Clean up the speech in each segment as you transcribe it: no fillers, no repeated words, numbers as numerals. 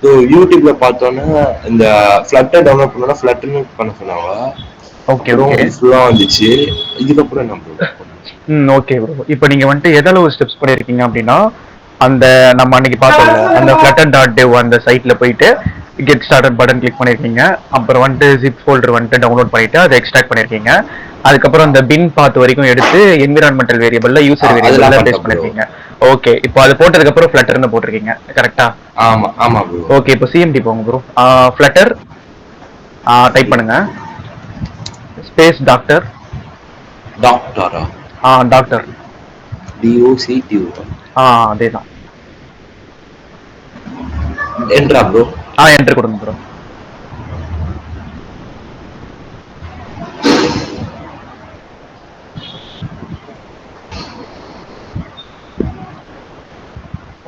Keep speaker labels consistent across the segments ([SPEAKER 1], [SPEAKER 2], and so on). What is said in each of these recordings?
[SPEAKER 1] So யூடியூப்ல பார்த்தோன்னா இந்த ஃப்ளட்டர் டவுன்லோட் பண்ணோன்னா ஃப்ளட்டர்னு பண்ண சொன்னாங்க.
[SPEAKER 2] ஓகே
[SPEAKER 1] அப்புறம்
[SPEAKER 2] ஓகே.
[SPEAKER 1] இது ஃபுல்லாக வந்துச்சு. இதுக்கப்புறம் என்ன ப்ரோ பண்ணணும்?
[SPEAKER 2] Okay bro. இப்போ நீங்க வந்துட்டு எதளவு ஸ்டெப்ஸ் பண்ணியிருக்கீங்க அப்படின்னா, அந்த நம்ம அன்னைக்கு பார்த்தோம்ல அந்த ஃப்ளட்டர் டாட் டெவ் அந்த சைட்ல போயிட்டு கெட் ஸ்டார்டட் பட்டன் கிளிக் பண்ணிருக்கீங்க. அப்புறம் வந்துட்டு ஜிப் ஃபோல்டர் வந்துட்டு டவுன்லோட் பண்ணிட்டு அதை எக்ஸ்ட்ராக்ட் பண்ணிருக்கீங்க. அதுக்கப்புறம் அந்த பின் பாத் வரைக்கும் எடுத்து என்விரான்மெண்டல் வேரியபிள்ல யூசர்
[SPEAKER 1] அதெல்லாம்
[SPEAKER 2] வேரியபிள்ல பேஸ்ட்
[SPEAKER 1] பண்ணிட்டேன் ப்ரோ.
[SPEAKER 2] பண்ணிருக்கீங்க. ஓகே, இப்போ அது போட்டதுக்கு அப்புறம் ஃப்ளட்டர்னு போட்டிருக்கீங்க, கரெக்டா?
[SPEAKER 1] ஆமாம் ஆமாம் ப்ரோ.
[SPEAKER 2] ஓகே, இப்போ சிஎம்டி போங்க ப்ரோ. ஃப்ளட்டர் டைப் பண்ணுங்க, ஸ்பேஸ் டாக்டர்.
[SPEAKER 1] டாக்டரா?
[SPEAKER 2] டாக்டர்.
[SPEAKER 1] DOCTO.
[SPEAKER 2] அதேதான்.
[SPEAKER 1] என்ட்ரா ப்ரோ?
[SPEAKER 2] என்டர் கொடுங்க ப்ரோ.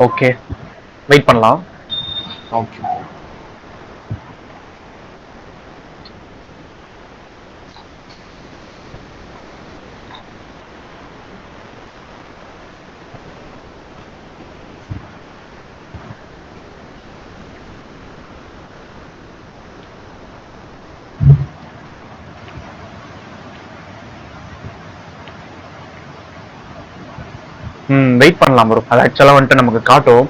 [SPEAKER 2] ஓகே, வெயிட் பண்ணலாம்.
[SPEAKER 1] ஓகே.
[SPEAKER 2] வெயிட் பண்ணலாம் ப்ரோ. அது ஆக்சுவலாக வந்துட்டு நமக்கு காட்டும்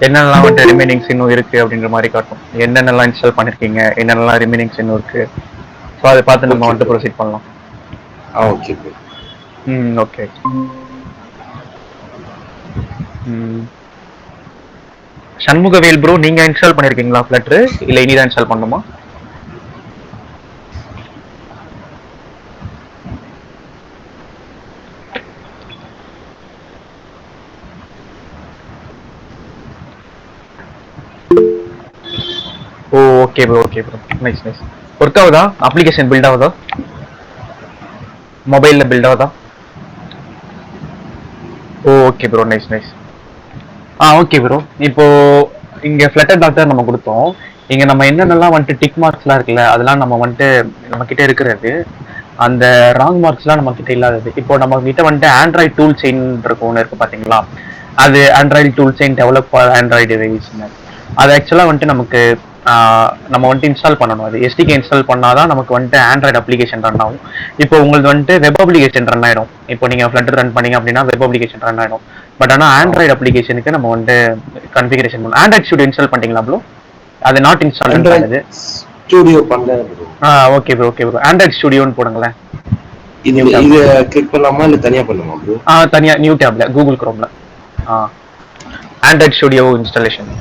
[SPEAKER 2] என்னென்னலாம் வந்துட்டு ரிமைனிங்ஸ் இன்னும் இருக்கு அப்படின்ற மாதிரி காட்டும். என்னென்னலாம் இன்ஸ்டால் பண்ணிருக்கீங்க, என்னென்னலாம் ரிமைனிங்ஸ் இன்னும் இருக்கு. ஸோ அதை பார்த்து நம்ம
[SPEAKER 1] ஓகே
[SPEAKER 2] வந்துட்டு
[SPEAKER 1] ப்ரோ.
[SPEAKER 2] ப்ரொசீட் பண்ணலாம்.
[SPEAKER 1] Okay bro.
[SPEAKER 2] Okay. Shanmugavel bro, நீங்க இன்ஸ்டால் பண்ணிருக்கீங்களா ஃப்ளட்டர், இல்லை இனிதான் இன்ஸ்டால் பண்ணுமா? Okay bro, okay bro. Nice nice. Work ஆகுதா? அப்ளிகேஷன் பில்ட் ஆகுதா? மொபைலில் பில்ட் ஆகுதா? Okay bro, nice nice. Okay bro. இப்போ இங்க ஃப்ளட்டர் டாக்டர் நம்ம கொடுத்தோம். இங்க நம்ம என்னென்னலாம் வந்துட்டு டிக் மார்க்ஸ்லாம் இருக்குல்ல, அதெல்லாம் நம்ம வந்துட்டு நம்ம கிட்ட இருக்கிறது. அந்த ராங் மார்க்ஸ்லாம் நம்ம கிட்ட இல்லாதது. இப்போ நம்ம கிட்ட வந்துட்டு ஆண்ட்ராய்ட் டூல் செயின் இருக்கும் ஒன்று இருக்கு பாத்தீங்களா? அது Android tool chain develop for Android டிவைஸ்னு. அது ஆக்சுவலாக வந்துட்டு நமக்கு நம்ம வந்துட்டு இன்ஸ்டால் பண்ணணும். அது எஸ்டிகே இன்ஸ்டால் பண்ணாதான் நமக்கு வந்துட்டு ஆண்ட்ராய்டு அப்ளிகேஷன் ரன் ஆகும். இப்போ உங்களுக்கு வந்துட்டு வெப் அப்ளிகேஷன் ரன் ஆயிடும். இப்போ நீங்க ஃப்ளட்டர் ரன் பண்ணீங்க அப்படின்னா வெப் அப்ளிகேஷன் ரன் ஆயிடும். பட் ஆனால் ஆண்ட்ராய்டு அப்ளிகேஷனுக்கு நம்ம வந்துட்டு கன்ஃபிகரேஷன் பண்ணணும். ஆண்ட்ராய்ட் ஸ்டுடியோ இன்ஸ்டால் பண்ணிட்டீங்களா ப்ரோ? அது நாட் இன்ஸ்டால்னு
[SPEAKER 1] ஆண்ட்ராய்ட்
[SPEAKER 2] காட்டுது.
[SPEAKER 1] ஸ்டூடியோ பண்ணல bro.
[SPEAKER 2] Okay bro, okay bro. Android ஸ்டுடியோன்னு போடுங்களேன்.
[SPEAKER 1] இது
[SPEAKER 2] நியூ டேப்ல.
[SPEAKER 1] இது கிளிக் பண்ணலாமா இல்லை தனியாக பண்ணுமா ப்ரோ?
[SPEAKER 2] தனியா நியூ டேப்ல கூகுள் குரோம்ல. Android Studio installation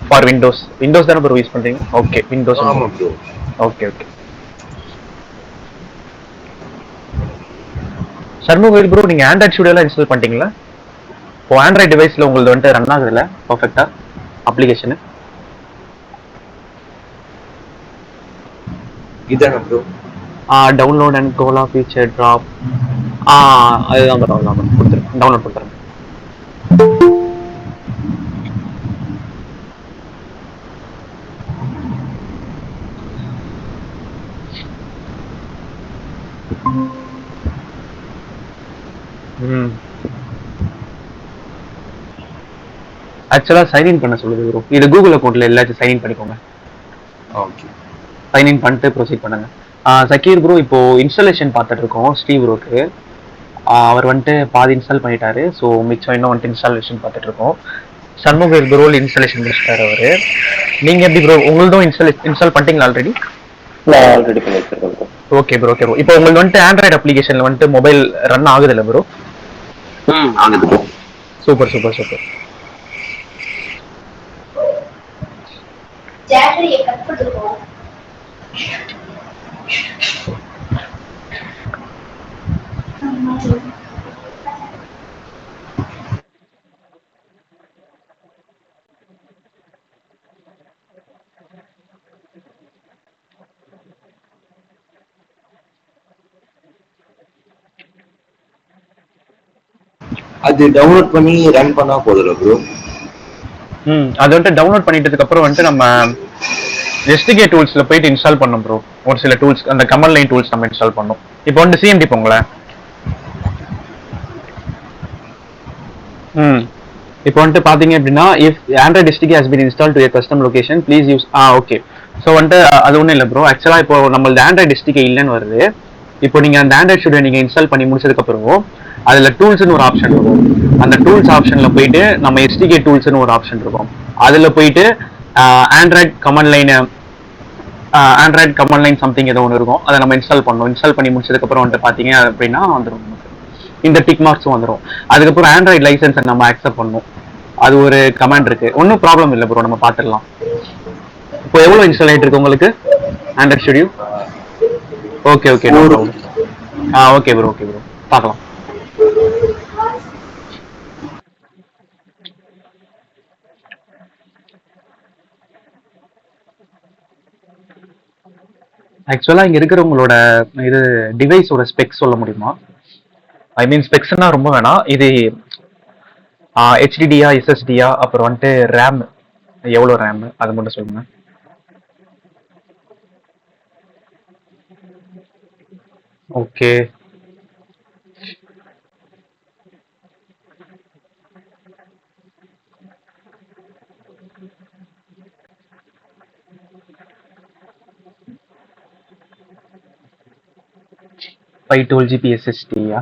[SPEAKER 2] for Windows. Windows தானே ப்ரோ யூஸ் பண்றீங்க? ஓகே, விண்டோஸ்
[SPEAKER 1] ஆமாம்
[SPEAKER 2] போடுங்க.
[SPEAKER 1] Bro.
[SPEAKER 2] Okay okay. Shanmugavel bro, நீங்க ஆண்ட்ராய்ட் ஸ்டுடியோலாம் இன்ஸ்டால் பண்ணிட்டீங்களா? இப்போ ஆண்ட்ராய்ட் டிவைஸ்ல உங்களுக்கு வந்துட்டு ரன் ஆகுதுல்ல பர்ஃபெக்டா அப்ளிகேஷன்?
[SPEAKER 1] இதானே bro?
[SPEAKER 2] Download and Koala feature drop. அதுதான் ப்ரோ, அதுதான் ப்ரோ. கொடுத்துருங்க, டவுன்லோட் கொடுத்துருங்க. ஆக்சுவலா சைன்இன் பண்ண சொல்லுது ப்ரோ. இது கூகுள் அக்கௌண்ட்ல எல்லாத்தையும் சைன்இன் பண்ணிக்கோங்க.
[SPEAKER 1] ஓகே.
[SPEAKER 2] சைன்இன் பண்ணிட்டு ப்ரொசீட் பண்ணுங்க. சக்கீர் ப்ரோ, இப்போ இன்ஸ்டாலேஷன் பார்த்துட்டு இருக்கோம் ஸ்டீவ் ப்ரோக்கு. அவர் வந்துட்டு பாதி இன்ஸ்டால் பண்ணிட்டாரு. ஸோ மிச்சம் இன்னும் வந்துட்டு இன்ஸ்டாலேஷன் பார்த்துட்டு இருக்கோம். சண்முகவேல் ப்ரோ இன்ஸ்டாலேஷன் முடிச்சிட்டாரு அவரு. நீங்க எப்படி ப்ரோ, உங்களுதும் இன்ஸ்டால் பண்ணிட்டீங்களா ஆல்ரெடி?
[SPEAKER 3] நான் ஆல்ரெடி பண்ணி வச்சிருக்கேன் bro.
[SPEAKER 2] Okay bro, okay bro. இப்போ உங்களுக்கு வந்துட்டு ஆண்ட்ராய்டு அப்ளிகேஷன்ல வந்துட்டு மொபைல் ரன் ஆகுது இல்லை ப்ரோ?
[SPEAKER 3] ஆகுது ப்ரோ.
[SPEAKER 2] Super super super.
[SPEAKER 1] அது டவுன்லோட் பண்ணி ரன் பண்ணா போதும்ல ப்ரோ?
[SPEAKER 2] அது வந்துட்டு டவுன்லோட் பண்ணிட்டதுக்கு அப்புறம் வந்துட்டு நம்ம எஸ்டிகே டூல்ஸ்ல போயிட்டு இன்ஸ்டால் பண்ணும் ப்ரோ. ஒரு சில டூல்ஸ், அந்த கமாண்ட் லைன் டூல்ஸ் நம்ம இன்ஸ்டால் பண்ணோம். இப்போ வந்து சிஎம்டி போங்களேன். இப்போ வந்துட்டு பாத்தீங்க அப்படின்னா if Android SDK has been install to custom location please use okay. So வந்துட்டு அது ஒன்றும் இல்லை ப்ரோ. ஆக்சுவலா இப்போ நம்மளது ஆண்ட்ராய்ட் எஸ்டிகே இல்லைன்னு வருது. இப்போ நீங்க அந்த ஆண்ட்ராய்ட் ஸ்டுடியோ நீங்க இன்ஸ்டால் பண்ணி முடிச்சதுக்கு அப்புறம் அதுல டூல்ஸ்னு ஒரு ஆப்ஷன் இருக்கும். அந்த டூல்ஸ் ஆப்ஷன்ல போயிட்டு நம்ம எஸ்டிகே டூல்ஸ்னு ஒரு ஆப்ஷன் இருக்கும். அதுல போயிட்டு ஆண்ட்ராய்ட் கமாண்ட் லைன் சம்திங் ஏதோ ஒன்று இருக்கும். அதை நம்ம இன்ஸ்டால் பண்ணணும். இன்ஸ்டால் பண்ணி முடிச்சதுக்கு அப்புறம் வந்துட்டு பாத்தீங்க அப்படின்னா வந்துடும் நமக்கு இந்த டிக் மார்க்ஸும் வந்துடும். அதுக்கப்புறம் ஆண்ட்ராய்ட் லைசன்ஸை நம்ம அக்செப்ட் பண்ணணும். அது ஒரு கமாண்ட் இருக்கு. ஒன்றும் ப்ராப்ளம் இல்லை ப்ரோ, நம்ம பார்த்துடலாம். இப்போ எவ்வளோ இன்ஸ்டால் ஆயிட்டு இருக்கு உங்களுக்கு Android Studio? Okay okay, no
[SPEAKER 1] 4.
[SPEAKER 2] Problem. Okay bro, okay bro, பார்க்கலாம். ஆக்சுவலா இங்க இருக்கிறவங்களோட இது டிவைஸோட ஸ்பெக்ஸ் சொல்ல முடியுமா? ஐ மீன் ஸ்பெக்ஸ்னா ரொம்ப வேணாம். இது ஹெச்டிடியா எஸ்எஸ்டியா அப்புறம் வந்துட்டு ரேம் எவ்வளோ ரேம் அது மட்டும் சொல்லுங்க. ஓகே. 512 ஜிபி எஸ்எஸ்டியா?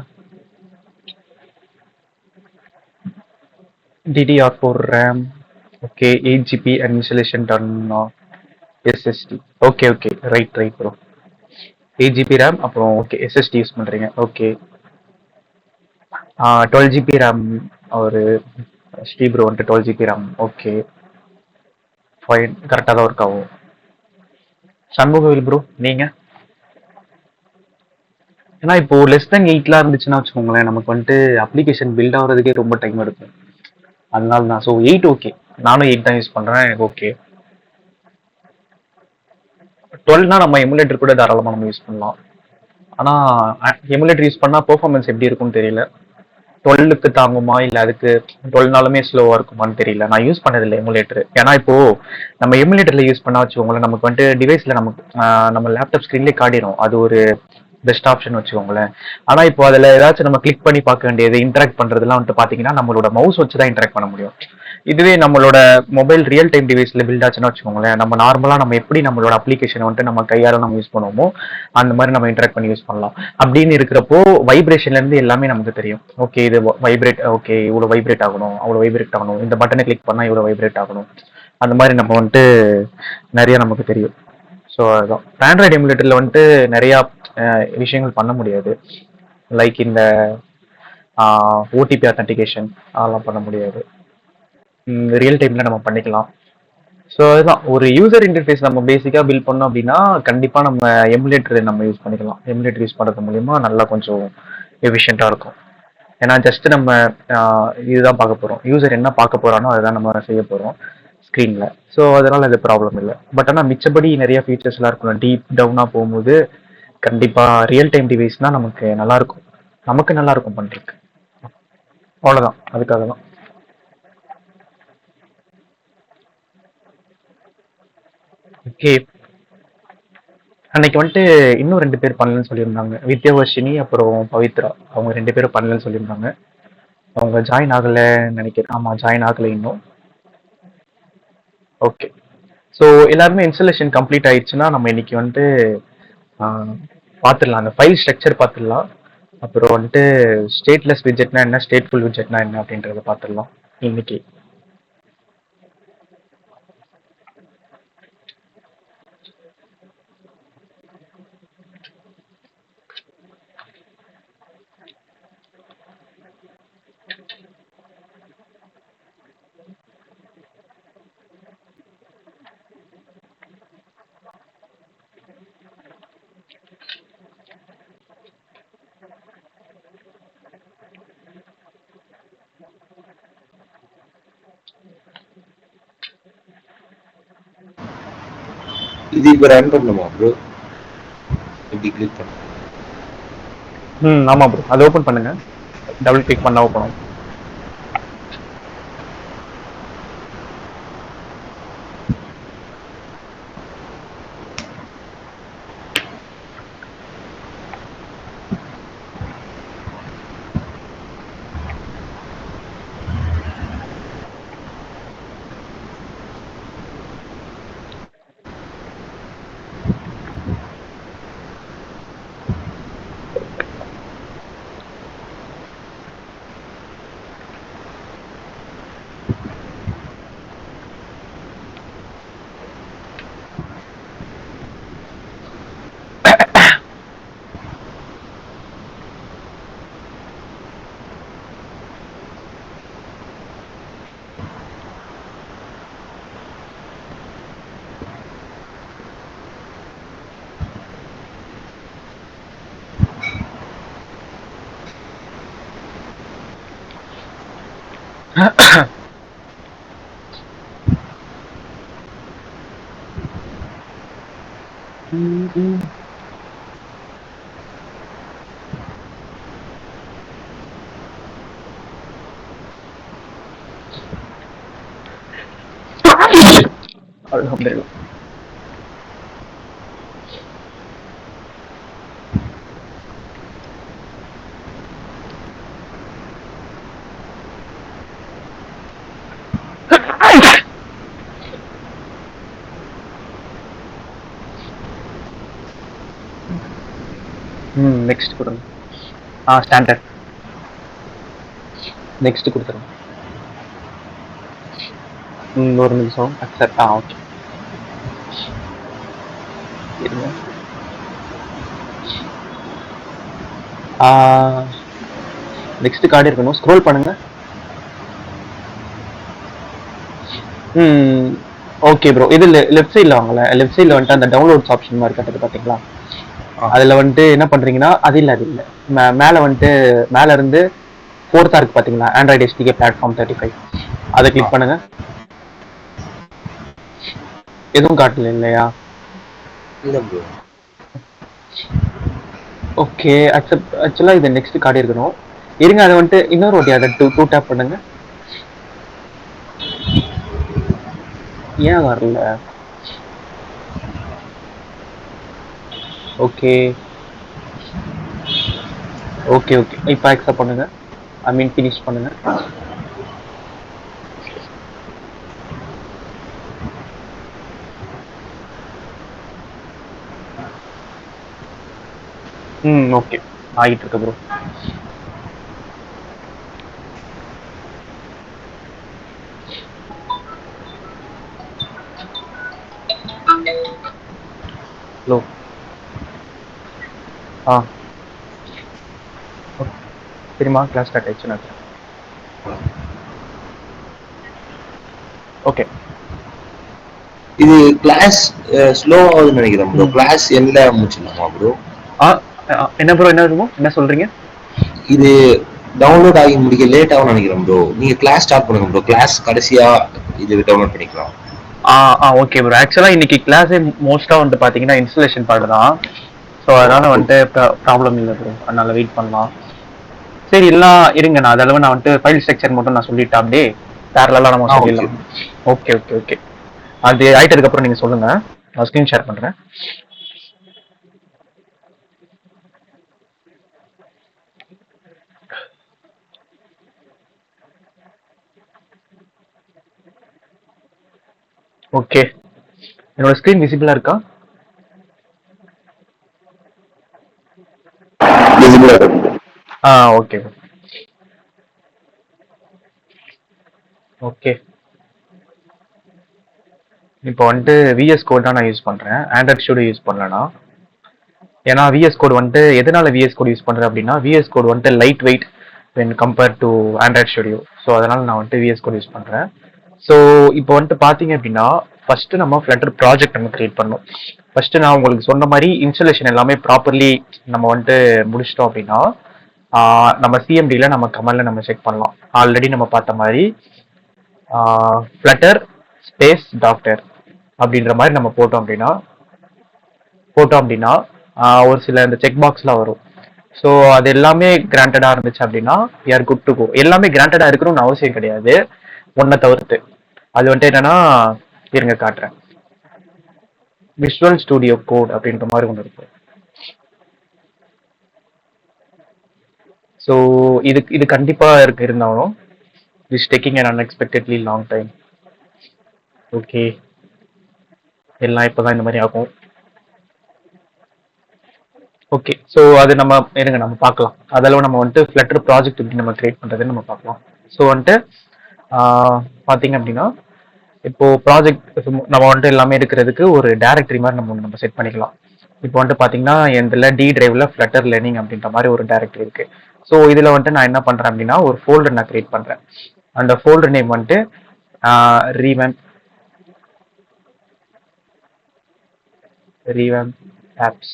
[SPEAKER 2] DDR4 RAM. Okay, 8 GB and installation done SSD. Okay okay, right right bro. 8 GB RAM அப்புறம் ஓகே எஸ்எஸ்டி யூஸ் பண்றீங்க. ஓகே. 12 ஜிபி ரேம் ஒரு ஸ்ரீ ப்ரோ வந்துட்டு 12 ஜிபி ரேம். ஓகே ஃபைன், கரெக்டாக தான் ஒர்க் ஆகும். சண்முகவில் ப்ரோ நீங்க? ஏன்னா இப்போ லெஸ் தென் 8லாம் இருந்துச்சுன்னா வச்சுக்கோங்களேன், நமக்கு வந்துட்டு அப்ளிகேஷன் பில்ட் ஆகிறதுக்கே ரொம்ப டைம் எடுக்கும். அதனால தான். ஸோ 8 ஓகே, நானும் 8 தான் யூஸ் பண்றேன். எனக்கு ஓகே. 12னா நம்ம எமுலேட்டர் கூட தாராளமாக நம்ம யூஸ் பண்ணலாம். ஆனால் எமுலேட்டர் யூஸ் பண்ணால் பெர்ஃபார்மன்ஸ் எப்படி இருக்கும்னு தெரியல. 12க்கு தாங்குமா இல்லை அதுக்கு 12நாலுமே ஸ்லோவாக இருக்குமான்னு தெரியல. நான் யூஸ் பண்ணதில்லை எமுலேட்டர். ஏன்னா இப்போ நம்ம எமுலேட்டரில் யூஸ் பண்ணா வச்சுக்கோங்களேன், நமக்கு வந்துட்டு டிவைஸில் நமக்கு நம்ம லேப்டாப் ஸ்க்ரீன்லேயே காட்டிடும். அது ஒரு பெஸ்ட் ஆப்ஷன் வச்சுக்கோங்களேன். ஆனால் இப்போ அதில் ஏதாச்சும் நம்ம கிளிக் பண்ணி பார்க்க வேண்டியது, இன்டராக்ட் பண்ணுறதுலாம் வந்துட்டு பார்த்தீங்கன்னா நம்மளோட மவுஸ் வச்சு தான் இன்டராக்ட் பண்ண முடியும். இதுவே நம்மளோட மொபைல் ரியல் டைம் டிவைஸ்ல பில்ட் ஆச்சுன்னா வச்சுக்கோங்களேன், நம்ம நார்மலா நம்ம எப்படி நம்மளோட அப்ளிகேஷனை வந்துட்டு நம்ம கையால நம்ம யூஸ் பண்ணுவோமோ அந்த மாதிரி நம்ம இன்டராக்ட் பண்ணி யூஸ் பண்ணலாம். அப்படின்னு இருக்கிறப்போ வைப்ரேஷன்ல இருந்து எல்லாமே நமக்கு தெரியும். ஓகே இது வைப்ரேட், ஓகே இவ்வளவு வைப்ரேட் ஆகணும், அவ்வளவு வைப்ரேட் ஆகணும், இந்த பட்டனை கிளிக் பண்ணா இவ்வளவு வைப்ரேட் ஆகணும், அந்த மாதிரி நம்ம வந்துட்டு நிறைய நமக்கு தெரியும். ஸோ அதுதான் ஆண்ட்ராய்டு எமுலேட்டர்ல வந்துட்டு நிறைய விஷயங்கள் பண்ண முடியாது. லைக் இந்த ஓடிபி அத்தன்டிகேஷன் அதெல்லாம் பண்ண முடியாது. ரியல் டைம்ல நம்ம பண்ணிக்கலாம். ஸோ அதுதான் ஒரு யூசர் இன்டர்ஃபேஸ் நம்ம பேசிக்காக பில்ட் பண்ணோம் அப்படின்னா கண்டிப்பாக நம்ம எமுலேட்டர் நம்ம யூஸ் பண்ணிக்கலாம். எமுலேட்டர் யூஸ் பண்ணுறது மூலிமா நல்லா கொஞ்சம் எஃபிஷியண்ட்டாக இருக்கும். ஏன்னா ஜஸ்ட் நம்ம இதுதான் பார்க்க போகிறோம், யூசர் என்ன பார்க்க போகிறானோ அதுதான் நம்ம செய்ய போகிறோம் ஸ்க்ரீனில். ஸோ அதனால் அது ப்ராப்ளம் இல்லை. பட் ஆனால் மிச்சபடி நிறைய ஃபீச்சர்ஸ்லாம் இருக்கும். டீப் டவுனாக போகும்போது கண்டிப்பாக ரியல் டைம் டிவைஸ்னால் நமக்கு நல்லாயிருக்கும், நமக்கு நல்லாயிருக்கும் பண்ணுறதுக்கு. அவ்வளோதான், அதுக்காக தான். ஓகே. அன்னைக்கு வந்துட்டு இன்னும் 2 பேர் பண்ணலன்னு சொல்லியிருந்தாங்க. வித்யாவர்ஷினி அப்புறம் பவித்ரா. அவங்க 2 பேரும் பண்ணலன்னு சொல்லியிருந்தாங்க. அவங்க ஜாயின் ஆகலைன்னு நினைக்கிறேன். ஆமா, ஜாயின் ஆகலை இன்னும். ஓகே. ஸோ எல்லாருமே இன்ஸ்டலேஷன் கம்ப்ளீட் ஆயிடுச்சுன்னா நம்ம இன்னைக்கு வந்துட்டு பார்த்துடலாம். அந்த ஃபைல் ஸ்ட்ரக்சர் பார்த்துடலாம். அப்புறம் வந்துட்டு ஸ்டேட்லெஸ் விட்ஜெட்னா என்ன, ஸ்டேட்ஃபுல் விட்ஜெட்னா என்ன அப்படின்றத பார்த்துடலாம் இன்னைக்கு.
[SPEAKER 1] இது இப்போ ரன் பண்ணணுமா ப்ரோ? இப்படி கிளிக் பண்ண
[SPEAKER 2] ஆமா ப்ரோ, அதை ஓப்பன் பண்ணுங்க. டபுள் கிளிக் பண்ணா ஓப்பன் ஆகும். Alhamdulillah. நெக்ஸ்ட் கொடுங்க. ஸ்டாண்டர்ட். நெக்ஸ்ட் கொடுத்துருங்க. ஒரு நிமிஷம். அக்செப்ட். ஓகே. இருங்க. நெக்ஸ்ட் கார்டு இருக்கணும். ஸ்க்ரோல் பண்ணுங்க. Okay bro. இது லெஃப்ட் சைடில் வாங்கல. லெஃப்ட் சைடில் வந்துட்டு அந்த டவுன்லோட்ஸ் ஆப்ஷன் மாதிரி கட்டுறது பார்த்தீங்களா? அதில் வந்துட்டு என்ன பண்ணுறீங்கன்னா, அது இல்லை மேலே வந்துட்டு மேலே இருந்து ஃபோர்த்தாக இருக்குது பார்த்தீங்களா? ஆண்ட்ராய்டு எஸ்டிகே பிளாட்ஃபார்ம் 35 அதை கிளிக் பண்ணுங்க. எதுவும் காட்டல இல்லையா? ஓகே. அக்செப்ட். ஆக்சுவலாக இது நெக்ஸ்ட் கார்டு இருக்கணும். இருங்க, அதை வந்துட்டு இன்னொரு வாட்டி அதை டூ டேப் பண்ணுங்க. ஏன் வரல? Okay okay okay. இப்போ அக்செப்ட் பண்ணுங்க. ஐ மீன் ஃபினிஷ் பண்ணுங்க. ஓகே. ஆகிட்டு இருக்கு ப்ரோ. ஹலோ. சரிம்மா, கிளாஸ் ஸ்டார்ட் ஆயிடுச்சுன்னு நினைக்கிறேன். ஓகே.
[SPEAKER 1] இது கிளாஸ் ஸ்லோ ஆகுதுன்னு நினைக்கிறேன் ப்ரோ. கிளாஸ் எந்த முடிச்சிடலாமா ப்ரோ?
[SPEAKER 2] என்ன ப்ரோ, என்ன சொல்றீங்க?
[SPEAKER 1] இது டவுன்லோட் ஆகி முடிக்க லேட் ஆகும்னு நினைக்கிறேன் ப்ரோ. நீங்க கிளாஸ் ஸ்டார்ட் பண்ணுங்க ப்ரோ. கிளாஸ் கடைசியா இது டவுன்லோட் பண்ணிக்கலாம்.
[SPEAKER 2] Okay bro. ஆக்சுவலாக இன்னைக்கு கிளாஸே மோஸ்ட்டாக வந்து பார்த்தீங்கன்னா இன்ஸ்டலேஷன் பார்ட் தான். ஸோ அதனால வந்துட்டு ப்ராப்ளம் இல்லை ப்ரோ. அதனால வெயிட் பண்ணலாம். சரி, எல்லாம் இருங்க. நான் அதளவு நான் வந்துட்டு ஃபைல் ஸ்ட்ரக்சர் மட்டும் நான் சொல்லிட்டேன். அப்படியே பேரலாம் நம்ம சொல்லிடலாம். Okay okay okay. அது ஆயிட்டதுக்கு அப்புறம் நீங்க சொல்லுங்க. நான் ஸ்க்ரீன் ஷேர் பண்றேன். ஓகே. என்னோட ஸ்க்ரீன் விசிபிளா இருக்கா? Okay okay. இப்போ வந்துட்டு விஎஸ் கோட் தான் நான் யூஸ் பண்றேன். ஆண்ட்ராய்ட் ஸ்டுடியோ யூஸ் பண்ணலனா. ஏன்னா விஎஸ் கோட் வந்துட்டு எதனால விஎஸ் கோட் யூஸ் பண்றேன் அப்படின்னா, விஎஸ் கோட் வந்துட்டு light weight when compared to Android studio. So அதனால நான் வந்துட்டு விஎஸ் கோட் யூஸ் பண்றேன். ஸோ இப்போ வந்துட்டு பார்த்தீங்க அப்படின்னா, ஃபர்ஸ்ட் நம்ம ஃப்ளட்டர் ப்ராஜெக்ட் நம்ம கிரியேட் பண்ணணும். ஃபர்ஸ்ட் நான் உங்களுக்கு சொன்ன மாதிரி இன்ஸ்டலேஷன் எல்லாமே ப்ராப்பர்லி நம்ம வந்துட்டு முடிச்சிட்டோம் அப்படின்னா, நம்ம சிஎம்டியில் நம்ம கமெண்ட்ல நம்ம செக் பண்ணலாம். ஆல்ரெடி நம்ம பார்த்த மாதிரி ஃப்ளட்டர் ஸ்பேஸ் டாக்டர் அப்படின்ற மாதிரி நம்ம போட்டோம் அப்படின்னா ஒரு சில இந்த செக் பாக்ஸ்லாம் வரும். ஸோ அது எல்லாமே கிராண்டடாக இருந்துச்சு அப்படின்னா யார் குட் டு கோ. எல்லாமே கிராண்டடாக இருக்கணும்னு அவசியம் கிடையாது, ஒன்றை தவிர்த்து. அது வந்துட்டு என்னன்னா, இருங்க காட்டுறேன். விஷுவல் ஸ்டுடியோ கோட் அப்படின்ற மாதிரி ஒன்று இருக்கு. ஸோ இது கண்டிப்பாக இருந்தாலும் it's taking an unexpectedly long time. Okay, எல்லாம் இப்போதான் இந்த மாதிரி ஆகும். ஓகே. ஸோ அது நம்ம பார்க்கலாம். அதெல்லாம் நம்ம வந்துட்டு ஃப்ளட்டர் ப்ராஜெக்ட் எப்படி நம்ம கிரியேட் பண்ணுறதுன்னு நம்ம பார்க்கலாம். ஸோ வந்துட்டு பார்த்தீங்க அப்படின்னா, இப்போ ப்ராஜெக்ட் நம்ம வந்துட்டு எல்லாமே இருக்கிறதுக்கு ஒரு டைரக்டரி மாதிரி நம்ம செட் பண்ணிக்கலாம். இப்போ வந்துட்டு பார்த்தீங்கன்னா, இதில் டி டிரைவில் ஃப்ளட்டர் லேர்னிங் அப்படின்ற மாதிரி ஒரு டைரக்டரி இருக்கு. ஸோ இதில் வந்துட்டு நான் என்ன பண்ணுறேன் அப்படின்னா, ஒரு ஃபோல்டர் நான் கிரியேட் பண்ணுறேன். அந்த ஃபோல்டர் நேம் வந்துட்டு revamp apps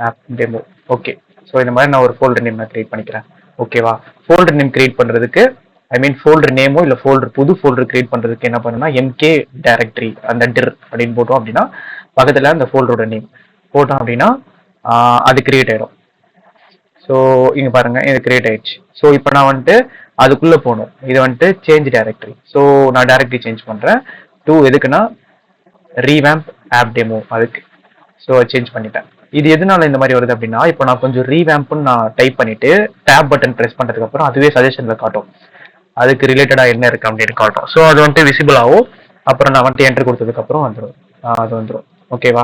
[SPEAKER 2] app demo. Okay. So இந்த மாதிரி நான் ஒரு ஃபோல்டர் நேம் நான் கிரியேட் பண்ணிக்கிறேன். ஓகேவா? ஃபோல்டர் நேம் கிரியேட் பண்ணுறதுக்கு ஐ மீன் ஃபோல்டர் நேமோ இல்லை புது ஃபோல்டர் கிரியேட் பண்ணுறதுக்கு என்ன பண்ணுன்னா எம்கே டைரக்டரி அந்த டிர் அப்படின்னு போட்டோம் அப்படின்னா பக்கத்தில் அந்த ஃபோல்டரோட நேம் போட்டோம் அப்படின்னா அது கிரியேட் ஆயிடும். ஸோ இங்கே பாருங்க இது கிரியேட் ஆயிடுச்சு. ஸோ இப்போ நான் வந்துட்டு அதுக்குள்ளே போகணும். இது வந்துட்டு சேஞ்ச் டைரக்டரி. ஸோ நான் டைரக்டரி சேஞ்ச் பண்ணுறேன். எதுக்குன்னா ரீவேம்ப் ஆப் டெமோ அதுக்கு. ஸோ சேஞ்ச் பண்ணிட்டேன். இது எதனால இந்த மாதிரி வருது அப்படின்னா, இப்போ நான் கொஞ்சம் ரீவேம்ப்னு நான் டைப் பண்ணிட்டு டேப் பட்டன் ப்ரெஸ் பண்ணுறதுக்கு அப்புறம் அதுவே சஜஷன்ல காட்டும். அதுக்கு ரிலேட்டடா என்ன இருக்கு அப்படின்னு காட்டும். ஸோ அது வந்துட்டு விசிபிள் ஆகும். அப்புறம் நான் வந்துட்டு என்டர் கொடுத்ததுக்கு அப்புறம் வந்துடும். அது வந்துடும். ஓகேவா?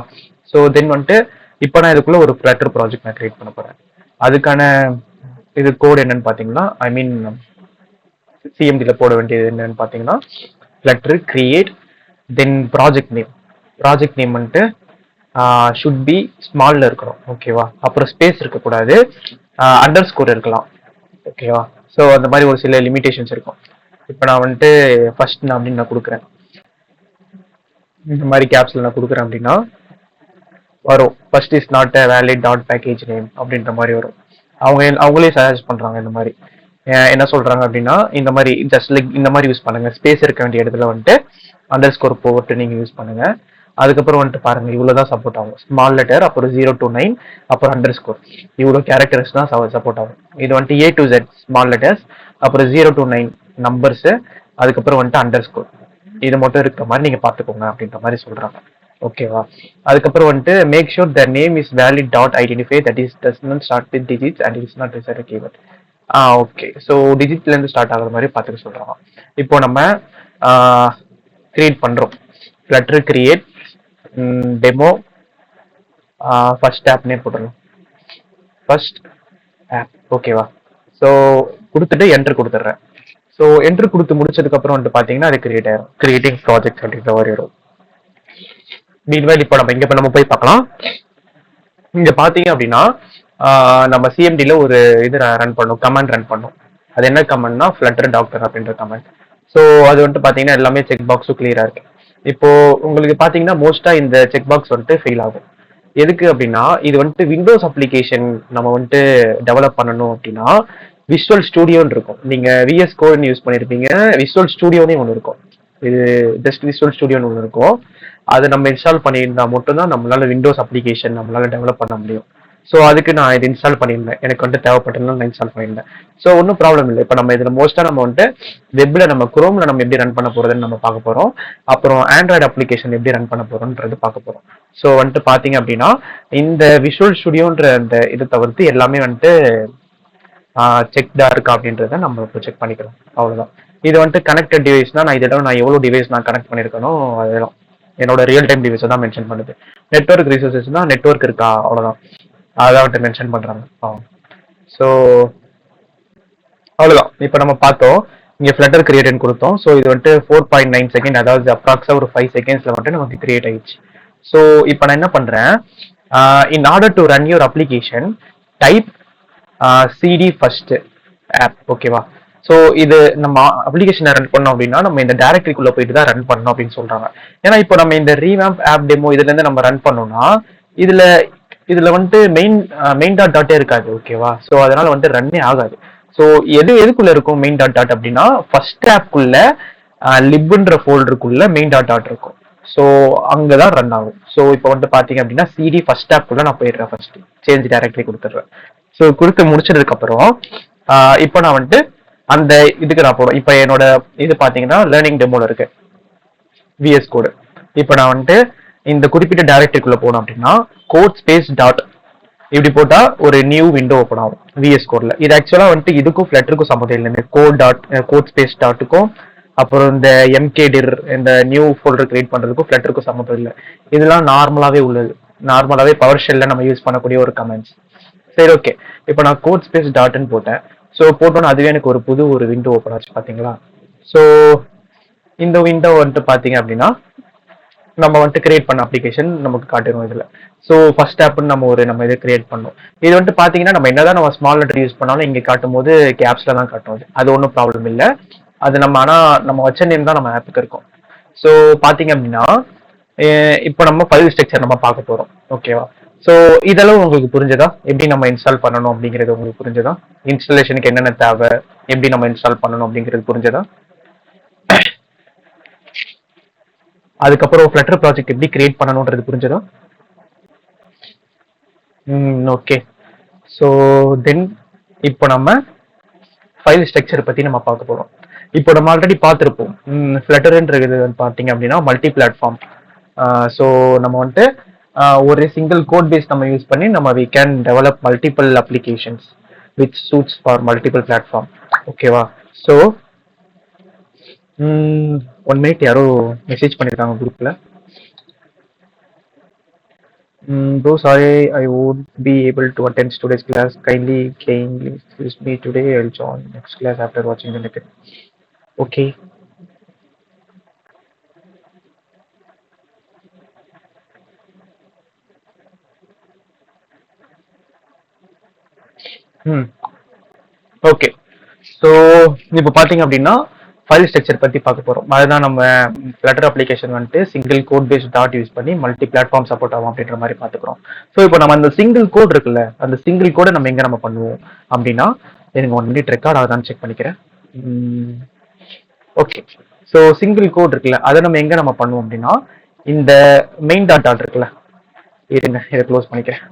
[SPEAKER 2] ஸோ தென் வந்துட்டு இப்போ நான் இதுக்குள்ள ஒரு ஃப்ளட்டர் ப்ராஜெக்ட் நான் கிரியேட் பண்ண போறேன். அதுக்கான இது கோட் என்னன்னு பார்த்தீங்கன்னா, ஐ மீன் சிஎம்டில போட வேண்டியது என்னன்னு பார்த்தீங்கன்னா, ஃப்ளட்டர் கிரியேட் தென் ப்ராஜெக்ட் நேம் வந்துட்டு ஷுட் பி ஸ்மால்ல இருக்கணும். ஓகேவா? அப்புறம் ஸ்பேஸ் இருக்கக்கூடாது, அண்டர் ஸ்கோர் இருக்கலாம். ஓகேவா? ஸோ அந்த மாதிரி ஒரு சில லிமிடேஷன்ஸ் இருக்கும். இப்போ நான் வந்துட்டு ஃபர்ஸ்ட் நான் அப்படின்னு நான் கொடுக்குறேன். இந்த மாதிரி கேப்ஸ்ல நான் கொடுக்குறேன் அப்படின்னா வரும். First is not a valid dot package name அப்படின்ற மாதிரி வரும். அவங்களே சஜஸ்ட் பண்றாங்க. இந்த மாதிரி என்ன சொல்றாங்க அப்படின்னா, இந்த மாதிரி ஜஸ்ட் லைக் இந்த மாதிரி யூஸ் பண்ணுங்க. ஸ்பேஸ் இருக்க வேண்டிய இடத்துல வந்துட்டு அண்டர் ஸ்கோர் போட்டு நீங்க யூஸ் பண்ணுங்க. அதுக்கப்புறம் வந்துட்டு பாருங்க, இவ்வளவுதான் சப்போர்ட் ஆகும். ஸ்மால் லெட்டர், அப்புறம் 0 to 9, அப்புறம் அண்டர் ஸ்கோர். இவ்வளோ கேரக்டர்ஸ் தான் சப்போர்ட் ஆகும். இது வந்துட்டு A to Z small letters, அப்புறம் 0 to 9 நம்பர்ஸ், அதுக்கப்புறம் வந்துட்டு அண்டர் ஸ்கோர். இது மட்டும் இருக்கிற மாதிரி நீங்க பாத்துக்கோங்க அப்படின்ற மாதிரி சொல்றாங்க. ஓகேவா? அதுக்கப்புறம் வந்துட்டு make sure the name is valid dot identify that is does not start with digits and it's not reserve keyword. Okay. So டிஜிட்ல இருந்து ஸ்டார்ட் ஆகுற மாதிரி பார்த்துக்க சொல்றாங்க. இப்போ நம்ம கிரியேட் பண்றோம். ஃப்ளட்டர் கிரியேட் டெமோ ஃபர்ஸ்ட் ஆப்னே போட்டுருங்க. First app. ஓகேவா? ஸோ கொடுத்துட்டு என்டர் கொடுத்துட்றேன். ஸோ என்டர் கொடுத்து முடிச்சதுக்கு அப்புறம் வந்துட்டு பார்த்தீங்கன்னா அது கிரியேட் ஆயிரும். கிரியேட்டிங் ப்ராஜெக்ட் அப்படின்ற மாதிரி வரும். மீன்வைல் இப்போ நம்ம போய் பார்க்கலாம். இங்க பாத்தீங்க அப்படின்னா நம்ம சிஎம்டில ஒரு இது ரன் பண்ணோம், கமாண்ட் ரன் பண்ணோம். அது என்ன கமாண்ட்னா ஃப்ளட்டர் டாக்டர் அப்படின்ற கமாண்ட். ஸோ அது வந்துட்டு பாத்தீங்கன்னா எல்லாமே செக் பாக்ஸும் கிளியரா இருக்கு. இப்போ உங்களுக்கு பாத்தீங்கன்னா மோஸ்டா இந்த செக் பாக்ஸ் வந்துட்டு ஃபெயில் ஆகும். எதுக்கு அப்படின்னா, இது வந்துட்டு விண்டோஸ் அப்ளிகேஷன் நம்ம வந்துட்டு டெவலப் பண்ணணும் அப்படின்னா விஷுவல் ஸ்டுடியோன்னு இருக்கும். நீங்க விஎஸ் கோட்னு யூஸ் பண்ணிருப்பீங்க, விஷுவல் ஸ்டுடியோனே ஒன்று இருக்கும். இது ஜஸ்ட் விஷுவல் ஸ்டுடியோன்னு ஒன்று இருக்கும். அதை நம்ம இன்ஸ்டால் பண்ணியிருந்தா மட்டும்தான் நம்மளால விண்டோஸ் அப்ளிகேஷன் நம்மளால டெவலப் பண்ண முடியும். ஸோ அதுக்கு நான் இது இன்ஸ்டால் பண்ணியிருந்தேன். எனக்கு வந்துட்டு தேவைப்பட்டதுனால நான் இன்ஸ்டால் பண்ணியிருந்தேன். ஸோ ஒன்றும் ப்ராப்ளம் இல்லை. இப்போ நம்ம இதில் மோஸ்ட்டாக நம்ம வந்துட்டு வெப்ல நம்ம குரோம்ல நம்ம எப்படி ரன் பண்ண போறதுன்னு நம்ம பார்க்க போறோம். அப்புறம் ஆண்ட்ராய்டு அப்ளிகேஷன் எப்படி ரன் பண்ண போறோம்ன்றது பார்க்க போறோம். ஸோ வந்துட்டு பார்த்தீங்க அப்படின்னா இந்த விஷுவல் ஸ்டுடியோன்ற அந்த இதை தவிர்த்து எல்லாமே வந்துட்டு செக்டா இருக்கா அப்படின்றத நம்ம இப்போ செக் பண்ணிக்கிறோம். அவ்வளோதான். இது வந்துட்டு கனெக்டட் டிவைஸ்னா நான் எவ்வளோ டிவைஸ் நான் கனெக்ட் பண்ணியிருக்கணும் அதெல்லாம் என்னோட ரியல் டைம் டிவைஸை தான் மென்ஷன் பண்ணுது. நெட்வொர்க் ரிசோர்ஸஸ்னா நெட்வொர்க் இருக்கா அவ்வளோதான், அதான் வந்துட்டு மென்ஷன் பண்றாங்க. ஸோ அவ்வளோதான். இப்போ நம்ம பார்த்தோம், இங்கே ஃப்ளட்டர் கிரியேட்னு கொடுத்தோம். ஸோ இது வந்துட்டு 4.9 செகண்ட், அதாவது அப்ராக்ஸா ஒரு 5 செகண்ட்ஸ்ல வந்துட்டு நமக்கு கிரியேட் ஆயிடுச்சு. ஸோ இப்போ நான் என்ன பண்றேன், in order to run your application type CD first app. ஓகேவா? ஸோ இது நம்ம அப்ளிகேஷனை ரன் பண்ணோம் அப்படின்னா நம்ம இந்த டைரக்டரிக்குள்ள போயிட்டு தான் ரன் பண்ணணும் அப்படின்னு சொல்றாங்க. ஏன்னா இப்போ நம்ம இந்த ரீவேம்ப் ஆப் டெமோ இதுல இருந்து நம்ம ரன் பண்ணோம்னா இதுல வந்துட்டு மெயின் டாட்டே இருக்காது. ஓகேவா? ஸோ அதனால வந்துட்டு ரன்னே ஆகாது. ஸோ எதுக்குள்ள இருக்கும் மெயின் டாட் அப்படின்னா ஃபர்ஸ்ட் ஆப்குள்ள லிப்ன்ற ஃபோல்டருக்குள்ள மெயின் டாட் இருக்கும். ஸோ அங்கதான் ரன் ஆகும். ஸோ இப்போ வந்துட்டு பாத்தீங்க அப்படின்னா சிடி ஃபர்ஸ்ட் ஆப்குள்ள நான் போயிடுறேன். ஃபர்ஸ்ட் சேஞ்ச் டைரக்டரி கொடுத்துட்றேன். ஸோ கொடுத்து முடிச்சதுக்கு அப்புறம் இப்போ நான் வந்துட்டு அந்த இதுக்கு நான் போடுறேன். இப்போ என்னோட இது பாத்தீங்கன்னா லேர்னிங் டெமோல இருக்கு விஎஸ் கோடு. இப்போ நான் வந்துட்டு இந்த குறிப்பிட்ட டைரக்டரிக்குள்ள போனோம் அப்படின்னா கோட் ஸ்பேஸ் டாட் இப்படி போட்டா ஒரு நியூ விண்டோ ஓப்பன் ஆகும் விஎஸ் கோட்ல. இது ஆக்சுவலா வந்துட்டு இதுக்கும் ஃப்ளட்டருக்கும் சம்மந்தம் இல்லை. இந்த கோட் ஸ்பேஸ் டாட்டுக்கும் அப்புறம் இந்த எம்கேடிர் இந்த நியூ ஃபோல்டர் கிரியேட் பண்றதுக்கும் ஃப்ளட்டருக்கும் சம்மந்தம் இல்லை. இதெல்லாம் நார்மலாவே உள்ளது. நார்மலாவே பவர் ஷெல்ல நம்ம யூஸ் பண்ணக்கூடிய ஒரு கமெண்ட்ஸ். சரி, ஓகே. இப்போ நான் கோட் ஸ்பேஸ் டாட்னு போட்டேன். ஸோ போட்டோன்னா அதுவே எனக்கு ஒரு விண்டோ ஓப்பன் ஆச்சு பாத்தீங்களா? ஸோ இந்த விண்டோ வந்துட்டு பாத்தீங்க அப்படின்னா நம்ம வந்துட்டு கிரியேட் பண்ண அப்ளிகேஷன் நமக்கு காட்டிடும் இதுல. ஸோ ஃபர்ஸ்ட் ஆப்னு நம்ம இதை கிரியேட் பண்ணோம். இது வந்துட்டு பாத்தீங்கன்னா நம்ம என்னதான் நம்ம ஸ்மால் லெட்டர் யூஸ் பண்ணாலும் இங்க காட்டும் போது கேப்ஸ்ல தான் காட்டும். அது ஒன்றும் ப்ராப்ளம் இல்லை. அது நம்ம வச்ச நேம் தான் நம்ம ஆப்புக்கு இருக்கும். ஸோ பாத்தீங்க அப்படின்னா இப்போ நம்ம ஃபைல் ஸ்ட்ரக்சர் நம்ம பார்க்க போறோம். ஓகேவா? ஸோ இதெல்லாம் உங்களுக்கு புரிஞ்சதா? எப்படி நம்ம இன்ஸ்டால் பண்ணணும் அப்படிங்கிறது உங்களுக்கு புரிஞ்சதா? இன்ஸ்டாலேஷனுக்கு என்னென்ன தேவை, எப்படி நம்ம இன்ஸ்டால் பண்ணணும் அப்படிங்கிறது புரிஞ்சதா? அதுக்கப்புறம் ஃப்ளட்டர் ப்ராஜெக்ட் எப்படி கிரியேட் பண்ணணுன்றது புரிஞ்சதா? ஓகே. ஸோ தென் இப்போ நம்ம ஃபைல் ஸ்ட்ரக்சர் பற்றி நம்ம பார்க்க போகிறோம். இப்போ நம்ம ஆல்ரெடி பார்த்துருப்போம். ஃப்ளட்டர்ன்றது பார்த்தீங்க அப்படின்னா மல்டி பிளாட்ஃபார்ம். ஸோ நம்ம வந்துட்டு ஒரு சிங்கிள் கோட் பேஸ் நம்ம யூஸ் பண்ணி நம்ம we can develop multiple applications which suits for multiple platform. ஓகேவா? ஸோ 1 மினிட், யாரோ மெசேஜ் பண்ணியிருக்காங்க குரூப்பில். Bro, sorry I won't be able to attend today's class. Kindly excuse me today. I'll join next class after watching the lecture. Okay. Okay. So இப்போ பார்த்தீங்க அப்படின்னா file structure பற்றி பார்க்க போகிறோம். அதுதான் நம்ம ஃப்ளட்டர் அப்ளிகேஷன் வந்துட்டு single code based that use பண்ணி மல்டி பிளாட்ஃபார்ம் சப்போர்ட் ஆகும் அப்படின்ற மாதிரி பார்த்துக்கிறோம். ஸோ இப்போ நம்ம அந்த சிங்கிள் கோட் இருக்குல்ல, அந்த சிங்கிள் கோடை நம்ம எங்கே நம்ம பண்ணுவோம் அப்படின்னா, எனக்கு 1 மினிட் ரெக்கார்ட் ஆகுதான்னு செக் பண்ணிக்கிறேன். ஓகே. ஸோ சிங்கிள் கோட் இருக்குல்ல, அதை நம்ம எங்கே நம்ம பண்ணுவோம் அப்படின்னா, இந்த மெயின் டாட் இருக்குல்ல, இருங்க இதை க்ளோஸ் பண்ணிக்கிறேன்.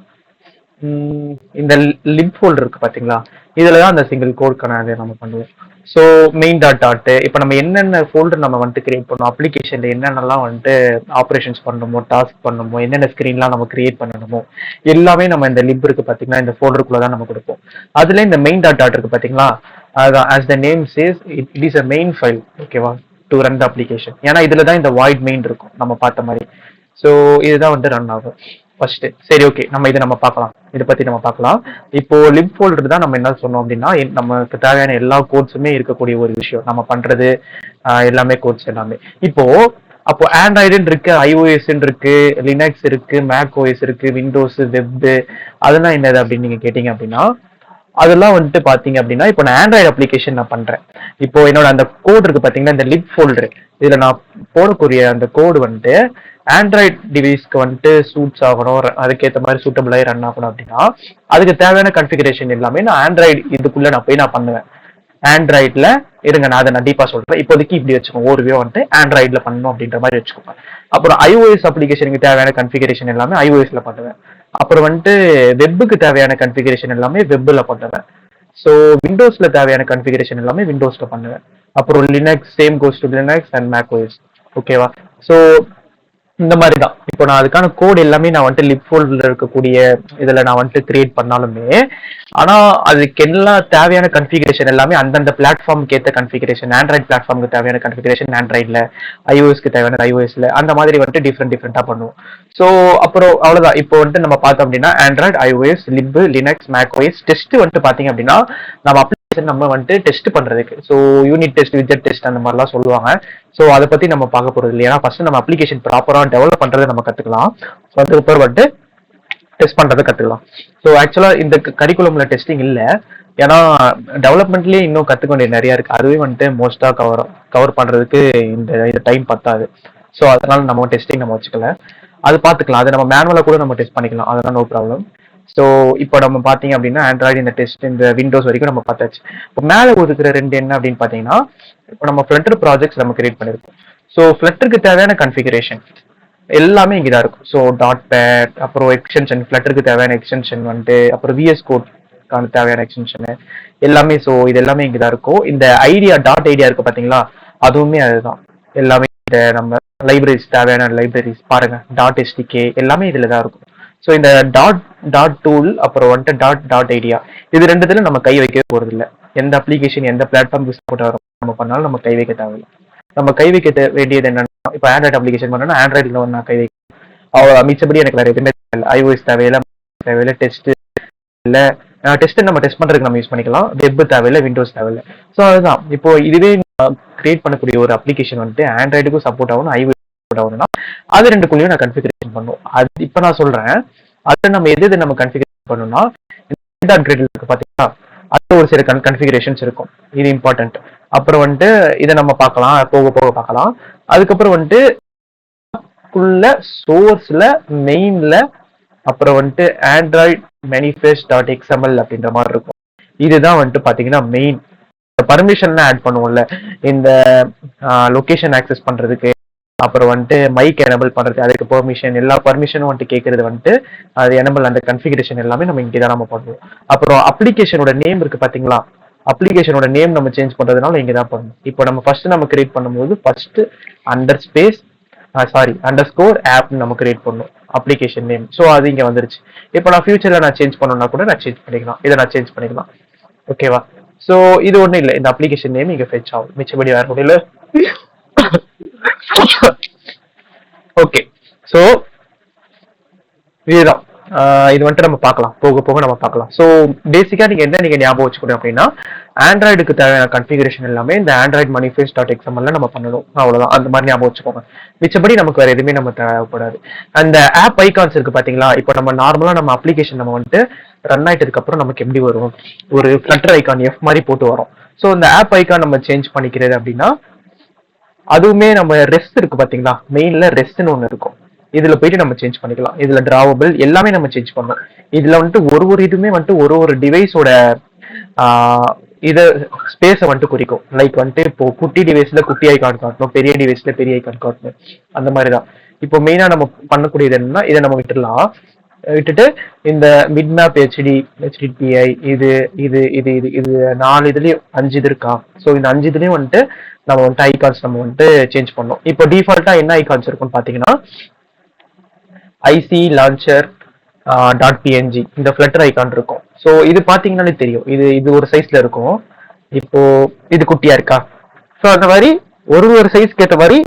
[SPEAKER 2] இந்த லிப் ஃபோல்டர் இருக்கு பாத்தீங்களா, இதுல தான் அந்த சிங்கிள் கோட்க்கான அதை நம்ம பண்ணுவோம். ஸோ மெயின் டாட் இப்போ நம்ம என்னென்ன ஃபோல்டர் நம்ம வந்துட்டு கிரியேட் பண்ணணும், அப்ளிகேஷன்ல என்னென்னலாம் வந்துட்டு ஆப்ரேஷன்ஸ் பண்ணணுமோ, டாஸ்க் பண்ணணுமோ, என்னென்ன ஸ்க்ரீன்லாம் நம்ம கிரியேட் பண்ணணுமோ எல்லாமே நம்ம இந்த லிப் இருக்கு பாத்தீங்களா, இந்த ஃபோல்டருக்குள்ள தான் நம்ம கொடுப்போம். அதுல இந்த மெயின் டாட் இருக்கு பாத்தீங்களா, அதுதான் as the name says it is a main file. ஓகேவா? To run the application. ஏன்னா இதுல தான் இந்த வாய்ட் மெயின் இருக்கும் நம்ம பார்த்த மாதிரி. ஸோ இதுதான் வந்து ரன் ஆகும் ஃபர்ஸ்ட். சரி, ஓகே, நம்ம இதை நம்ம பார்க்கலாம், இதை பத்தி நம்ம பார்க்கலாம். இப்போ லிப் ஃபோல்டர் தான் நம்ம என்ன சொன்னோம் அப்படின்னா, நமக்கு தேவையான எல்லா கோட்ஸுமே இருக்கக்கூடிய ஒரு விஷயம். நம்ம பண்றது எல்லாமே கோட்ஸ் எல்லாமே. அப்போ ஆண்ட்ராய்டுன்னு இருக்கு, iOS இருக்கு, லினக்ஸ் இருக்கு, மேக் ஓஎஸ் இருக்கு, விண்டோஸ், வெப், அதெல்லாம் என்னது அப்படின்னு நீங்க கேட்டீங்க அப்படின்னா, அதெல்லாம் வந்துட்டு பாத்தீங்க அப்படின்னா, இப்போ நான் ஆண்ட்ராய்டு அப்ளிகேஷன் நான் பண்றேன். இப்போ என்னோட அந்த கோட் இருக்கு பாத்தீங்கன்னா, இந்த லிப் ஃபோல்டர், இதுல நான் போடக்கூடிய அந்த கோடு வந்துட்டு ஆண்ட்ராய்டு டிவைஸ்க்கு வந்துட்டு சூட்ஸ் ஆகணும், அதுக்கேற்ற மாதிரி சூட்டபிளாகி ரன் ஆகணும் அப்படின்னா, அதுக்கு தேவையான கன்ஃபிகரேஷன் எல்லாமே நான் ஆண்ட்ராய்டு இதுக்குள்ள நான் போய் நான் பண்ணுவேன். ஆண்ட்ராய்டில் இருங்க, நான் அதை டீப்பா சொல்றேன். இப்போதைக்கு இப்படி வச்சுக்கோங்க, ஒரு வியூ வந்துட்டு ஆண்ட்ராய்டில் பண்ணணும் அப்படின்ற மாதிரி வச்சுக்கோங்க. அப்புறம் iOS அப்ளிகேஷனுக்கு தேவையான கன்ஃபிகரேஷன் எல்லாமே iOSல பண்ணுவேன். அப்புறம் வந்துட்டு வெப்புக்கு தேவையான கன்ஃபிகரேஷன் எல்லாமே வெப்ல பண்ணுவேன். ஸோ விண்டோஸ்ல தேவையான கன்ஃபிகரேஷன் எல்லாமே விண்டோஸ்ல பண்ணுவேன். அப்புறம் Linux same goes to Linux and Mac OS. ஓகேவா? ஸோ இந்த மாதிரி தான் இப்போ நான் அதுக்கான கோட் எல்லாமே நான் வந்துட்டு லிப் ஃபோல்டர்ல இருக்கக்கூடிய இதுல நான் வந்துட்டு கிரியேட் பண்ணாலுமே, ஆனா அதுக்கு எல்லாம் தேவையான கன்ஃபிகரேஷன் எல்லாமே அந்தந்த பிளாட்ஃபார்முக்கு ஏற்ற கன்ஃபிகரேஷன். ஆண்ட்ராய்ட் பிளாட்ஃபார்முக்கு தேவையான கன்ஃபிகரேஷன் ஆண்ட்ராய்ட்ல, iOSக்கு தேவையான iOSல, அந்த மாதிரி வந்துட்டு டிஃப்ரெண்டா பண்ணுவோம். ஸோ அப்புறம் அவ்வளவுதான். இப்போ வந்துட்டு நம்ம பார்த்தோம் அப்படின்னா Android, iOS, lip, Linux, Mac OS test வந்துட்டு பாத்தீங்க அப்படின்னா, நம்ம வந்துட்டு டெஸ்ட் பண்றதுக்கு ஸோ யூனிட் டெஸ்ட், விஜெட் டெஸ்ட் அந்த மாதிரிலாம் சொல்லுவாங்க. ஸோ அதை பத்தி நம்ம பார்க்க போறது இல்லை. ஏன்னா ஃபர்ஸ்ட் நம்ம அப்ளிகேஷன் ப்ராப்பரா டெவலப் பண்றதை நம்ம கத்துக்கலாம். ஸோ அதுக்கப்புறம் வந்துட்டு டெஸ்ட் பண்றதை கத்துக்கலாம். ஸோ ஆக்சுவலா இந்த கரிக்குலம்ல டெஸ்டிங் இல்லை, ஏன்னா டெவலப்மெண்ட்லயே இன்னும் கத்துக்க வேண்டிய நிறைய இருக்கு. அதுவே வந்துட்டு மோஸ்டா கவர் பண்றதுக்கு இந்த டைம் பத்தாது. ஸோ அதனால நம்ம டெஸ்டிங் நம்ம வச்சுக்கல, அது பார்த்துக்கலாம். அதை நம்ம மேனுவலா கூட நம்ம டெஸ்ட் பண்ணிக்கலாம், அதெல்லாம் நோ ப்ராப்ளம். ஸோ இப்போ நம்ம பார்த்தீங்க அப்படின்னா ஆண்ட்ராய்டு இந்த டெஸ்ட், இந்த விண்டோஸ் வரைக்கும் நம்ம பார்த்தாச்சு. இப்போ மேலே ஒதுக்குற ரெண்டு என்ன அப்படின்னு பார்த்தீங்கன்னா, இப்போ நம்ம ஃப்ளட்டர் ப்ராஜெக்ட்ஸ் நம்ம கிரியேட் பண்ணிருக்கோம். ஸோ ஃப்ளட்டருக்கு தேவையான கன்ஃபிகரேஷன் எல்லாமே இங்கே தான் இருக்கும். ஸோ டாட் பேட், அப்புறம் எக்ஸ்டென்ஷன், ஃப்ளட்டருக்கு தேவையான எக்ஸ்டென்ஷன் வந்துட்டு, அப்புறம் விஎஸ் கோட்கான தேவையான எக்ஸ்டென்ஷன் எல்லாமே. ஸோ இது எல்லாமே இங்கே தான் இருக்கும். இந்த ஐடியா டாட் ஐடியா இருக்கு பார்த்தீங்களா, அதுவுமே அதுதான். எல்லாமே இந்த நம்ம லைப்ரரிஸ் தேவையான லைப்ரரிஸ் பாருங்க, டாட் எஸ்டிகே எல்லாமே இதில் தான் இருக்கும். ஸோ இந்த டாட் டூல், அப்புறம் வந்துட்டு டாட் ஐடியா, இது ரெண்டுத்துல நம்ம கை வைக்கவே போறது இல்லை. எந்த அப்ளிகேஷன் எந்த பிளாட்ஃபார்ம் சப்போர்ட் ஆகும் நம்ம பண்ணாலும் நம்ம கை வைக்க தேவையில்லை. நம்ம கை வைக்க வேண்டியது என்னன்னா, இப்போ ஆண்ட்ராய்டு அப்ளிகேஷன் பண்ணோம்னா ஆண்ட்ராய்டில் வந்து நான் கை வைக்க, அவ்வளோ. மிச்சபடி எனக்கு வேற எதுவுமே தேவையில்லை. iOS தேவையில்லை, டெஸ்ட் இல்லை, டெஸ்ட் நம்ம டெஸ்ட் பண்றதுக்கு நம்ம யூஸ் பண்ணிக்கலாம். வெப் தேவையில்லை, விண்டோஸ் தேவையில்லை. ஸோ அதுதான். இப்போ இதுவே கிரியேட் பண்ணக்கூடிய ஒரு அப்ளிகேஷன் வந்துட்டு ஆண்ட்ராய்டுக்கும் சப்போர்ட் ஆகணும், iOS சப்போர்ட் ஆகணும்னா அது ரெண்டுக்குள்ளேயும் நான் கன்ஃபிகரேஷன் பண்ணுவோம். அது இப்போ நான் சொல்றேன், அது நம்ம எது நம்ம கன்ஃபிகரேஷன் பண்ணணும்னா, இருக்கு பாத்தீங்களா, அது ஒரு சில கன்ஃபிகரேஷன்ஸ் இருக்கும், இது இம்பார்ட்டன்ட். அப்புறம் வந்துட்டு இதை நம்ம பார்க்கலாம், போக போக பார்க்கலாம். அதுக்கப்புறம் வந்துட்டு சோர்ஸ்ல மெயின்ல அப்புறம் வந்துட்டு ஆண்ட்ராய்ட் மேனிஃபெஸ்ட் டாட் எக்ஸ்எம்எல் அப்படின்ற மாதிரி இருக்கும். இதுதான் வந்துட்டு பாத்தீங்கன்னா மெயின் பர்மிஷன்லாம் ஆட் பண்ணுவோம்ல இந்த லொகேஷன் ஆக்சஸ் பண்றதுக்கு, அப்புறம் வந்துட்டு மைக் எனபிள் பண்றது, அதுக்கு பெர்மிஷன், எல்லா பர்மிஷனும் வந்துட்டு கேட்கறது வந்துட்டு அது எனபிள், அந்த கன்ஃபிகரேஷன் எல்லாமே நம்ம இங்கே தான் நம்ம பண்ணுவோம். அப்புறம் அப்ளிகேஷனோட நேம் இருக்கு பாத்தீங்களா, அப்ளிகேஷனோட நேம் நம்ம சேஞ்ச் பண்றதுனால இங்க தான் பண்ணணும். இப்போ நம்ம ஃபர்ஸ்ட் நம்ம கிரியேட் பண்ணும்போது ஃபர்ஸ்ட் அண்டர் ஸ்கோர் ஆப் நம்ம கிரியேட் பண்ணணும் அப்ளிகேஷன் நேம். ஸோ அது இங்க வந்துருச்சு. இப்போ நான் ஃபியூச்சர்ல நான் சேஞ்ச் பண்ணணும்னா கூட நான் சேஞ்ச் பண்ணிக்கலாம், இதை நான் சேஞ்ச் பண்ணிக்கலாம். ஓகேவா? ஸோ இது ஒன்றும் இல்லை, இந்த அப்ளிகேஷன் நேம் இங்க ஃபெச் ஆகும், மிச்சபடி வேற முடியல. ஓகே, ஸோ இதுதான். இது வந்துட்டு நம்ம பார்க்கலாம், போக போக நம்ம பார்க்கலாம். ஸோ பேசிக்கா நீங்க என்ன ஞாபகம் வச்சுக்கணும் அப்படின்னா, ஆண்ட்ராய்டுக்கு தேவையான கன்ஃபிகரேஷன் எல்லாமே இந்த ஆண்ட்ராய்ட் மேனிஃபெஸ்ட் டாட் எக்ஸ்எம்எல்ல நம்ம பண்ணணும், அவ்வளவுதான். அந்த மாதிரி ஞாபகம் வச்சுக்கோங்க. மிச்சபடி நமக்கு வேற எதுவுமே நம்ம தேவைப்படாது. அந்த ஆப் ஐகான்ஸ் இருக்கு பாத்தீங்களா, இப்போ நம்ம நார்மலா நம்ம அப்ளிகேஷன் நம்ம வந்துட்டு ரன் ஆயிட்டதுக்கு அப்புறம் நமக்கு எப்படி வரும், ஒரு ஃபிளட்டர் ஐகான் எஃப் மாதிரி போட்டு வரும். ஸோ இந்த ஆப் ஐகான் நம்ம சேஞ்ச் பண்ணிக்கிறது அப்படின்னா, அதுவுமே நம்ம ரெஸ்ட் இருக்கு பாத்தீங்களா, மெயின்ல ரெஸ்ட்னு ஒன்று இருக்கும், இதுல போயிட்டு நம்ம சேஞ்ச் பண்ணிக்கலாம். இதுல டிராவபிள் எல்லாமே நம்ம சேஞ்ச் பண்ணலாம். இதுல வந்துட்டு ஒரு இதுவுமே வந்துட்டு ஒரு டிவைஸோட இத ஸ்பேஸ வந்துட்டு குறிக்கும். லைக் வந்துட்டு இப்போ குட்டி டிவைஸ்ல குட்டி ஐகான் காட்டணும், பெரிய டிவைஸ்ல பெரிய ஐகான் காட்டணும், அந்த மாதிரிதான். இப்போ மெயினா நம்ம பண்ணக்கூடியது என்னன்னா, இதை நம்ம விட்டுட்டு இந்த மிட் மேப் HDPI இது இது இது இது இது 4 இதுலயும் 5 இது இருக்கா. ஸோ இந்த 5 இதுலயும் வந்துட்டு நம்ம வந்துட்டு ஐகான்ஸ் நம்ம வந்துட்டு சேஞ்ச் பண்ணோம். இப்போ டிஃபால்ட்டா என்ன ஐகான்ஸ் இருக்கும்னு பாத்தீங்கன்னா, ஐசி லான்ச்சர் .png இந்த ஃபிளட்டர் ஐகான் இருக்கும். ஸோ இது பாத்தீங்கன்னாலே தெரியும், இது ஒரு சைஸ்ல இருக்கும். இப்போ இது குட்டியா இருக்கா. ஸோ அந்த மாதிரி ஒரு சைஸ்க்கு ஏற்ற மாதிரி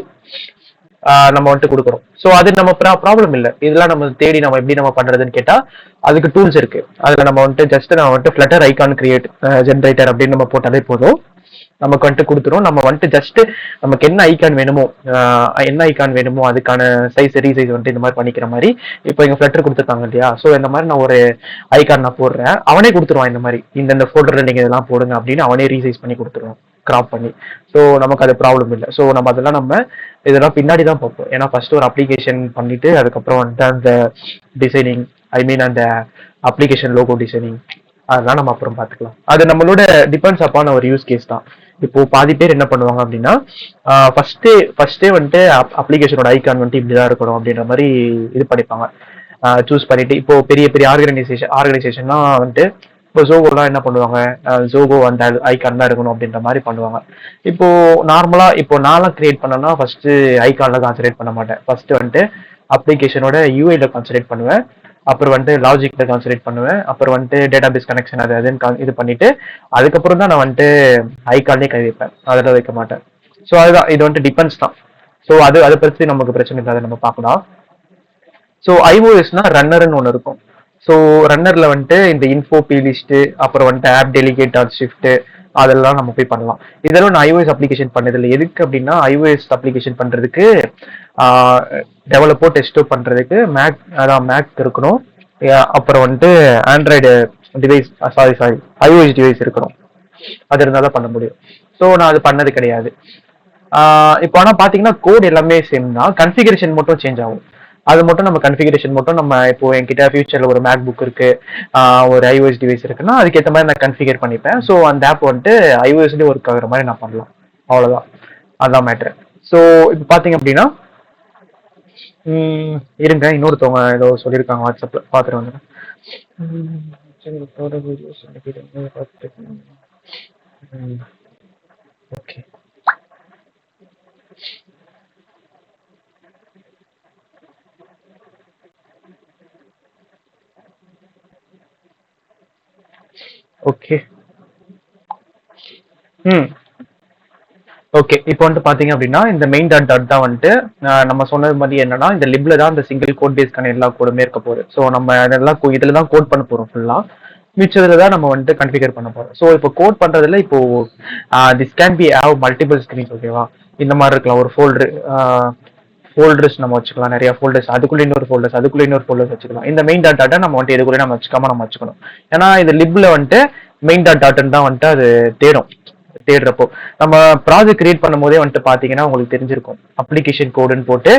[SPEAKER 2] நம்ம வந்துட்டு கொடுக்குறோம். ஸோ அது நம்ம ப்ராப்ளம் இல்லை. இதெல்லாம் நம்ம தேடி நம்ம எப்படி நம்ம பண்றதுன்னு கேட்டா, அதுக்கு டூல்ஸ் இருக்கு. அதுல நம்ம வந்துட்டு ஜஸ்ட் நம்ம வந்துட்டு ஃபிளட்டர் ஐகான் கிரியேட் ஜென்ரேட்டர் அப்படின்னு நம்ம போட்டாலே போதும், நமக்கு வந்துட்டு கொடுத்துரும். நம்ம வந்துட்டு ஜஸ்ட் நமக்கு என்ன ஐகான் வேணுமோ அதுக்கான சைஸ் ரீசைஸ் வந்துட்டு இந்த மாதிரி பண்ணிக்கிற மாதிரி. இப்போ எங்க ஃபிளட்டர் கொடுத்துருக்காங்க இல்லையா, ஸோ இந்த மாதிரி நான் ஒரு ஐகான் நான் போடுறேன், அவனே கொடுத்துருவான் இந்த மாதிரி இந்த ஃபோல்டர்ல நீங்க இதெல்லாம் போடுங்க அப்படின்னு அவனே ரீசைஸ் பண்ணி கொடுத்துருவான், கிராப் பண்ணி. ஸோ நமக்கு அது ப்ராப்ளம் இல்லை. ஸோ நம்ம இதெல்லாம் பின்னாடி தான் பார்ப்போம். ஏன்னா ஃபர்ஸ்ட் ஒரு அப்ளிகேஷன் பண்ணிட்டு அதுக்கப்புறம் வந்துட்டு அந்த டிசைனிங், அந்த அப்ளிகேஷன் லோகோ டிசைனிங், அதெல்லாம் நம்ம அப்புறம் பார்த்துக்கலாம். அது நம்மளோட டிபெண்ட்ஸ் அப்பான ஒரு யூஸ் கேஸ் தான். இப்போ பாதி பேர் என்ன பண்ணுவாங்க அப்படின்னா, ஃபர்ஸ்டே வந்துட்டு அப்ளிகேஷனோட ஐகான் வந்துட்டு இப்படிதான் இருக்கணும் அப்படின்ற மாதிரி இது பண்ணிப்பாங்க, சூஸ் பண்ணிட்டு. இப்போ பெரிய பெரிய ஆர்கனைசேஷன்லாம் வந்துட்டு இப்போ ஜோகோலாம் என்ன பண்ணுவாங்க, ஜோகோ அந்த ஐகான் தான் இருக்கணும் அப்படின்ற மாதிரி பண்ணுவாங்க. இப்போ நார்மலா இப்போ நான்லாம் கிரியேட் பண்ணேன்னா ஃபர்ஸ்ட் ஐகான்ல கான்சன்ட்ரேட் பண்ண மாட்டேன். ஃபர்ஸ்ட் வந்துட்டு அப்ளிகேஷனோட யூஐல கான்சன்ட்ரேட் பண்ணுவேன், அப்புறம் வந்துட்டு லாஜிக்ல கான்சன்ட்ரேட் பண்ணுவேன், அப்புறம் வந்துட்டு டேட்டாபேஸ் கனெக்ஷன் அதுன்னு இது பண்ணிட்டு அதுக்கப்புறம் தான் நான் வந்துட்டு ஐகான்லேயே கை வைப்பேன், அதில் வைக்க மாட்டேன். ஸோ அதுதான், இது வந்துட்டு டிபெண்ட்ஸ் தான். ஸோ அதை பற்றி நமக்கு பிரச்சனை இல்லை, அதை நம்ம பார்க்கலாம். ஸோ ஐஓஎஸ்னா ரன்னர்னு ஒன்று இருக்கும். ஸோ ரன்னர்ல வந்துட்டு இந்த இன்ஃபோ பிலிஸ்ட், அப்புறம் வந்துட்டு ஆப் டெலிகேட் ஷிஃப்ட், அதெல்லாம் நம்ம போய் பண்ணலாம். இதெல்லாம் நான் ஐஓஎஸ் அப்ளிகேஷன் பண்ணதில்லை. எதுக்கு அப்படின்னா, ஐஓஎஸ் அப்ளிகேஷன் பண்றதுக்கு டெவலப்போ டெஸ்டோ பண்றதுக்கு மேக் இருக்கணும், அப்புறம் வந்துட்டு ஆண்ட்ராய்டு டிவைஸ் ஐஓஎஸ் டிவைஸ் இருக்கணும், அது இருந்தால் தான் பண்ண முடியும். ஸோ நான் அது பண்ணது கிடையாது. இப்போ ஆனால் பார்த்தீங்கன்னா கோட் எல்லாமே சேம் தான், கன்ஃபிகரேஷன் மட்டும் சேஞ்ச் ஆகும். அது மட்டும் நம்ம கன்ஃபிகரேஷன் மட்டும் நம்ம இப்போ என்கிட்ட ஃபியூச்சர்ல ஒரு மேக் புக் இருக்கு, ஒரு ஐஓஎஸ் டிவைஸ் இருக்குன்னா அதுக்கேற்ற மாதிரி நான் கன்ஃபிகர் பண்ணிப்பேன். ஸோ அந்த ஆப் வந்துட்டு ஐஓஎஸ்லேயே ஒர்க் ஆகுற மாதிரி நான் பண்ணலாம், அவ்வளோதான். அதான் மேட்ரு. ஸோ இப்போ பார்த்தீங்க அப்படின்னா, இருங்க, இன்னொருத்தவங்க ஏதோ சொல்லியிருக்காங்க வாட்ஸ்அப்ல, பார்த்துட்டு வந்துடுறேன். Okay, okay, okay. இப்போ வந்துட்டு பாத்தீங்க அப்படின்னா, இந்த மெயின் டாட் தான் வந்துட்டு நம்ம சொன்னது மாதிரி என்னன்னா, இந்த லிப்ல தான் இந்த சிங்கிள் கோட் பேஸ்க்கான எல்லா கோடுமே இருக்க போகுது. ஸோ நம்ம அதெல்லாம் இதுல தான் கோட் பண்ண போறோம் ஃபுல்லா, மிச்சதுல தான் நம்ம வந்துட்டு கன்ஃபிகர் பண்ண போறோம். ஸோ இப்போ கோட் பண்றதுல இப்போ this can be have multiple screens, ஓகேவா? இந்த மாதிரி இருக்கலாம், ஒரு ஃபோல்டர்ஸ் நம்ம வச்சுக்கலாம், நிறைய ஃபோல்டர்ஸ், அதுக்குள்ள இன்னொரு ஃபோல்டர்ஸ் வச்சுக்கலாம். இந்த மெயின் டாட்டா நம்ம வந்துட்டு இதுக்குள்ளே நம்ம வச்சுக்காம நம்ம வச்சுக்கணும். ஏன்னா இந்த லிப்ல வந்துட்டு மெயின் டாட்னு தான் வந்துட்டு அது தேடுறப்போ நம்ம ப்ராஜெக்ட் கிரியேட் பண்ணும் போதே வந்துட்டு பாத்தீங்கன்னா உங்களுக்கு தெரிஞ்சிருக்கும் அப்ளிகேஷன் கோடுன்னு போட்டு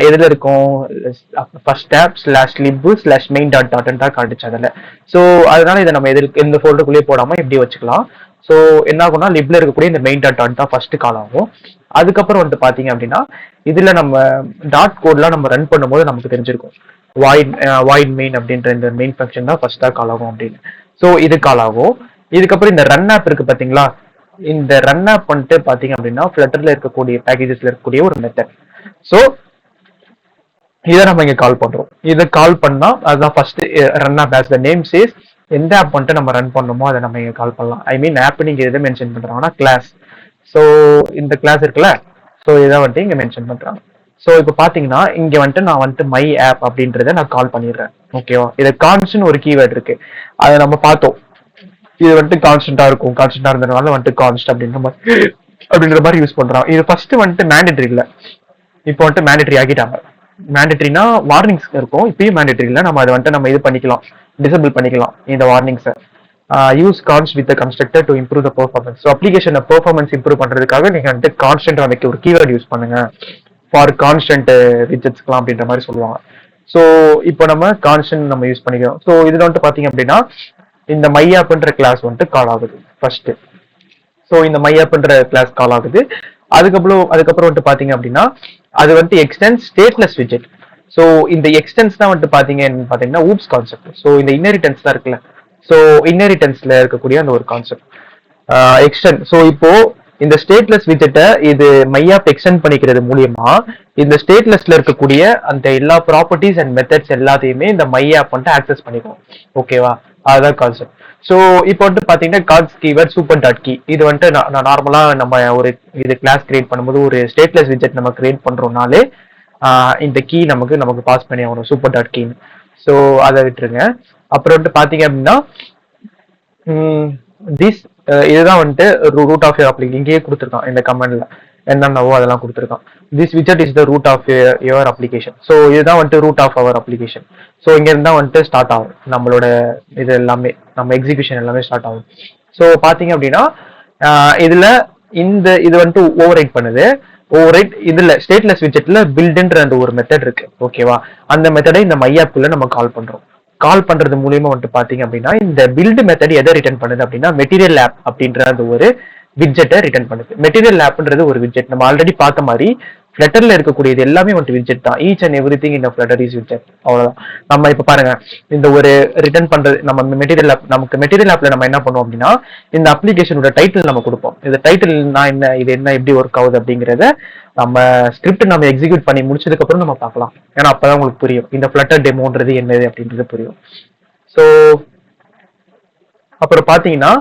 [SPEAKER 2] எதுல இருக்கும் ஃபர்ஸ்ட் டேப் /lib/main டாட் டாட்னு தான் காட்டுச்சு அதில். ஸோ அதனால இதை நம்ம எந்த ஃபோல்டருக்குள்ளேயே போடாம இப்படி வச்சுக்கலாம். ஸோ என்ன ஆகும்னா லிப்ல இருக்கக்கூடிய இந்த மெயின் டாட் டாட் தான் ஃபர்ஸ்ட் கால் ஆகும். அதுக்கப்புறம் வந்துட்டு பாத்தீங்க அப்படின்னா இதுல நம்ம டாட் கோட்லாம் நம்ம ரன் பண்ணும்போது நமக்கு தெரிஞ்சிருக்கும் வாய்ட் மெயின் அப்படின்ற இந்த மெயின் ஃபங்க்ஷன் தான் ஃபர்ஸ்டா கால் ஆகும் அப்படின்னு. ஸோ இது கால் ஆகும். இதுக்கப்புறம் இந்த ரன் ஆப் இருக்கு பாத்தீங்களா, இந்த ரன் ஆப் வந்துட்டு பாத்தீங்க அப்படின்னா ஃபிளட்டர்ல இருக்கக்கூடிய பேக்கேஜஸ்ல இருக்கக்கூடிய ஒரு மெத்தட். ஸோ இதை நம்ம இங்க கால் பண்றோம். இதை கால் பண்ணா அதுதான் first run app as the name says. எந்த ஆப் வந்துட்டு நம்ம ரன் பண்ணணுமோ அதை நம்ம இங்க கால் பண்ணலாம். ஐ மீன் ஆப் நீங்க எதை மென்ஷன் பண்றாங்கன்னா கிளாஸ். ஸோ இந்த கிளாஸ் இருக்குல்ல, ஸோ இதை வந்துட்டு இங்க மென்ஷன் பண்றாங்க. ஸோ இப்போ பாத்தீங்கன்னா இங்க வந்துட்டு நான் வந்துட்டு மை ஆப் அப்படின்றத நான் கால் பண்ணிடுறேன். ஓகேவா, இது கான்ஸ்டன்ட் ஒரு கீவேர்ட் இருக்கு, அதை நம்ம பார்த்தோம். இது வந்துட்டு கான்ஸ்டன்டா இருக்கும், கான்ஸ்டன்டா இருந்ததுனால வந்துட்டு கான்ஸ்ட் அப்படின்ற மாதிரி யூஸ் பண்றோம். இது ஃபர்ஸ்ட் வந்துட்டு மேண்டேட்டரி இல்லை, இப்போ வந்துட்டு மேண்டேட்டரி ஆக்கிட்டாங்க. மேண்டேட்டரினா வார்னிங்ஸ் இருக்கும், இப்பயும் மேண்டேட்டரி இல்லை. நம்ம அதை வந்துட்டு நம்ம இது பண்ணிக்கலாம், டிசபிள் பண்ணிக்கலாம் இந்த வார்னிங்ஸை. Use const with constructor to improve the performance. So அப்ளிகேஷனை பெர்ஃபார்மன்ஸ் இம்ப்ரூவ் பண்றதுக்காக நீங்க வந்துட்டு கான்ஸ்டன்ட் வந்துட்டு ஒரு கீவேர்ட் யூஸ் பண்ணுங்க ஃபார் கான்ஸ்டன்ட் விஜெட்ஸ்க்கலாம் அப்படின்ற மாதிரி சொல்லுவாங்க. ஸோ இப்போ நம்ம கான்ஸ்டன்ட் நம்ம யூஸ் பண்ணிக்கிறோம். ஸோ இதுல வந்துட்டு பாத்தீங்க அப்படின்னா இந்த மை ஆப்ன்ற கிளாஸ் வந்துட்டு கால் ஆகுது ஃபர்ஸ்ட். ஸோ இந்த மை ஆப்ன்ற கிளாஸ் கால் ஆகுது. அதுக்கப்புறம் வந்துட்டு பாத்தீங்க அப்படின்னா அது வந்துட்டு எக்ஸ்டென்ஸ் ஸ்டேட்லெஸ் விஜெட். ஸோ இந்த எக்ஸ்டென்ஸ் தான் வந்துட்டு பாத்தீங்கன்னா ஊப்ஸ் கான்செப்ட். ஸோ இந்த இன்னெரிட்டன்ஸ் தான் இருக்குல்ல, ஸோ இன்னெரிட்டன்ஸ்ல இருக்கக்கூடிய அந்த ஒரு கான்செப்ட் எக்ஸ்டென்ட். ஸோ இப்போ இந்த ஸ்டேட்லெஸ் விஜெட்டை இது மையாப் எக்ஸ்டென்ட் பண்ணிக்கிறது மூலியமா இந்த ஸ்டேட்லெஸ்ல இருக்கக்கூடிய அந்த எல்லா ப்ராப்பர்ட்டிஸ் அண்ட் மெத்தட்ஸ் எல்லாத்தையுமே இந்த மையாப் வந்துட்டு ஆக்சஸ் பண்ணிக்கும். ஓகேவா, அதுதான் கான்செப்ட். ஸோ இப்போ வந்துட்டு பாத்தீங்கன்னா cards keyword super dot key. இது வந்துட்டு நான் நார்மலா நம்ம ஒரு இது கிளாஸ் கிரியேட் பண்ணும்போது ஒரு ஸ்டேட்லெஸ் விஜெட் நம்ம கிரியேட் பண்றோம்னாலே இந்த கீ நமக்கு பாஸ் பண்ணி ஆகணும், சூப்பர் டாட் கீன்னு. ஸோ அதை விட்டுருங்க. அப்புறம் வந்துட்டு பாத்தீங்க அப்படின்னா இதுதான் வந்துட்டு ரூட் ஆஃப் யுவர் அப்ளிகேஷன். இங்கேயே கொடுத்துருக்கான் இந்த கமெண்ட்ல என்னென்னவோ அதெல்லாம் கொடுத்துருக்கான். திஸ் விஜெட் is the root of your application. So இதுதான் வந்துட்டு root of our application. So இங்க இருந்தா வந்துட்டு ஸ்டார்ட் ஆகும் நம்மளோட இது எல்லாமே, நம்ம எக்ஸிகியூஷன் எல்லாமே ஸ்டார்ட் ஆகும். ஸோ பாத்தீங்க அப்படின்னா இதுல இது வந்துட்டு ஓவர் ரைட் பண்ணுது. ஓவர்ரைட் இதுல ஸ்டேட்லெஸ் விஜெட்ல பில்ட்ன்ற அந்த ஒரு மெத்தட் இருக்கு. ஓகேவா, அந்த மெத்தடை இந்த மையாப்புக்குள்ள நம்ம கால் பண்றோம். கால் பண்றது மூலியமா வந்துட்டு பாத்தீங்க அப்படின்னா இந்த பில்ட் மெத்தட் எதை ரிட்டர்ன் பண்ணுது அப்படின்னா மெட்டீரியல் ஆப் அப்படின்ற அந்த ஒரு விட்ஜெட்டை ரிட்டர்ன் பண்ணுது. மெட்டீரியல் ஆப்ன்றது ஒரு விட்ஜெட், நம்ம ஆல்ரெடி பார்த்த மாதிரி ஃபிளட்டர்ல இருக்கக்கூடியது எல்லாமே வந்துட்டு விட்ஜெட் தான். ஈச் அண்ட் எவ்ரி திங் இந்த ஃபிளட்டர் இஸ் விட்ஜெட். அவ்வளவுதான். நம்ம இப்ப பாருங்க, இந்த ஒரு ரிட்டர்ன் பண்றது நம்ம மெட்டீரியல் ஆப், நமக்கு மெட்டீரியல் ஆப்ல நம்ம என்ன பண்ணுவோம் அப்படின்னா இந்த அப்ளிகேஷனோட டைட்டில் நம்ம கொடுப்போம். இந்த டைட்டில்னா என்ன, இது என்ன, எப்படி ஒர்க் ஆகுது அப்படிங்கறத நம்ம ஸ்கிரிப்ட் நம்ம எக்ஸிக்யூட் பண்ணி முடிச்சதுக்கு அப்புறம் நம்ம பார்க்கலாம். ஏன்னா அப்பதான் உங்களுக்கு புரியும் இந்த ஃபிளட்டர் டெமோன்றது என்னது அப்படின்றது புரியும். ஸோ அப்புறம் பாத்தீங்கன்னா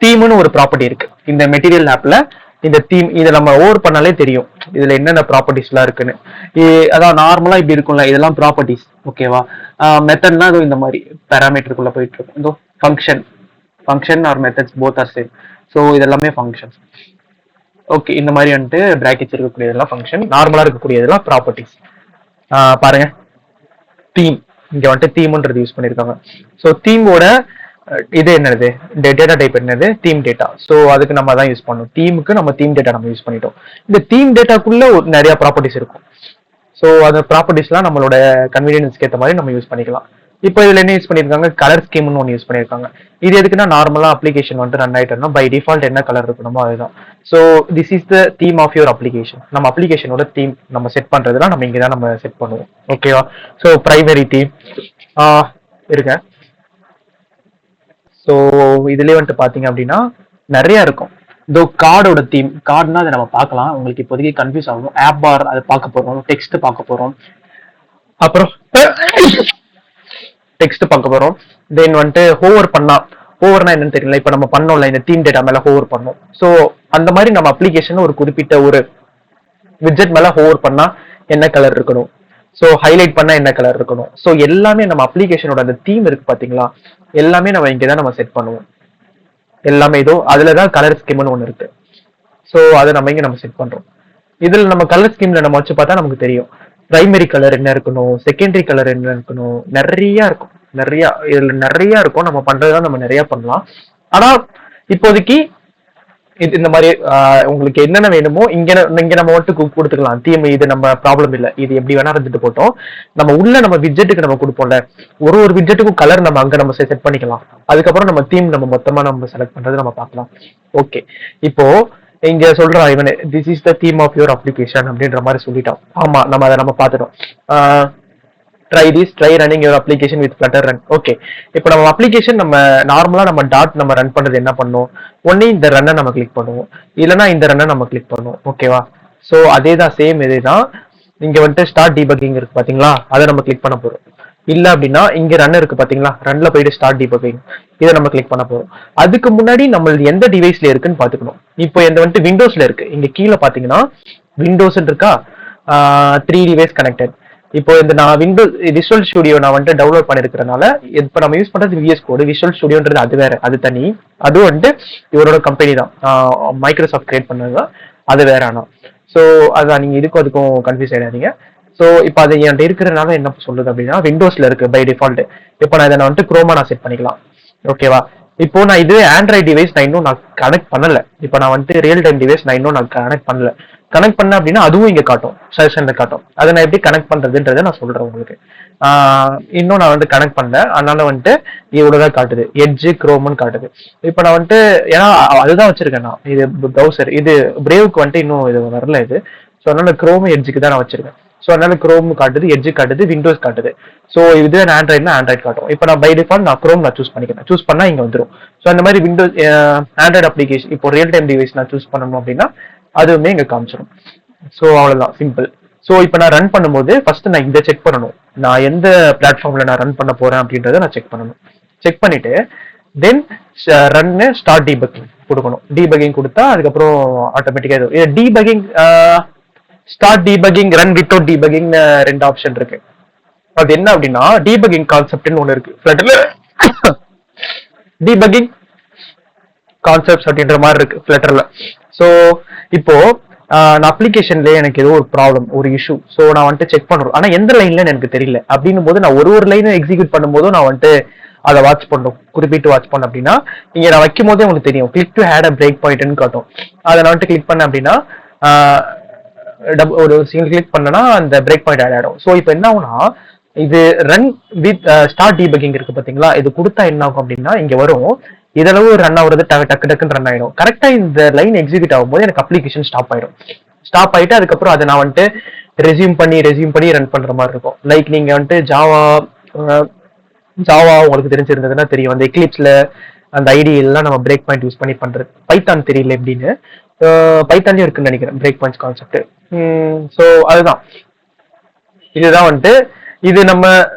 [SPEAKER 2] தீம்னு ஒரு ப்ராப்பர்ட்டி இருக்கு இந்த மெட்டீரியல் ஆப்ல. இந்த தீம் இதை நம்ம ஓவர் பண்ணாலே தெரியும் இதுல என்னென்ன ப்ராப்பர்ட்டிஸ் எல்லாம் இருக்குன்னு. அதான் நார்மலா இப்படி இருக்கும்ல, இதெல்லாம் ப்ராப்பர்ட்டிஸ். ஓகேவா, மெத்தட்னா அது இந்த மாதிரி பேராமீட்டருக்குள்ள போயிட்டு இருக்கும். இதோ function or methods both are same. So இதெல்லாமே ஃபங்க்ஷன். ஓகே, இந்த மாதிரி வந்துட்டு பிராக்கெட்ஸ் இருக்கக்கூடியதெல்லாம் ஃபங்க்ஷன், நார்மலா இருக்கக்கூடியதெல்லாம் ப்ராப்பர்ட்டிஸ். பாருங்க தீம், இங்க வந்துட்டு தீம்ன்றது யூஸ் பண்ணிருக்காங்க. ஸோ தீமோட இது என்னது, டேட்டா டைப் என்னது, தீம் டேட்டா. ஸோ அதுக்கு நம்ம தான் யூஸ் பண்ணோம். தீமுக்கு நம்ம தீம் டேட்டா நம்ம யூஸ் பண்ணிட்டோம். இந்த தீம் டேட்டாக்குள்ள நிறைய ப்ராப்பர்ட்டிஸ் இருக்கும். ஸோ அந்த ப்ராப்பர்ட்டிஸ்லாம் நம்மளோட கன்வீனியன்ஸ்க்கு ஏற்ற மாதிரி நம்ம யூஸ் பண்ணிக்கலாம். இப்போ இதுல என்ன யூஸ் பண்ணிருக்காங்க, கலர் ஸ்கீம்னு ஒன்று யூஸ் பண்ணிருக்காங்க. இது எதுக்குன்னா நார்மலா அப்ளிகேஷன் வந்துட்டு ரன் ஆயிட்டோம்னா பை டிஃபால்ட் என்ன கலர் இருக்கணுமோ அதுதான். So this is the theme of your application. நம்ம அப்ளிகேஷனோட தீம் நம்ம செட் பண்றதுலாம் நம்ம இங்கே தான் நம்ம செட் பண்ணுவோம். ஓகேவா, ஸோ பிரைமரி தீம் இருக்க. ஸோ இதுலயே வந்துட்டு பாத்தீங்க அப்படின்னா நிறைய இருக்கும். இதோ கார்டோட தீம், கார்டுனா அதை நம்ம பார்க்கலாம். உங்களுக்கு இப்போதைக்கு கன்ஃபியூஸ் ஆகும். ஆப் பார் அதை பார்க்க போறோம், டெக்ஸ்ட் பார்க்க போறோம், அப்புறம் டெக்ஸ்ட் பார்க்க போறோம். தென் வந்துட்டு ஹோவர் பண்ணா, ஹோவர்னா என்னன்னு தெரியல, இப்ப நம்ம பண்ணோம்ல இந்த தீம் டேட்டா மேல ஹோவர் பண்ணோம். ஸோ அந்த மாதிரி நம்ம அப்ளிகேஷன் ஒரு குறிப்பிட்ட ஒரு விட்ஜெட் மேல ஹோவர் பண்ணா என்ன கலர் இருக்கணும், ஸோ ஹைலைட் பண்ணா என்ன கலர் இருக்கணும். ஸோ எல்லாமே நம்ம அப்ளிகேஷனோட அந்த தீம் இருக்கு பாத்தீங்களா, எல்லாமே நம்ம இங்கதான் நம்ம செட் பண்ணுவோம். எல்லாமே இதோ அதுலதான் கலர் ஸ்கீம்னு ஒண்ணு இருக்கு. ஸோ அதை நம்ம இங்க நம்ம செட் பண்றோம். இதுல நம்ம கலர் ஸ்கீம்ல நம்ம வச்சு பார்த்தா நமக்கு தெரியும் பிரைமரி கலர் என்ன இருக்கணும், செகண்டரி கலர் என்ன இருக்கணும், நிறைய இருக்கும். இதுல நிறைய இருக்கும். நம்ம பண்றதுதான் நம்ம நிறைய பண்ணலாம். ஆனா இப்போதைக்கு இது இந்த மாதிரி உங்களுக்கு என்னென்ன வேணுமோ இங்க நம்ம வந்துட்டு கொடுத்துக்கலாம். தீம் இது நம்ம ப்ராப்ளம் இல்லை, இது எப்படி வேணா இருந்துட்டு போட்டோம். நம்ம உள்ள நம்ம விட்ஜெட்டுக்கு நம்ம கொடுப்போம்ல, ஒரு விட்ஜெட்டுக்கும் கலர் நம்ம அங்க நம்ம செட் பண்ணிக்கலாம். அதுக்கப்புறம் நம்ம தீம் நம்ம மொத்தமா நம்ம செலக்ட் பண்றது நம்ம பார்க்கலாம். ஓகே, இப்போ இங்க சொல்றான் இவனே, this is the theme of your application அப்படின்ற மாதிரி சொல்லிட்டோம். ஆமா, நம்ம அதை நம்ம பார்த்துட்டோம். Try running your application with Flutter run. Okay, இப்போ நம்ம அப்ளிகேஷன் நம்ம நார்மலா நம்ம டாட் நம்ம ரன் பண்றது என்ன பண்ணும், ஒன்னே இந்த ரன்னை நம்ம கிளிக் பண்ணுவோம், இல்லைன்னா இந்த ரன்னை நம்ம கிளிக் பண்ணுவோம். ஓகேவா? ஸோ அதே தான், சேம் இதே தான். இங்க வந்துட்டு ஸ்டார்ட் டீபக்கிங் இருக்கு பாத்தீங்களா, அதை நம்ம கிளிக் பண்ண போறோம். இல்ல அப்படின்னா இங்க ரன் இருக்கு பாத்தீங்களா, ரன்ல போயிட்டு ஸ்டார்ட் டீபக்கிங், இதை நம்ம கிளிக் பண்ண போறோம். அதுக்கு முன்னாடி நம்ம எந்த டிவைஸ்ல இருக்குன்னு பாத்துக்கணும். இப்போ இந்த வந்துட்டு விண்டோஸ்ல இருக்கு. இங்க கீழே பாத்தீங்கன்னா விண்டோஸ் இருக்கா, 3 டிவைஸ் கனெக்டட். இப்போ இந்த நான் விஷுவல் ஸ்டுடியோ நான் வந்துட்டு டவுன்லோட் பண்ணிருக்கிறதுனால, இப்போ நம்ம யூஸ் பண்றது விஎஸ் கோடு. விஷுவல் ஸ்டுடியோன்றது அது வேற, அது தனி. அதுவும் வந்துட்டு இவரோட கம்பெனி தான், மைக்ரோசாஃப்ட் கிரியேட் பண்ணது தான், அது வேற. ஆனா ஸோ அதான், நீங்க இதுக்கும் அதுக்கும் கன்ஃபியூஸ் ஆயிடாதீங்க. ஸோ இப்போ அது என்கிட்ட இருக்கிறதுனால என்ன சொல்லுது அப்படின்னா, விண்டோஸ்ல இருக்கு பை டிஃபால்ட். இப்போ நான் இதை வந்துட்டு குரோமா நான் செட் பண்ணிக்கலாம். ஓகேவா? இப்போ நான் இது ஆண்ட்ராய்ட் டிவைஸ் நான் இன்னும் கனெக்ட் பண்ணல. இப்போ நான் வந்துட்டு ரியல் டைம் டிவைஸ் நான் இன்னும் கனெக்ட் பண்ணல. கனெக்ட் பண்ண அப்படின்னா அதுவும் இங்க காட்டும், சஜஷன்ல காட்டும். அதை நான் எப்படி கனெக்ட் பண்றதுன்றதை நான் சொல்றேன் உங்களுக்கு. இன்னும் நான் வந்து கனெக்ட் பண்ணேன், அதனால வந்துட்டு இவ்வளவுதான் காட்டுது, எட்ஜ் குரோம்னு காட்டுது. இப்போ நான் வந்துட்டு ஏன்னா அதுதான் வச்சிருக்கேன் நான், இது ப்ரௌசர், இது பிரேவுக்கு வந்துட்டு இன்னும் இது வரல இது. ஸோ அதனால குரோம் எட்ஜுக்கு தான் நான் வச்சிருக்கேன். ஸோ அதனால குரோம் காட்டுது, எட்ஜ் காட்டுது, விண்டோஸ் காட்டுது. ஸோ இது ஆண்ட்ராய்ட்னா ஆண்ட்ராய்ட் காட்டும். இப்போ நான் பை டிஃபால்ட் நான் குரோம் நான் சூஸ் பண்ணிக்கிறேன். சூஸ் பண்ணா இங்க வந்துடும். ஸோ அந்த மாதிரி விண்டோஸ் ஆண்ட்ராய்டு அப்ளிகேஷன் இப்போ ரியல் டைம் டிவைஸ் நான் சூஸ் பண்ணணும் அப்படின்னா அதுவுமே இங்க காமிச்சிடும். ஸோ அவ்வளவுதான், சிம்பிள். ஸோ இப்போ நான் ரன் பண்ணும்போது ஃபர்ஸ்ட் நான் இதை செக் பண்ணணும், நான் எந்த பிளாட்ஃபார்ம்ல நான் ரன் பண்ண போறேன் அப்படின்றத நான் செக் பண்ணணும். செக் பண்ணிட்டு தென் ரன்னு ஸ்டார்ட் டீபக்கிங் கொடுக்கணும். டீபக்கிங் கொடுத்தா அதுக்கப்புறம் ஆட்டோமேட்டிக்கா இது debugging, start debugging, run without debugging, 2 option இருக்கு. அது என்ன அப்படின்னா, டீபக்கிங் கான்செப்ட்னு ஒன்று இருக்கு ஃப்ளட்டர்ல. டீபக்கிங் கான்செப்ட்ஸ் அப்படின்ற மாதிரி இருக்கு ஃப்ளட்டர்ல. ஸோ இப்போ நான் அப்ளிகேஷன்ல எனக்கு ஏதோ ஒரு ப்ராப்ளம், ஒரு இஷ்யூ. ஸோ நான் வந்துட்டு செக் பண்றோம், ஆனா எந்த லைன்ல எனக்கு தெரியல. அப்படின்னும் போது நான் ஒரு லைனை எக்ஸிக்யூட் பண்ணும்போதும் நான் வந்துட்டு அதை வாட்ச் பண்ணணும், குறிப்பிட்டு வாட்ச் பண்ண அப்படின்னா இங்க நான் வைக்கும் போதே உங்களுக்கு தெரியும், click to add a break பாயிண்ட்னு காட்டும். அதை நான் வந்துட்டு கிளிக் பண்ணேன் அப்படின்னா ஒரு சிங்கிள் கிளிக் பண்ணனா அந்த பிரேக் பாயிண்ட் ஆட் ஆயிடும். ஸோ இப்போ என்ன ஆகும்னா, இது ரன் வித் ஸ்டார்ட் டீபக்கிங் இருக்கு பாத்தீங்களா, இது கொடுத்தா என்ன ஆகும் அப்படின்னா இங்க வரும், இதளவு ரன் ஆகுறது டக்கு டக்குன்னு ரன் ஆயிடும். கரெக்டா இந்த லைன் எக்ஸிக்யூட் ஆகும்போது எனக்கு அப்ளிகேஷன் ஸ்டாப் ஆயிடும். ஸ்டாப் ஆயிட்டு அதுக்கப்புறம் அதை நான் வந்துட்டு ரெசியூம் பண்ணி ரன் பண்ற மாதிரி இருக்கும். லைக் நீங்க வந்துட்டு ஜாவா உங்களுக்கு தெரிஞ்சிருந்ததுன்னா தெரியும், அந்த எக்லிப்ஸ்ல அந்த ஐடி எல்லாம் நம்ம பிரேக் பாயிண்ட் யூஸ் பண்ணி பண்றது. பைத்தான் தெரியல எப்படின்னு, பைத்தான்லயும் இருக்குன்னு நினைக்கிறேன் பிரேக் பாயிண்ட்ஸ் கான்செப்ட். ஸோ அதுதான், இதுதான் வந்துட்டு இது நம்ம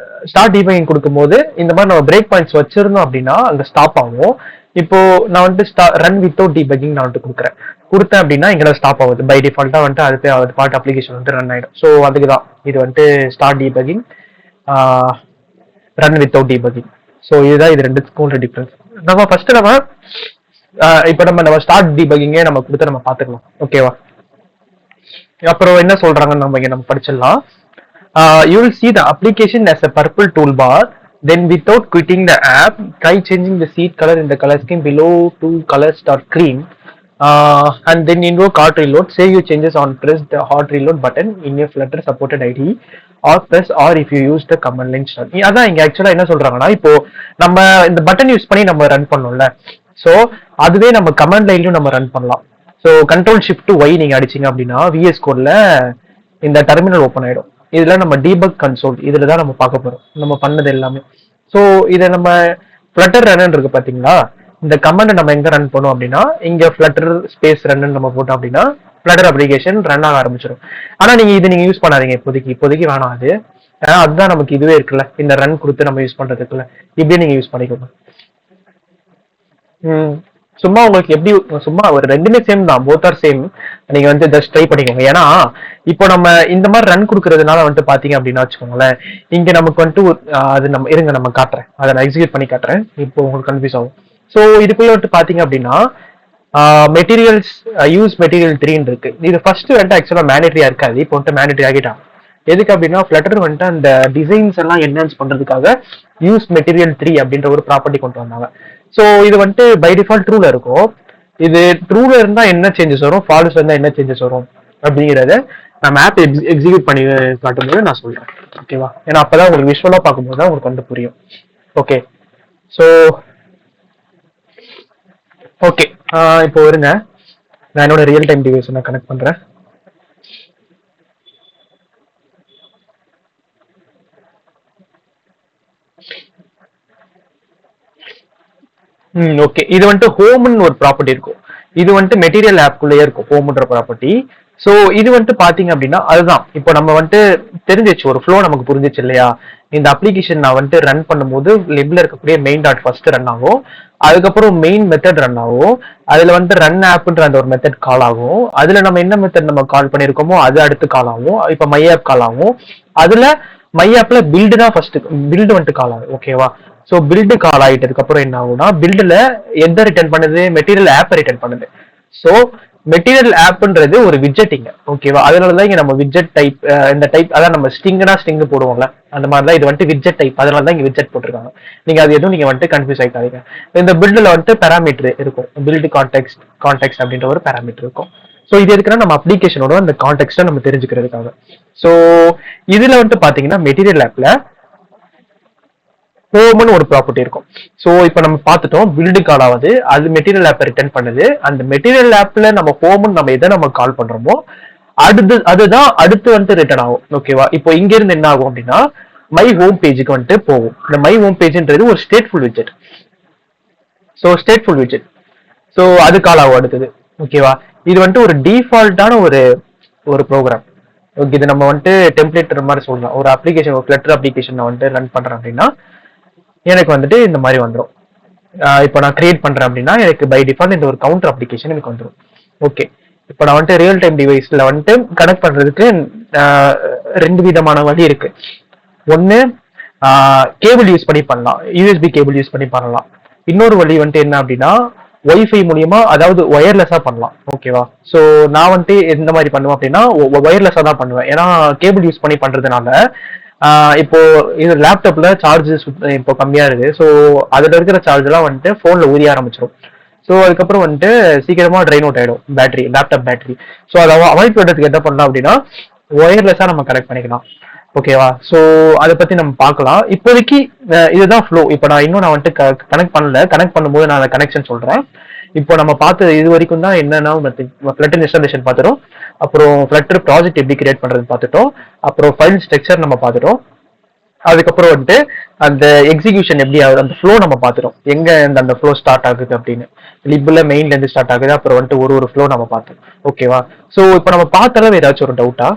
[SPEAKER 2] ஸ்டார்ட் டீபக்கிங் கொடுக்கும்போது இந்த மாதிரி நம்ம பிரேக் பாயிண்ட்ஸ் வச்சிருந்தோம் அப்படின்னா அங்க ஸ்டாப் ஆகும். இப்போ நான் வந்துட்டு ரன் வித்தவுட் டீபக்கிங் நான் வந்துட்டு கொடுத்தேன் அப்படின்னா இங்க ஸ்டாப் ஆகுது. பை டிஃபால்ட்டா வந்துட்டு அது பார்ட் அப்ளிகேஷன் வந்துட்டு ரன் ஆயிடும். ஸோ அதுக்கு தான் இது வந்துட்டு start debugging, run without debugging. So இதுதான் இது ரெண்டுத்துக்கும் உள்ள டிஃபரன்ஸ். நம்ம ஃபர்ஸ்ட் இப்போ நம்ம ஸ்டார்ட் டீபக்கிங்கே நம்ம கொடுத்து நம்ம பார்த்துக்கலாம். ஓகேவா? அப்புறம் என்ன சொல்றாங்கன்னு நம்ம படிச்சிடலாம். You will see the application as a purple toolbar. Then without quitting the app, try changing the seat color in the color scheme below to color start cream. And then invoke hot reload. Save your changes on press the hot reload button in your Flutter supported IDE or press or if you use the command line start. அதான் இங்க ஆக்சுவலா என்ன சொல்றாங்கன்னா, இப்போ நம்ம இந்த button use பண்ணி நம்ம ரன் பண்ணோம்ல, ஸோ அதுவே நம்ம கமாண்ட் லைன்லயும் நம்ம ரன் பண்ணலாம். ஸோ கண்ட்ரோல் ஷிஃப்ட் ஒய் நீங்க அடிச்சீங்க அப்படின்னா விஎஸ் கோட்ல இந்த டெர்மினல் ஓப்பன் ஆயிடும். இதுல நம்ம டீபக் கன்சோல் இதுல தான் நம்ம பார்க்க போறோம் நம்ம பண்ணது எல்லாமே. ஸோ இதை நம்ம ஃப்ளட்டர் ரன் இருக்கு பாத்தீங்களா, இந்த கமாண்டை நம்ம எங்க ரன் பண்ணோம் அப்படின்னா இங்க ஃப்ளட்டர் ஸ்பேஸ் ரன் நம்ம போட்டோம் அப்படின்னா ஃப்ளட்டர் அப்ளிகேஷன் ரன் ஆக ஆரம்பிச்சிடும். ஆனா நீங்க யூஸ் பண்ணாதீங்க இப்போதைக்கு வேணாம் அது. ஏன்னா அதுதான் நமக்கு இதுவே இருக்குல்ல, இந்த ரன் கொடுத்து நம்ம யூஸ் பண்றதுக்குள்ள இப்படியே நீங்க யூஸ் பண்ணிக்கோங்க. சும்மா உங்களுக்கு எப்படி, சும்மா ஒரு ரெண்டுமே சேம் தான், போத் ஆர் சேம். நீங்க வந்து ஜஸ்ட் ட்ரை பண்ணிக்கோங்க. ஏன்னா இப்போ நம்ம இந்த மாதிரி ரன் கொடுக்கறதுனால வந்துட்டு பாத்தீங்க அப்படின்னா வச்சுக்கோங்களேன், இங்க நமக்கு வந்துட்டு அது நம்ம இருங்க நம்ம காட்டுறேன், அதை நான் எக்ஸிக்யூட் பண்ணி காட்டுறேன், இப்போ உங்களுக்கு கன்ஃபியூஸ் ஆகும். ஸோ இதுக்குள்ள வந்துட்டு பாத்தீங்க அப்படின்னா மெட்டீரியல்ஸ் யூஸ் மெட்டீரியல் 3 இருக்கு. இது ஃபர்ஸ்ட் வந்துட்டு ஆக்சுவலா மேண்டேட்டரியா இருக்காது, இப்போ வந்துட்டு மேண்டேட்டரி ஆகிட்டான். எதுக்கு அப்படின்னா ஃப்ளட்டர் வந்துட்டு அந்த டிசைன்ஸ் எல்லாம் என்ஹான்ஸ் பண்றதுக்காக யூஸ் மெட்டீரியல் 3 அப்படின்ற ஒரு ப்ராப்பர்ட்டி கொண்டு வந்தாங்க. ஸோ இது வந்துட்டு பை டிஃபால்ட் ட்ரூல இருக்கும். இது ட்ரூல இருந்தா என்ன சேஞ்சஸ் வரும், ஃபால்ஸ் இருந்தா என்ன சேஞ்சஸ் வரும் அப்படிங்கிறத நான் ஆப் எக்ஸிக்யூட் பண்ணி காட்டும்போது நான் சொல்றேன். ஓகேவா? ஏன்னா அப்பதான் உங்களுக்கு விஷுவலா பார்க்கும்போது தான் உங்களுக்கு வந்து புரியும். ஓகே, ஸோ ஓகே, இப்போ இருங்க, நான் என்னோட ரியல் டைம் டிவைஸ் நான் கனெக்ட் பண்றேன். ஓகே, இது வந்துட்டு ஹோம்னு ஒரு ப்ராப்பர்ட்டி இருக்கும். இது வந்துட்டு மெட்டீரியல் ஆப்குள்ளேயே இருக்கும் ஹோம்ன்ற ப்ராப்பர்ட்டி. ஸோ இது வந்துட்டு பாத்தீங்க அப்படின்னா அதுதான் இப்போ நம்ம வந்துட்டு தெரிஞ்சிச்சு, ஒரு ஃப்ளோ நமக்கு புரிஞ்சிச்சு இல்லையா? இந்த அப்ளிகேஷன் நான் வந்துட்டு ரன் பண்ணும்போது லிப்ல இருக்கக்கூடிய மெயின் டாட் ஃபர்ஸ்ட் ரன் ஆகும், அதுக்கப்புறம் மெயின் மெத்தட் ரன் ஆகும், அதுல வந்துட்டு ரன் ஆப்ன்ற அந்த ஒரு மெத்தட் கால் ஆகும், அதுல நம்ம என்ன மெத்தட் நம்ம கால் பண்ணிருக்கோமோ அது அடுத்து கால் ஆகும், இப்ப மை ஆப் கால் ஆகும், அதுல மை ஆப்ல பில்டு தான் ஃபர்ஸ்ட் பில்டு வந்துட்டு கால் ஆகும். ஓகேவா? ஸோ பில்டு கால் ஆகிட்டதுக்கு அப்புறம் என்ன ஆகும்னா பில்டுல எந்த ரிட்டர்ன் பண்ணுது, மெட்டீரியல் ஆப் ரிட்டர்ன் பண்ணுது. ஸோ மெட்டீரியல் ஆப்ன்றது ஒரு விட்ஜெட்டிங்க. ஓகேவா? அதனாலதான் இங்க நம்ம விட்ஜெட் டைப், இந்த டைப் அதான் நம்ம ஸ்டிங்னா ஸ்டிங் போடுவோம்ல, அந்த மாதிரிதான் இது வந்துட்டு விட்ஜெட் டைப், அதனாலதான் இங்க விட்ஜெட் போட்டிருக்காங்க. நீங்க அது எதுவும் நீங்க வந்துட்டு கன்ஃபியூஸ் ஆயிக்காதீங்க. இந்த பில்டுல வந்துட்டு பேராமீட்டர் இருக்கும், பில்டு கான்டெக்ட் அப்படின்ற ஒரு பேராமீட்டர் இருக்கும். ஸோ இது எதுக்குன்னா நம்ம அப்ளிகேஷனோட அந்த கான்டெக்ட்டை நம்ம தெரிஞ்சுக்கிறதுக்காக. ஸோ இதுல வந்துட்டு பாத்தீங்கன்னா மெட்டீரியல் ஆப்ல ஹோம்னு ஒரு ப்ராப்பர்ட்டி இருக்கும். ஸோ இப்போ நம்ம பார்த்துட்டோம், பில்டு கால் ஆகுது, அது மெட்டீரியல் ஆப்பை ரிட்டர்ன் பண்ணுது. அந்த மெட்டீரியல் ஆப்ல நம்ம ஹோம்னு நம்ம எதை நம்ம கால் பண்றோமோ அதுதான் அடுத்து வந்துட்டு ரிட்டர்ன் ஆகும். ஓகேவா? இப்போ இங்க இருந்து என்ன ஆகும் அப்படின்னா மை ஹோம் பேஜுக்கு வந்துட்டு போகும். இந்த மை ஹோம் பேஜ்ன்றது ஒரு stateful widget. So stateful widget, so அது கால் ஆகும் அடுத்தது. ஓகேவா? இது வந்துட்டு ஒரு டிஃபால்ட்டான ஒரு ப்ரோக்ராம். ஓகே, இது நம்ம வந்துட்டு டெம்ப்ளேட் மாதிரி சொல்லலாம். ஒரு அப்ளிகேஷன், ஒரு ஃபிளட்டர் அப்ளிகேஷன் நான் வந்துட்டு ரன் பண்றேன் அப்படின்னா எனக்கு வந்துட்டு இந்த மாதிரி வந்துடும். இப்போ நான் கிரியேட் பண்றேன் அப்படின்னா எனக்கு பை டிஃபால்ட் இந்த ஒரு கவுண்டர் அப்ளிகேஷன் எனக்கு வந்துடும். ஓகே, இப்போ நான் வந்துட்டு ரியல் டைம் டிவைஸ்ல வந்துட்டு கனெக்ட் பண்றதுக்கு ரெண்டு விதமான வழி இருக்கு. ஒன்னு கேபிள் யூஸ் பண்ணி பண்ணலாம், யூஎஸ்பி கேபிள் யூஸ் பண்ணி பண்ணலாம். இன்னொரு வழி வந்துட்டு என்ன அப்படின்னா ஒய்ஃபை மூலியமா, அதாவது ஒயர்லெஸ்ஸா பண்ணலாம். ஓகேவா? ஸோ நான் வந்துட்டு எந்த மாதிரி பண்ணுவேன் அப்படின்னா ஒயர்லெஸ்ஸா தான் பண்ணுவேன். ஏன்னா கேபிள் யூஸ் பண்ணி பண்றதுனால இப்போ இது லேப்டாப்ல சார்ஜ் இப்போ கம்மியா இருக்கு. ஸோ அதுல இருக்கிற சார்ஜ் எல்லாம் வந்துட்டு போன்ல ஊதிய ஆரம்பிச்சிடும். ஸோ அதுக்கப்புறம் வந்துட்டு சீக்கிரமா ட்ரைன் அவுட் ஆயிடும் பேட்டரி, லேப்டாப் பேட்டரி. ஸோ அதை அவாய்ட் பண்றதுக்கு என்ன பண்ணலாம் அப்படின்னா ஒயர்லெஸ்ஸா நம்ம கனெக்ட் பண்ணிக்கலாம். ஓகேவா? ஸோ அதை பத்தி நம்ம பார்க்கலாம். இப்போதைக்கு இதுதான் ஃப்ளோ. இப்போ நான் வந்துட்டு கனெக்ட் பண்ணல, கனெக்ட் பண்ணும்போது நான் கனெக்ஷன் சொல்றேன். இப்போ நம்ம பார்த்து இது வரைக்கும் தான் என்னன்னா ஃபிளட்டர் இன்ஸ்டாலேஷன் பார்த்துட்டோம், அப்புறம் ஃபிளட்டர் ப்ராஜெக்ட் எப்படி கிரியேட் பண்றது பார்த்துட்டோம், அப்புறம் ஃபைல் ஸ்ட்ரக்சர் நம்ம பார்த்துட்டோம், அதுக்கப்புறம் வந்துட்டு அந்த எக்ஸிகியூஷன் எப்படி ஆகுது, அந்த ஃப்ளோ நம்ம பார்த்துட்டோம், எங்க அந்த ஃப்ளோ ஸ்டார்ட் ஆகுது அப்படின்னு. லிப்ல மெயின்ல இருந்து ஸ்டார்ட் ஆகுது, அப்புறம் வந்துட்டு ஒரு ஃப்ளோ நம்ம பார்த்தோம். ஓகேவா? ஸோ இப்போ நம்ம பார்த்த அளவு ஏதாச்சும் ஒரு டவுட்டா,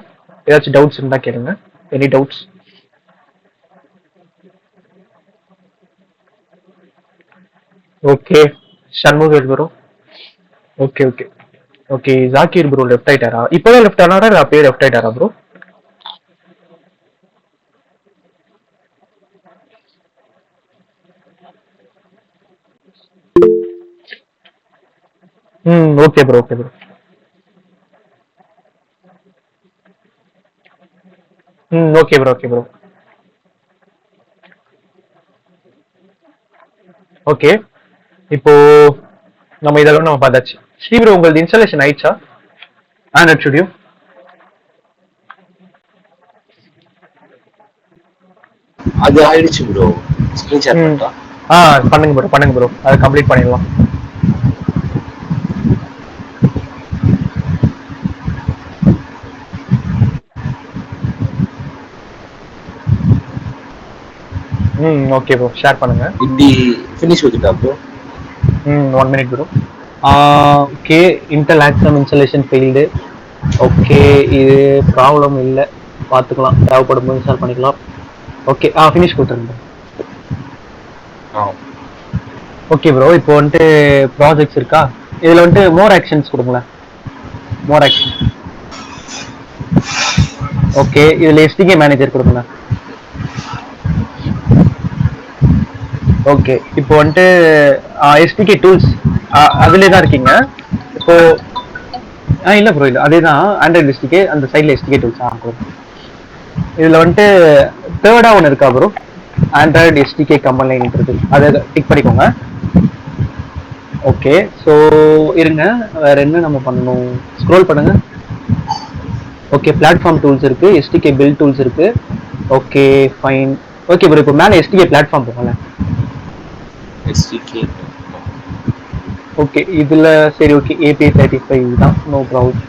[SPEAKER 2] ஏதாச்சும் டவுட்ஸ் இருந்தா கேளுங்க. Any doubts? Okay, Shanmugar bro. Okay okay okay, Zakir bro left ஆயிட்டாரா? இப்போதான் லெஃப்ட் ஆனாரா இல்ல அப்பயே லெஃப்ட் ஆயிட்டாரா bro? Okay bro, okay bro. Okay bro, okay bro. Okay, இப்போ நம்ம இதெல்லாம் நம்ம பார்த்தாச்சு. ஸ்ரீ ப்ரோ, உங்களுக்கு இன்ஸ்டாலேஷன் ஆயிடுச்சா ஆண்ட்ராய்ட் ஸ்டுடியோ?
[SPEAKER 1] அது ஆயிடுச்சு ப்ரோ. ஸ்கிரீன் ஷேர்
[SPEAKER 2] ம்
[SPEAKER 1] பண்ணிட்டா?
[SPEAKER 2] பண்ணுங்க ப்ரோ, பண்ணுங்க ப்ரோ, அதை கம்ப்ளீட் பண்ணிடலாம். ஓகே ப்ரோ, ஷேர் பண்ணுங்க.
[SPEAKER 1] இப்படி ஃபினிஷ் வித்துட்டா bro?
[SPEAKER 2] 1 minute bro. Okay, Intel HAXM installation failed. Okay, இது ப்ராப்ளம் இல்லை, பார்த்துக்கலாம், தேவைப்படும் போது இன்ஸ்டால் பண்ணிக்கலாம். ஓகே, ஃபினிஷ் கொடுத்துருங்க. ஓகே ப்ரோ, இப்போ வந்துட்டு ப்ராஜெக்ட்ஸ் இருக்கா, இதில் வந்துட்டு மோர் ஆக்ஷன்ஸ் கொடுங்களேன். More action. ஓகே, இதில் எஸ்டிகே மேனேஜர் கொடுங்க. ஓகே, இப்போ வந்துட்டு எஸ்டிகே டூல்ஸ் அதுலேயே தான் இருக்கீங்க இப்போ? இல்லை ப்ரோ, இல்லை அதே தான், ஆண்ட்ராய்டு எஸ்டிகே அந்த சைடில் எஸ்டிகே டூல்ஸ். இதில் வந்துட்டு தேர்டாக ஒன்று இருக்கா ப்ரோ, ஆண்ட்ராய்டு எஸ்டிகே கம்பெனின்றது, அதை டிக் பண்ணிக்கோங்க. ஓகே, ஸோ இருங்க, வேற என்ன நம்ம பண்ணணும்? ஸ்க்ரோல் பண்ணுங்க. ஓகே, பிளாட்ஃபார்ம் டூல்ஸ் இருக்கு, எஸ்டிகே பில்ட் டூல்ஸ் இருக்கு. Okay, fine. ஓகே ப்ரோ, இப்போ மேலே எஸ்டிகே பிளாட்ஃபார்ம் போகல.
[SPEAKER 1] எஸ்டிகே.
[SPEAKER 2] ஓகே, இதுல சரி, ஓகே, ஏபிஐ 35 தான், no problem.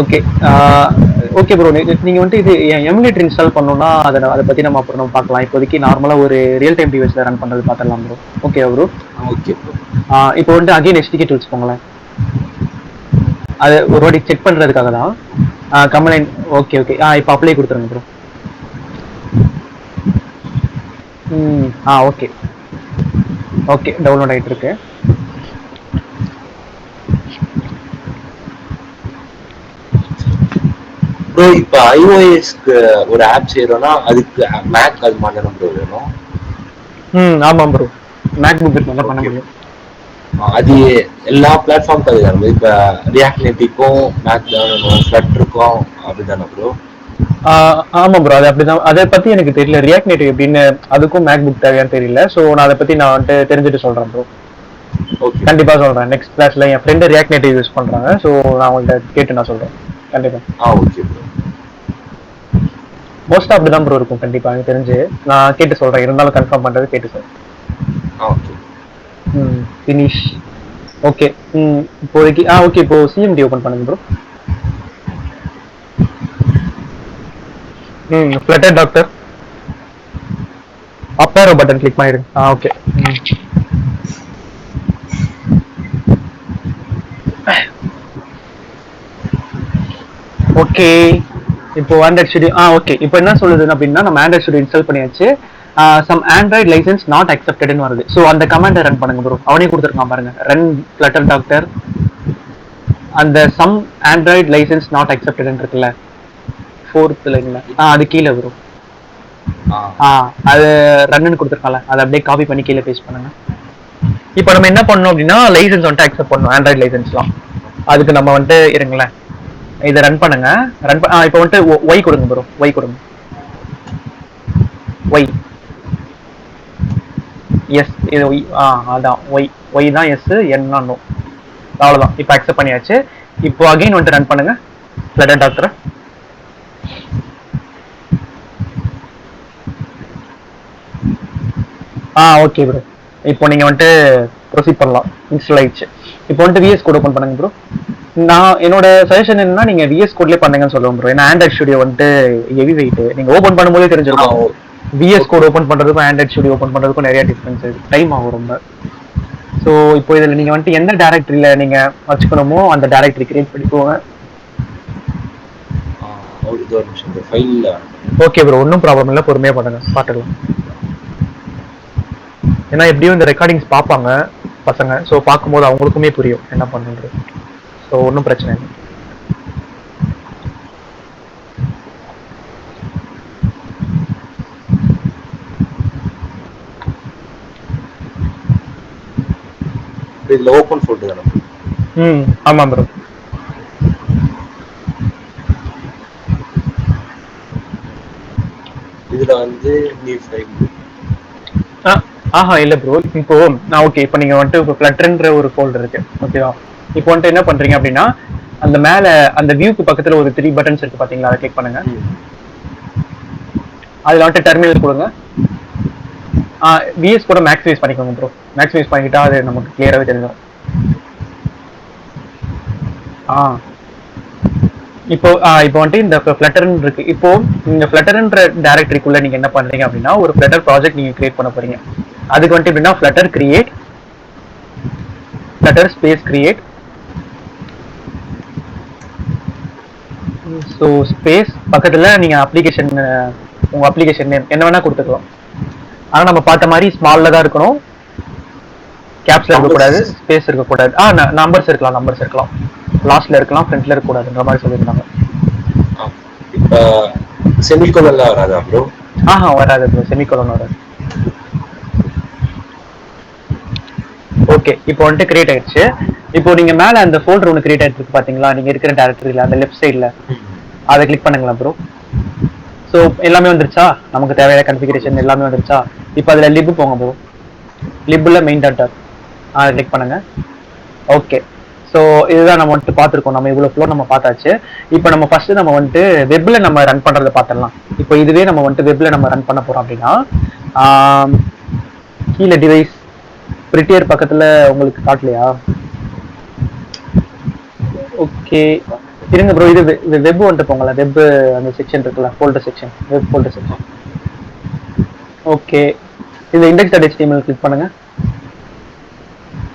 [SPEAKER 2] Okay, okay bro, நீங்க வந்துட்டு இது எமுலேட்டர் இன்ஸ்டால் பண்ணணும்னா அதை பத்தி நம்ம அப்புறம் நம்ம பார்க்கலாம். இப்போதைக்கு நார்மலா ஒரு ரியல் டைம் டிவைஸ்ல ரன் பண்றது பார்த்துடலாம் bro. Okay bro.
[SPEAKER 1] Okay bro.
[SPEAKER 2] இப்போ வந்துட்டு அகைன் எஸ்டிகே டூல்ஸ் போங்களேன். அது ஒரு வாட்டி செக் பண்றதுக்காக தான். கம்ப்ளைண்ட். ஓகே ஓகே, இப்போ அப்ளை கொடுத்துருங்க ப்ரோ. ஓகே ஓகே, டவுன்லோட் ஆயிட்டு இருக்கு.
[SPEAKER 1] ப்ரோ இப்போ ஐஓஎஸ்க்கு ஒரு ஆப் செய்யறோம்னா அதுக்கு மேக் அது மாதிரி ப்ரோ வேணும்.
[SPEAKER 2] ஆமாம் ப்ரோ, மேக் புக் இருந்தால் பண்ண முடியும்.
[SPEAKER 1] அது எல்லா பிளாட்ஃபார்முக்கும் அதுதான். இப்போ ரியாக்ட் நேட்டிவ்க்கும் மேக் தான் வேணும், ஃப்ளட்டருக்கும் அப்படிதானே ப்ரோ?
[SPEAKER 2] ஆமா ப்ரோ, அது அப்படிதான். அதை பத்தி எனக்கு தெரியல, ரியாக்ட் நேட்டிவ் எப்படின்னு அதுக்கும் மேக் புக் தேவையான்னு தெரியல. ஸோ நான் அதை பத்தி நான் வந்துட்டு தெரிஞ்சுட்டு சொல்றேன் ப்ரோ.
[SPEAKER 1] ஓகே,
[SPEAKER 2] கண்டிப்பா சொல்றேன். நெக்ஸ்ட் கிளாஸ்ல என் ஃப்ரெண்டு ரியாக்ட் நேட்டிவ் யூஸ் பண்றாங்க, ஸோ நான் அவங்கள்ட்ட கேட்டு நான் சொல்றேன் கண்டிப்பா.
[SPEAKER 1] Okay bro.
[SPEAKER 2] மோஸ்டா அப்படிதான் ப்ரோ இருக்கும் கண்டிப்பா, எனக்கு தெரிஞ்சு. நான் கேட்டு சொல்றேன், இருந்தாலும் கன்ஃபார்ம் பண்றது கேட்டு சார்.
[SPEAKER 1] ஓகே.
[SPEAKER 2] ஃபினிஷ். ஓகே, இப்போதைக்கு ஓகே, இப்போ சிஎம்டி ஓபன் பண்ணுங்க ப்ரோ. ஃப்ளட்டர் டாக்டர் அப் ஏரோ பட்டன் கிளிக் பண்ணிடுங்க. ஓகே. ஓகே, இப்போ ஆண்ட்ராய்ட் ஸ்டுடியோ ஓகே, இப்போ என்ன சொல்லுது அப்படின்னா, நம்ம ஆண்ட்ராய்ட் ஸ்டுடியோ இன்ஸ்டால் பண்ணியாச்சு. சம் ஆண்ட்ராய்ட் லைசன்ஸ் நாட் அக்செப்டட்னு வருது. ஸோ அந்த கமாண்டை ரன் பண்ணுங்க ப்ரோ. அவனே கொடுத்துருக்கான் பாருங்க, ரன் ஃப்ளட்டர் டாக்டர். அந்த சம் ஆண்ட்ராய்ட் லைசன்ஸ் நாட் அக்செப்டட்னு இருக்குல்ல, ஃபோர்த் லைன்ல, அது கீழே வரும். அது ரன்னு கொடுத்துருக்கால, அதை அப்படியே காப்பி பண்ணி கீழே பேஸ்ட் பண்ணுங்க. இப்போ நம்ம என்ன பண்ணணும் அப்படின்னா, லைசன்ஸ் வந்துட்டு அக்செப்ட் பண்ணணும், ஆண்ட்ராய்ட் லைசன்ஸ்லாம். அதுக்கு நம்ம வந்துட்டு இருங்களேன், இதை ரன் பண்ணுங்க. இப்போ வந்துட்டு ஒய் கொடுங்க ப்ரோ, ஒய் கொடுங்க. ஒய் எஸ், இது ஒய். அதான் ஒய், ஒய் தான் எஸ், என்ன நோ. அவ்வளோதான், இப்போ அக்செப்ட் பண்ணியாச்சு. இப்போ அகைன் வந்துட்டு ரன் பண்ணுங்க ஃப்ளட்டர் டாக்டர். ஓகே ப்ரோ, இப்போ நீங்க வந்துட்டு ப்ரொசீட் பண்ணலாம். இன்ஸ்டால் ஆயிடுச்சு. இப்போ வந்துட்டு விஎஸ் கோட் ஓப்பன் பண்ணுங்க ப்ரோ. நான் என்னோட சஜஷன் என்னன்னா, நீங்க விஎஸ் கோட்லேயே பண்ணுங்கன்னு சொல்லுவேன் ப்ரோ. ஏன்னா ஆண்ட்ராய்ட் ஸ்டுடியோ வந்துட்டு ஹெவி வெயிட், நீங்க ஓப்பன் பண்ணும்போதே தெரிஞ்சிருக்கும். விஎஸ் கோட் ஓப்பன் பண்றதுக்கும் ஆண்ட்ராய்ட் ஸ்டுடியோ ஓப்பன் பண்றதுக்கும் நிறைய டிஃபரன்ஸ் இருக்கு, டைம் ஆகும் ரொம்ப. ஸோ இப்போ இதில் நீங்க வந்துட்டு எந்த டேரக்டரியில நீங்க வச்சுக்கணுமோ அந்த டேரக்டரி கிரியேட் பண்ணிக்கோங்க. ஓகே ப்ரோ, ஒன்றும் ப்ராப்ளம் இல்லை, பொறுமையாக பண்ணுங்க, பார்த்துக்கலாம். ஏன்னா எப்படியும் இந்த ரெக்கார்டிங்ஸ் பார்ப்பாங்க பசங்க, ஸோ பார்க்கும்போது அவங்களுக்குமே புரியும் என்ன பண்ணுறது. ஸோ ஒன்றும் பிரச்சனை இல்லை.
[SPEAKER 1] இதுல ஓபன் ஃபோல்டர் தானே?
[SPEAKER 2] ஆமாம் ப்ரோ.
[SPEAKER 1] இதுல வந்து நியூ ஃபைல்.
[SPEAKER 2] இல்ல ப்ரோ, இப்போ நான் ஓகே, இப்போ நீங்க வந்துட்டு இப்போ ஃப்ளட்டர்ன்ற ஒரு ஃபோல்டர் இருக்கு, ஓகேவா? இப்போ வந்துட்டு என்ன பண்றீங்க அப்படின்னா, அந்த மேல அந்த வியூக்கு பக்கத்துல ஒரு 3 பட்டன்ஸ் இருக்கு பாத்தீங்களா, அதை கிளிக் பண்ணுங்க. அதுல வந்துட்டு டெர்மினல் கொடுங்க. விஎஸ் கூட மேக்ஸிமைஸ் பண்ணிக்கோங்க ப்ரோ. மேக்ஸிமைஸ் பண்ணிக்கிட்டா அது நமக்கு கிளியராகவே தெரியும். இப்போ இப்போ வந்துட்டு இந்த ஃப்ளட்டர்னு இருக்கு. இப்போ இந்த ஃப்ளட்டர்ன்ற டைரக்டரிக்குள்ள நீங்க என்ன பண்றீங்க அப்படின்னா, ஒரு ஃப்ளட்டர் ப்ராஜெக்ட் நீங்க கிரியேட் பண்ண போறீங்க. அதுக்கு வந்துட்டு எப்படின்னா, flutter create, flutter space create, so space பக்கத்துல நீங்க அப்ளிகேஷன், உங்க அப்ளிகேஷன் நேம் என்ன வேணா கொடுத்துக்கலாம். ஆனா நம்ம பார்த்த மாதிரி ஸ்மால்ல தான் இருக்கணும், கேப்ஸ்ல இருக்கக்கூடாது, ஸ்பேஸ் இருக்கக்கூடாது. நம்பர்ஸ் இருக்கலாம், நம்பர்ஸ் இருக்கலாம், லாஸ்ட்ல இருக்கலாம், ஃப்ரண்ட்ல இருக்கக்கூடாதுன்ற மாதிரி சொல்லியிருந்தாங்க.
[SPEAKER 1] இப்போ செமிகோலன்ல வராதா ப்ரோ?
[SPEAKER 2] வராது ப்ரோ, செமிகோலன் வராது. ஓகே, இப்போ வந்துட்டு கிரியேட் ஆயிடுச்சு. இப்போ நீங்க மேல அந்த ஃபோல்டர் ஒன்று கிரியேட் ஆயிருக்கு பாத்தீங்களா, நீங்க இருக்கிற டைரக்டரியில அந்த லெஃப்ட் சைட்ல, அதை கிளிக் பண்ணுங்களா ப்ரோ. ஸோ எல்லாமே வந்துருச்சா, நமக்கு தேவையான கன்ஃபிகரேஷன் எல்லாமே வந்துருச்சா? இப்போ அதுல லிப் போங்க ப்ரோ. லிப்ல மெயின் டாட்டா அதை கிளிக் பண்ணுங்க. ஓகே. ஸோ இதுதான் நம்ம வந்துட்டு பார்த்துருக்கோம். நம்ம இவ்வளோ ஃப்ளோ நம்ம பார்த்தாச்சு. இப்போ நம்ம ஃபர்ஸ்ட் நம்ம வந்துட்டு வெப்ல நம்ம ரன் பண்றதை பார்த்துடலாம். இப்போ இதுவே நம்ம வந்துட்டு வெப்ல நம்ம ரன் பண்ண போறோம் அப்படின்னா கீழே டிவைஸ் பிரிட்டியர் பக்கத்துல உங்களுக்கு காட்டலையா? ஓகே இருங்க ப்ரோ, இது வெப் வந்துட்டு போங்களேன். வெப் அந்த செக்ஷன் இருக்குல்ல, folder section, web folder section. Okay, இந்த index.html கிளிக் பண்ணுங்க.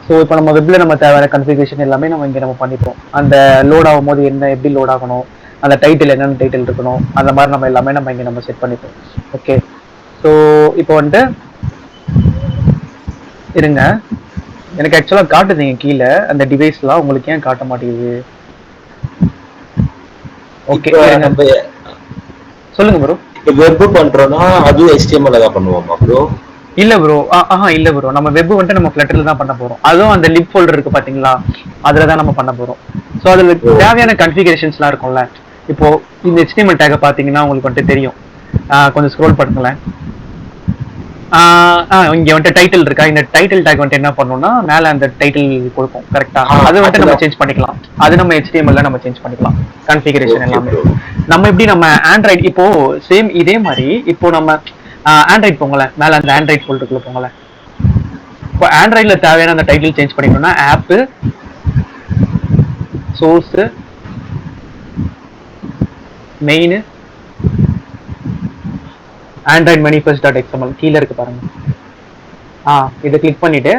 [SPEAKER 2] ஸோ இப்போ நம்ம வெப்ல நம்ம தேவையான கன்ஃபிகரேஷன் எல்லாமே நம்ம இங்கே நம்ம பண்ணிப்போம். அந்த லோட் ஆகும் போது என்ன எப்படி லோட் ஆகணும், அந்த டைட்டில் என்னென்ன டைட்டில் இருக்கணும், அந்த மாதிரி நம்ம எல்லாமே நம்ம இங்கே நம்ம செட் பண்ணிப்போம். ஓகே, ஸோ இப்போ வந்துட்டு இருங்க, எனக்கு ஆக்சுவலாக காட்டுதுங்க கீழே அந்த டிவைஸ்லாம், உங்களுக்கு ஏன் காட்ட மாட்டேங்குது? ஓகே சொல்லுங்க ப்ரோ.
[SPEAKER 1] வெப் பண்றோம்னா அது HTML தான் பண்ணுவோமா ப்ரோ?
[SPEAKER 2] இல்ல ப்ரோ, இல்ல ப்ரோ, நம்ம வெப் வந்துட்டு நம்ம ஃப்ளட்டர்ல தான் பண்ண போறோம். அதுவும் அந்த லிப் ஃபோல்டர் இருக்கு பாத்தீங்களா, அதுல தான் நம்ம பண்ண போறோம். ஸோ அதுல தேவையான கன்ஃபிகரேஷன்ஸ்லாம் இருக்கும்ல. இப்போ இந்த HTML டேக்கை பாத்தீங்கன்னா உங்களுக்கு வந்துட்டு தெரியும். கொஞ்சம் ஸ்க்ரோல் பண்ணுங்களேன். இங்க வந்துட்டு டைட்டில் இருக்கா, இந்த டைட்டில் டேக் வந்துட்டு என்ன பண்ணணும்னா மேல அந்த டைட்டில் கொடுக்கும் கரெக்டா, அது வந்துட்டு நம்ம சேஞ்ச் பண்ணிக்கலாம். அது நம்ம HTML நம்ம சேஞ்ச் பண்ணிக்கலாம் கன்ஃபிகரேஷன் எல்லாமே. நம்ம எப்படி நம்ம ஆண்ட்ராய்டு இப்போ சேம் இதே மாதிரி இப்போ நம்ம ஆண்ட்ராய்டு போங்களேன், மேல அந்த ஆண்ட்ராய்டு ஃபோல்டருக்குள்ள போங்களேன். இப்போ ஆண்ட்ராய்டுல தேவையான அந்த டைட்டில் சேஞ்ச் பண்ணிக்கணும்னா app source main Android manifest.xml கீழே இருக்கு பாருங்க. இதை கிளிக் பண்ணிட்டு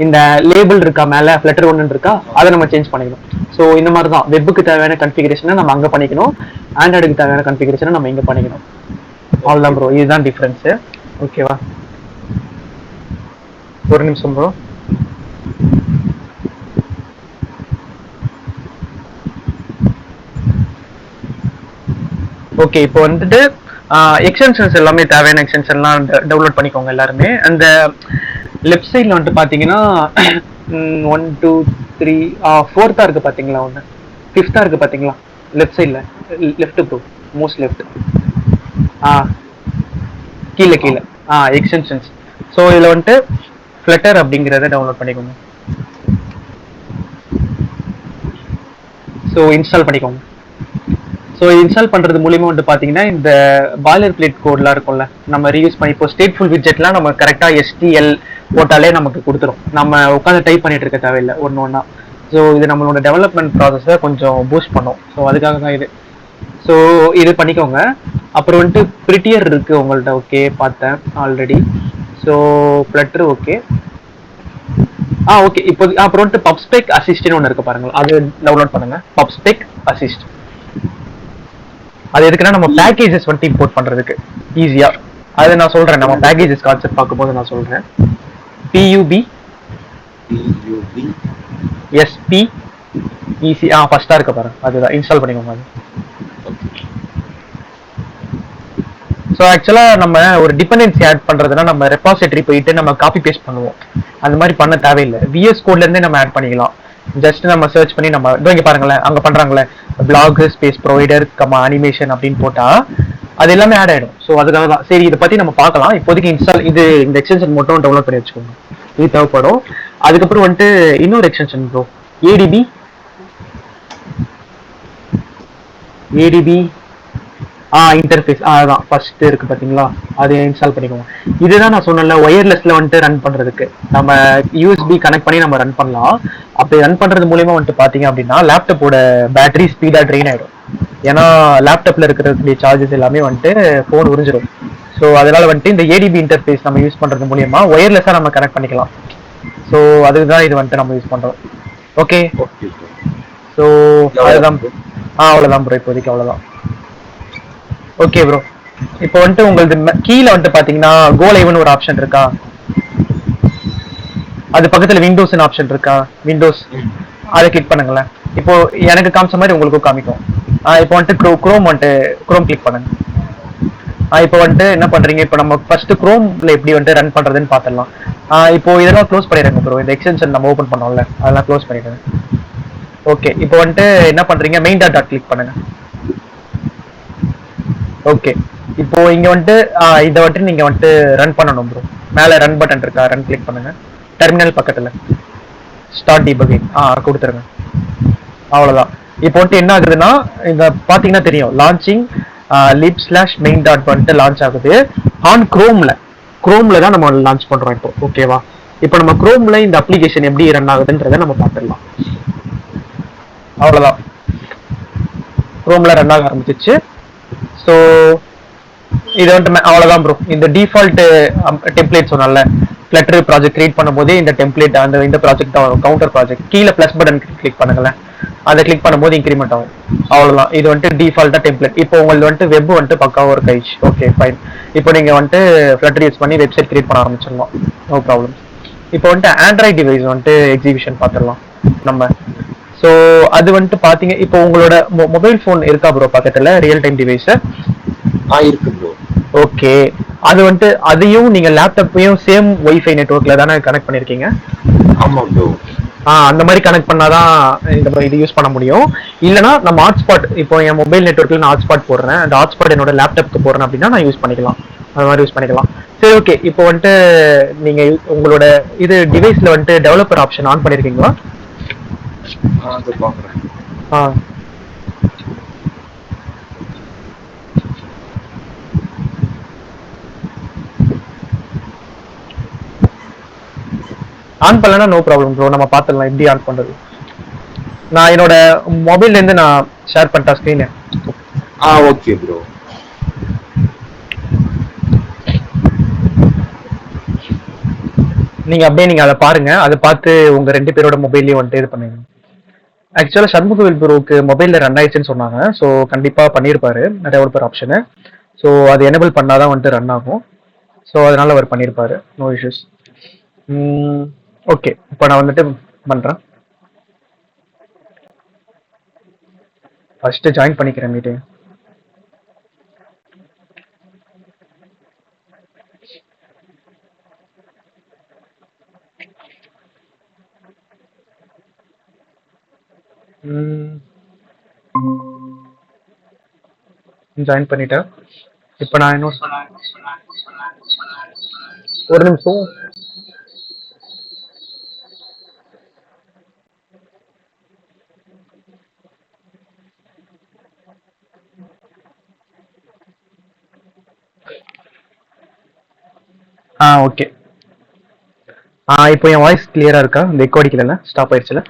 [SPEAKER 2] இந்த லேபிள் இருக்கா மேல ஃப்ளட்டர் 1 இருக்கா, அதை நம்ம சேஞ்ச் பண்ணிக்கணும். ஸோ இந்த மாதிரி தான் வெப்புக்கு தேவையான கன்ஃபிகரேஷனை நம்ம அங்கே பண்ணிக்கணும், ஆண்ட்ராய்டுக்கு தேவையான கன்ஃபிகரேஷனை நம்ம இங்கே பண்ணிக்கணும். அவ்வளோதான் ப்ரோ, இதுதான் டிஃப்ரென்ஸு. ஓகேவா? ஒரு நிமிஷம் ப்ரோ. ஓகே, இப்போ வந்துட்டு எக்ஸ்டென்ஷன்ஸ் எல்லாமே தேவையான எக்ஸ்டென்ஷன்லாம் டவுன்லோட் பண்ணிக்கோங்க எல்லாருமே. அந்த லெஃப்ட் சைடில் வந்துட்டு பார்த்தீங்கன்னா 1 2 3 4 இருக்கு பார்த்தீங்களா, 1 5 இருக்கு பார்த்தீங்களா லெஃப்ட் சைடில், லெஃப்ட் ப்ரோ, மோஸ்ட் லெஃப்ட். கீழே கீழே எக்ஸ்டென்ஷன்ஸ். ஸோ இதில் வந்துட்டு ஃப்ளட்டர் அப்படிங்கிறத டவுன்லோட் பண்ணிக்கோங்க. ஸோ இன்ஸ்டால் பண்ணிக்கோங்க. ஸோ இன்ஸ்டால் பண்ணுறது மூலியமாக வந்து பார்த்தீங்கன்னா இந்த பாய்லர் பிளேட் கோட்லாம் இருக்கும்ல, நம்ம ரீயூஸ் பண்ணி இப்போ ஸ்டேட்ஃபுல் விட்ஜெட்லாம் நம்ம கரெக்டாக STL போட்டாலே நமக்கு கொடுத்துரும். நம்ம உட்காந்து டைப் பண்ணிட்டு இருக்க தேவையில்லை ஒன்று ஒன்றா. ஸோ இது நம்மளோட டெவலப்மெண்ட் ப்ராசஸை கொஞ்சம் பூஸ்ட் பண்ணும். ஸோ அதுக்காக தான் இது. ஸோ இது பண்ணிக்கோங்க. அப்புறம் வந்துட்டு ப்ரிட்டியர் இருக்குது உங்கள்கிட்ட. ஓகே, பார்த்தேன் already. So flutter okay. Okay, இப்போ அப்புறம் வந்துட்டு பப்ஸ்பெக் அசிஸ்ட்னு ஒன்று இருக்கு பாருங்க, அது டவுன்லோட் பண்ணுங்க. பப்ஸ்பெக் அசிஸ்ட் அது எதுக்குன்னா நம்ம பேக்கேஜஸ் வந்துட்டு இம்போர்ட் பண்றதுக்கு ஈஸியா. அது நான் சொல்றேன், நம்ம பேக்கேஜஸ் கான்செப்ட் பார்க்கும்போது நான் சொல்றேன். PUB SPEC ஃபர்ஸ்டா இருக்க பாருங்க, அதுதான் இன்ஸ்டால் பண்ணிக்கோங்க. அது ஸோ ஆக்சுவலாக நம்ம ஒரு டிபெண்டன்சி ஆட் பண்ணுறதுனா நம்ம ரெபாசிட்டரி போயிட்டு நம்ம காப்பி பேஸ்ட் பண்ணுவோம். அந்த மாதிரி பண்ண தேவையில்லை, VS கோட்லேருந்தே நம்ம ஆட் பண்ணிக்கலாம். ஜஸ்ட் நம்ம சர்ச் பண்ணி நம்ம இங்கே பாருங்களேன், அங்கே பண்ணுறாங்களே பிளாக் ஸ்பேஸ் ப்ரொவைடர் அனிமேஷன் அப்படின்னு போட்டால் அது எல்லாமே ஆட் ஆகிடும். ஸோ அதுக்காக தான் சரி, இதை பற்றி நம்ம பார்க்கலாம். இப்போதைக்கு இன்ஸ்டால் இது இந்த எக்ஸ்டென்ஷன் மட்டும் டவுன்லோட் பண்ணி வச்சுக்கோங்க, இது தேவைப்படும். அதுக்கப்புறம் வந்துட்டு இன்னொரு எக்ஸ்டென்ஷன் ப்ரோ, ADB இன்டர்ஃபேஸ், அதான் ஃபர்ஸ்ட் இருக்கு பாத்தீங்களா, அதை இன்ஸ்டால் பண்ணிக்கோங்க. இதுதான் நான் சொன்னேன்ல, ஒயர்லெஸ்ல வந்துட்டு ரன் பண்றதுக்கு நம்ம USB கனெக்ட் பண்ணி நம்ம ரன் பண்ணலாம். அப்படி ரன் பண்றது மூலியமா வந்துட்டு பாத்தீங்க அப்படின்னா லேப்டாப்போட பேட்டரி ஸ்பீடா ட்ரெயின் ஆயிடும். ஏன்னா லேப்டாப்ல இருக்கிற சார்ஜஸ் எல்லாமே வந்துட்டு போன் உறிஞ்சிடும். ஸோ அதனால வந்துட்டு இந்த ADB இன்டர்ஃபேஸ் நம்ம யூஸ் பண்றது மூலியமா ஒயர்லெஸ்ஸா நம்ம கனெக்ட் பண்ணிக்கலாம். ஸோ அதுதான் இது வந்துட்டு நம்ம யூஸ் பண்றோம். ஓகே, ஸோ அதுதான் அவ்வளோதான் ப்ரோ, இப்போதைக்கு அவ்வளோதான். ஓகே ப்ரோ, இப்போ வந்துட்டு உங்களுக்கு கீழே வந்துட்டு பாத்தீங்கன்னா கோ லைவ்னு ஒரு ஆப்ஷன் இருக்கா, அது பக்கத்துல விண்டோஸ்னு ஆப்ஷன் இருக்கா, விண்டோஸ் அதை கிளிக் பண்ணுங்களேன். இப்போ எனக்கு காமிச்ச மாதிரி உங்களுக்கும் காமிக்கும். இப்போ வந்துட்டு குரோம் கிளிக் பண்ணுங்க. இப்போ வந்துட்டு என்ன பண்றீங்க, இப்போ நம்ம ஃபர்ஸ்ட் குரோம்ல எப்படி வந்துட்டு ரன் பண்றதுன்னு பாத்திரலாம். இப்போ இதெல்லாம் க்ளோஸ் பண்ணிடுங்க ப்ரோ, இந்த எக்ஸ்டென்ஷன் நம்ம ஓபன் பண்ணோம்ல அதெல்லாம் க்ளோஸ் பண்ணிடுங்க. ஓகே, இப்போ வந்துட்டு என்ன பண்றீங்க, மெயின் டாட் கிளிக் பண்ணுங்க. ஓகே, இப்போ இங்க வந்துட்டு இதை வந்துட்டு நீங்க வந்துட்டு ரன் பண்ணணும் ப்ரோ. மேல ரன் பட்டன் இருக்கா, ரன் கிளிக் பண்ணுங்க டெர்மினல் பக்கத்துல. ஸ்டார்ட் டீபக்கிங் கொடுத்துருங்க. அவ்வளவுதான். இப்போ வந்துட்டு என்ன ஆகுதுன்னா, இந்த பாத்தீங்கன்னா தெரியும், லான்ச்சிங் lib/main டாட் வந்துட்டு லான்ச் ஆகுது ஆன் குரோம்ல தான் நம்ம லான்ச் பண்றோம் இப்போ. ஓகேவா? இப்போ நம்ம குரோம்ல இந்த அப்ளிகேஷன் எப்படி ரன் ஆகுதுன்றதை நம்ம பார்த்துடலாம். அவ்வளவுதான், குரோம்ல ரன் ஆக ஆரம்பிச்சிச்சு. ஸோ இது வந்துட்டு அவ்வளவுதான் ப்ரோ. இந்த டிஃபால்ட் டெம்ப்ளேட் சொன்னால ஃப்ளட்டர் ப்ராஜெக்ட் கிரியேட் பண்ணும்போதே இந்த டெம்ப்ளேட் இந்த ப்ராஜெக்ட் தான் வரும். கவுண்டர் ப்ராஜெக்ட் கீழே ப்ளஸ் பட்டன் கிளிக் பண்ணுங்களேன், அதை கிளிக் பண்ணும்போது இன்க்ரிமெண்ட் ஆகும். அவ்வளவுதான், இது வந்துட்டு டிஃபால்ட்டா டெம்ப்ளேட். இப்போ உங்களுக்கு வந்துட்டு வெப் வந்துட்டு பக்காவா ஒர்க் ஆயிடுச்சு. Okay fine. இப்போ நீங்க வந்துட்டு ஃப்ளட்டர் யூஸ் பண்ணி வெப்சைட் கிரியேட் பண்ண ஆரம்பிச்சிடலாம், நோ ப்ராப்ளம். இப்போ வந்துட்டு ஆண்ட்ராய்ட் டிவைஸ் வந்துட்டு எக்ஸிபிஷன் பார்த்துடலாம் நம்ம. ஸோ அது வந்துட்டு பாத்தீங்க, இப்போ உங்களோட மொபைல் ஃபோன் இருக்கா ப்ரோ பக்கத்துல, ரியல் டைம் டிவைஸ்?
[SPEAKER 1] இருக்கு ப்ரோ.
[SPEAKER 2] ஓகே, அது வந்துட்டு அதையும் நீங்க லேப்டாப்பையும் சேம் வைஃபை நெட்வொர்க்ல தானே கனெக்ட் பண்ணிருக்கீங்க?
[SPEAKER 1] ஆமா ப்ரோ.
[SPEAKER 2] அந்த மாதிரி கனெக்ட் பண்ணாதான் இது யூஸ் பண்ண முடியும். இல்லனா நம்ம ஹாட்ஸ்பாட், இப்போ என் மொபைல் நெட்வொர்க்ல நான் ஹாட்ஸ்பாட் போடுறேன், அந்த ஹாட்ஸ்பாட் என்னோட லேப்டாப்க்கு போடுறேன் அப்படின்னா நான் யூஸ் பண்ணிக்கலாம், அது மாதிரி யூஸ் பண்ணிக்கலாம். சரி ஓகே, இப்போ வந்துட்டு நீங்க உங்களோட இது டிவைஸ்ல வந்துட்டு டெவலப்பர் ஆப்ஷன் ஆன் பண்ணிருக்கீங்களா?
[SPEAKER 1] அது பாக்குறேன்.
[SPEAKER 2] ஆன் பண்ணலன்னா நோ ப்ராப்ளம் ப்ரோ, நம்ம பார்த்துடலாம் எப்படி ஆன் பண்றது. நான் என்னோட மொபைல்ல இருந்து நான் ஷேர் பண்ணிட்டேன் ஸ்கிரீன்.
[SPEAKER 1] Okay bro.
[SPEAKER 2] நீங்க அப்படியே நீங்க அதை பாருங்க, அதை பார்த்து உங்க 2 பேரோட மொபைல்லையும் வந்துட்டு இது பண்ணுங்க. ஆக்சுவலா சண்முகவேல் ப்ரோக்கு மொபைல்ல ரன் ஆயிடுச்சுன்னு சொன்னாங்க. ஸோ கண்டிப்பா பண்ணியிருப்பாரு டெவலப்பர் ஆப்ஷனு. ஸோ அது எனேபிள் பண்ணாதான் வந்துட்டு ரன் ஆகும். ஸோ அதனால அவர் பண்ணியிருப்பாரு, நோ இஷ்யூஸ். ஓகே, இப்போ நான் வந்துட்டு பண்றேன். ஃபர்ஸ்ட் ஜாயின் பண்ணிக்கிறேன் மீட்டிங். ஜாயின் பண்ணிட்டேன். இப்போ நான் இன்னும் ஒரு நிமிஷம். ஓகே. இப்போ என் வாய்ஸ் கிளியரா இருக்கா? இந்த எக்கோ அடிக்கல, ஸ்டாப் ஆயிடுச்சுல?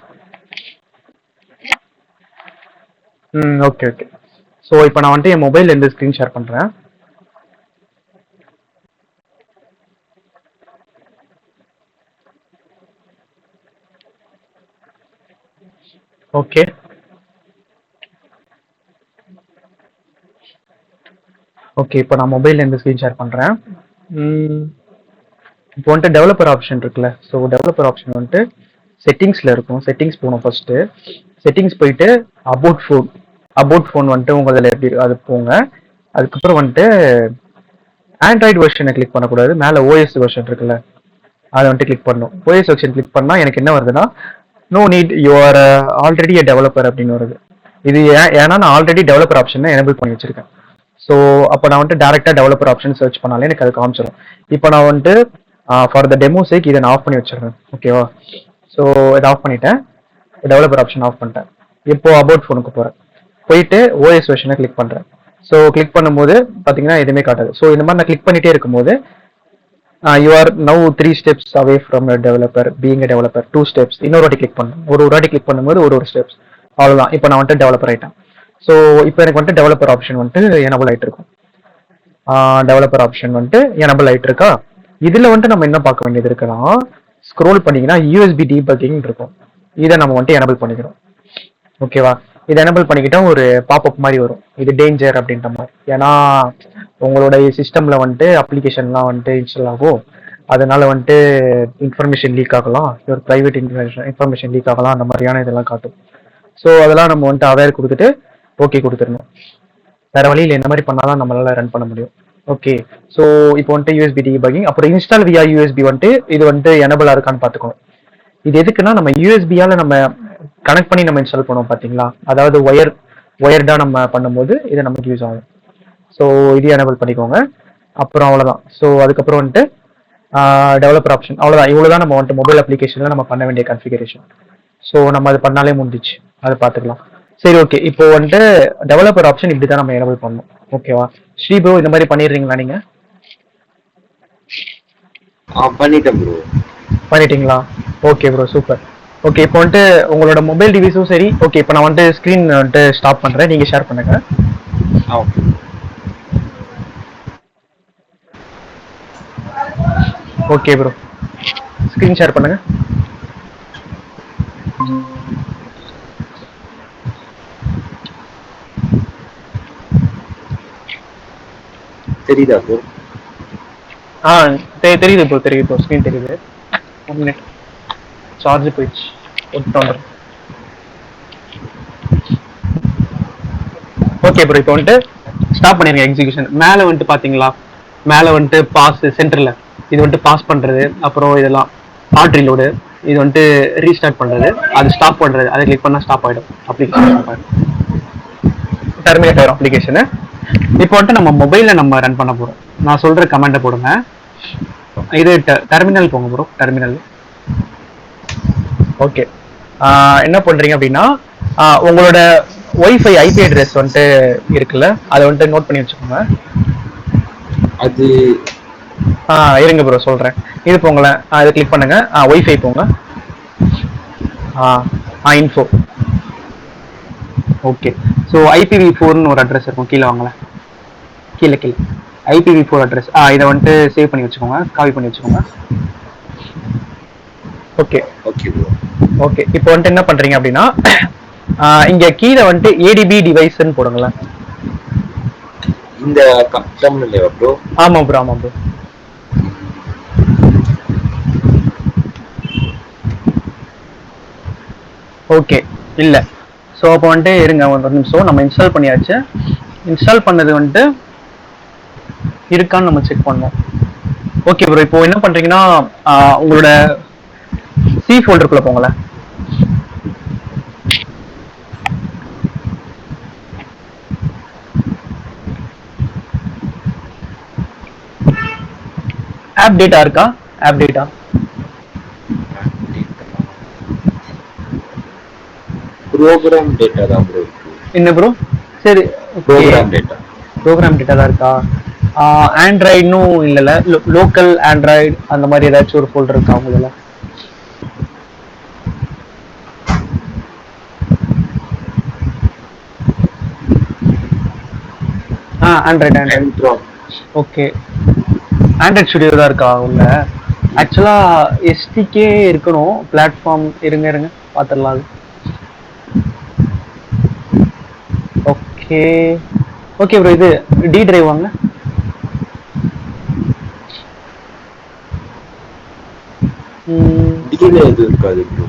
[SPEAKER 2] Okay okay. ஸோ இப்போ நான் வந்துட்டு என் மொபைல்ல இருந்து ஸ்க்ரீன் ஷேர் பண்றேன். Okay, okay. இப்போ நான் மொபைல்ல இருந்து ஸ்க்ரீன் ஷேர் பண்றேன். இப்போ வந்துட்டு டெவலப்பர் ஆப்ஷன் இருக்குல்ல, ஸோ டெவலப்பர் ஆப்ஷன் வந்துட்டு செட்டிங்ஸ்ல இருக்கும். செட்டிங்ஸ் போகணும் ஃபர்ஸ்ட். செட்டிங்ஸ் போயிட்டு அபவுட் ஃபோன் வந்துட்டு உங்களதில் எப்படி அது போங்க. அதுக்கப்புறம் வந்துட்டு ஆண்ட்ராய்டு வெர்ஷனை கிளிக் பண்ணக்கூடாது, மேலே ஓஎஸ் வெர்ஷன் இருக்குல்ல அதை வந்துட்டு கிளிக் பண்ணணும். ஓஎஸ் வெர்ஷன் கிளிக் பண்ணால் எனக்கு என்ன வருதுன்னா, no need you are already a developer அப்படின்னு வருது. இது ஏன்னா நான் ஆல்ரெடி டெவலப்பர் ஆப்ஷனை எனேபிள் பண்ணி வச்சிருக்கேன். ஸோ அப்போ நான் வந்துட்டு டேரெக்டாக டெவலப்பர் ஆப்ஷன் சர்ச் பண்ணாலே எனக்கு அது காமிச்சிடும். இப்போ நான் வந்துட்டு ஃபார் த டெமோ சேக் இதை நான் ஆஃப் பண்ணி வச்சிருக்கேன். ஓகேவா? ஸோ இதை ஆஃப் பண்ணிட்டேன், டெவலப்பர் ஆப்ஷன் ஆஃப் பண்ணிட்டேன். இப்போ அபவுட் ஃபோனுக்கு போகிறேன், போயிட்டு ஓஎஸ் வெர்ஷனை கிளிக் பண்ணுறேன். ஸோ கிளிக் பண்ணும்போது பார்த்தீங்கன்னா எதுவுமே காட்டாது. ஸோ இந்த மாதிரி நான் கிளிக் பண்ணிட்டே இருக்கும்போது you are now 3 steps away from developer being developer, 2 steps. இன்னொரு வாட்டி கிளிக் பண்ணணும், ஒரு வாட்டி கிளிக் பண்ணும்போது ஒரு ஸ்டெப்ஸ். அவ்வளோதான், இப்போ நான் வந்துட்டு டெவலப்பர் ஆகிட்டேன். ஸோ இப்போ எனக்கு வந்துட்டு டெவலப்பர் ஆப்ஷன் வந்துட்டு எனபிள் ஆகிட்டு இருக்கும். டெவலப்பர் ஆப்ஷன் வந்துட்டு எனபிள் ஆகிட்டு இருக்கா. இதில் வந்துட்டு நம்ம என்ன பார்க்க வேண்டியது இருக்குன்னா, ஸ்க்ரோல் பண்ணிங்கன்னா யூஎஸ்பி டீபக்கிங் இருக்கும், இதை நம்ம வந்துட்டு எனபிள் பண்ணிக்கிறோம். ஓகேவா? இதை எனபிள் பண்ணிக்கிட்டா ஒரு பாப்அப் மாதிரி வரும், இது டேஞ்சர் அப்படின்ற மாதிரி. ஏன்னா உங்களுடைய சிஸ்டம்ல வந்துட்டு அப்ளிகேஷன்லாம் வந்துட்டு இன்ஸ்டால் ஆகும், அதனால வந்துட்டு இன்ஃபர்மேஷன் லீக் ஆகலாம், ஒரு ப்ரைவேட் இன்ஃபர்மேஷன் லீக் ஆகலாம், அந்த மாதிரியான இதெல்லாம் காட்டும். ஸோ அதெல்லாம் நம்ம வந்துட்டு அவேர் கொடுத்துட்டு ஓகே கொடுத்துடணும். வேற வழியில் இந்த மாதிரி பண்ணாதான் நம்மளால ரன் பண்ண முடியும். ஓகே, ஸோ இப்போ வந்துட்டு யூஎஸ்பி டீபக்கிங், அப்புறம் இன்ஸ்டால் வியா யூஎஸ்பி வந்துட்டு இது வந்துட்டு எனபிளா இருக்கான்னு பார்த்துக்கணும். இது எதுக்குன்னா, நம்ம யூஎஸ்பியால நம்ம கனெக்ட் பண்ணி நம்ம இன்ஸ்டால் பண்ணுவோம் பார்த்தீங்களா, அதாவது ஒயர்டா நம்ம பண்ணும்போது இது நமக்கு யூஸ் ஆகும். ஸோ இது எனபிள் பண்ணிக்கோங்க. அப்புறம் அவ்வளோதான். ஸோ அதுக்கப்புறம் வந்துட்டு டெவலப்பர் ஆப்ஷன், அவ்வளோதான். இவ்வளோதான் நம்ம வந்துட்டு மொபைல் அப்ளிகேஷனில் நம்ம பண்ண வேண்டிய கன்ஃபிகரேஷன். ஸோ நம்ம அது பண்ணாலே முடிஞ்சிச்சு, அதை பார்த்துக்கலாம். சரி, ஓகே. இப்போ வந்துட்டு டெவலப்பர் ஆப்ஷன் இப்படி தான் நம்ம எனபிள் பண்ணணும். ஓகேவா? ஸ்ரீ ப்ரோ, இந்த மாதிரி பண்ணிடுறீங்களா நீங்க?
[SPEAKER 1] பண்ணிட்டேன் ப்ரோ.
[SPEAKER 2] பண்ணிட்டீங்களா? Okay bro, super. ஓகே, இப்போ வந்துட்டு உங்களோட மொபைல் டிவைஸும் சரி. ஓகே, இப்போ நான் வந்துட்டு ஸ்க்ரீன் வந்துட்டு ஸ்டாப் பண்ணுறேன், நீங்கள் ஷேர் பண்ணுங்க.
[SPEAKER 1] Okay.
[SPEAKER 2] Okay bro, screen share பண்ணுங்க.
[SPEAKER 1] தெரியுதா ப்ரோ?
[SPEAKER 2] தெரியுது ப்ரோ, தெரியுது ப்ரோ, ஸ்க்ரீன் தெரியுது. 1 மினிட், சார்ஜ் போயிடுச்சு. ஓகே ப்ரோ, இப்போ வந்துட்டு ஸ்டாப் பண்ணிருங்க எக்ஸிகியூஷன். மேலே வந்துட்டு பார்த்தீங்களா, மேலே வந்துட்டு பாஸ் சென்டரில் இது வந்துட்டு பாஸ் பண்ணுறது, அப்புறம் இதெல்லாம் ஹார்ட் ரீலோடு, இது வந்துட்டு ரீஸ்டார்ட் பண்ணுறது, அது ஸ்டாப் பண்ணுறது. அதை கிளிக் பண்ணால் ஸ்டாப் ஆகிடும், அப்ளிகேஷன் ஸ்டாப் ஆகிடும், டெர்மினேட் ஆகிடும் அப்ளிகேஷனு. இப்போ வந்துட்டு நம்ம மொபைலில் நம்ம ரன் பண்ண போகிறோம். நான் சொல்கிற கமெண்ட்டை போடுங்க. இது டெர்மினல் போங்க ப்ரோ, டெர்மினல். ஓகே, என்ன பண்ணுறீங்க அப்படின்னா, உங்களோட ஒய்ஃபை ஐபி அட்ரஸ் வந்துட்டு இருக்குல்ல, அதை வந்துட்டு நோட் பண்ணி வச்சுக்கோங்க.
[SPEAKER 1] அது
[SPEAKER 2] இருங்க ப்ரோ சொல்கிறேன். இது போங்களேன், இதை கிளிக் பண்ணுங்க. ஒய்ஃபை போங்க. இன்ஃபோ. ஓகே, ஸோ IPv4ன்னு ஒரு அட்ரஸ் இருக்கும், கீழே வாங்களேன். கீழே IPv4 அட்ரஸ். இதை வந்துட்டு சேவ் பண்ணி வச்சுக்கோங்க, காப்பி பண்ணி வச்சுக்கோங்க. Okay
[SPEAKER 1] okay bro.
[SPEAKER 2] ஓகே, இப்போ வந்துட்டு என்ன பண்றீங்க அப்படின்னா, இங்க கீழே வந்துட்டு ADB டிவைஸ்ன்னு போடுங்களேன்.
[SPEAKER 1] இந்த டெர்மினல்ல ப்ரோ?
[SPEAKER 2] ஆமா ப்ரோ, ஆமா ப்ரோ. ஓகே, இல்ல. ஸோ அப்போ வந்துட்டு இருங்க ஒரு நிமிஷம், நம்ம இன்ஸ்டால் பண்ணியாச்சு. இன்ஸ்டால் பண்ணது வந்துட்டு இருக்கான்னு நம்ம செக் பண்ணோம். ஓகே ப்ரோ, இப்போ என்ன பண்றீங்கன்னா, உங்களோட சி ஃபோல்டருக்குள்ள போங்களேன். ஆப் டேட்டா இருக்கா? ஆப் டேட்டா
[SPEAKER 1] ப்ரோக்ராம் டேட்டா தான் ப்ரோ இருக்கு.
[SPEAKER 2] என்ன ப்ரோ? சரி,
[SPEAKER 1] ப்ரோக்ராம் டேட்டா.
[SPEAKER 2] ப்ரோக்ராம் டேட்டா தான் இருக்கா? ஆண்ட்ராய்டும் இல்லைல்ல, லோக்கல் ஆண்ட்ராய்டு அந்த மாதிரி ஏதாச்சும் ஒரு ஃபோல்டர் இருக்கா உங்கள? ஆண்ட்ராய்டு. ஓகே, ஆண்ட்ராய்ட் ஸ்டுடியோ தான் இருக்கா உள்ள? ஆக்சுவலா SDK இருக்கணும், பிளாட்ஃபார்ம். இருங்க பார்த்துடலாம். ஓகே ஓகே ப்ரோ, இது டி டிரைவ் வாங்க.
[SPEAKER 1] இது இருக்காது bro.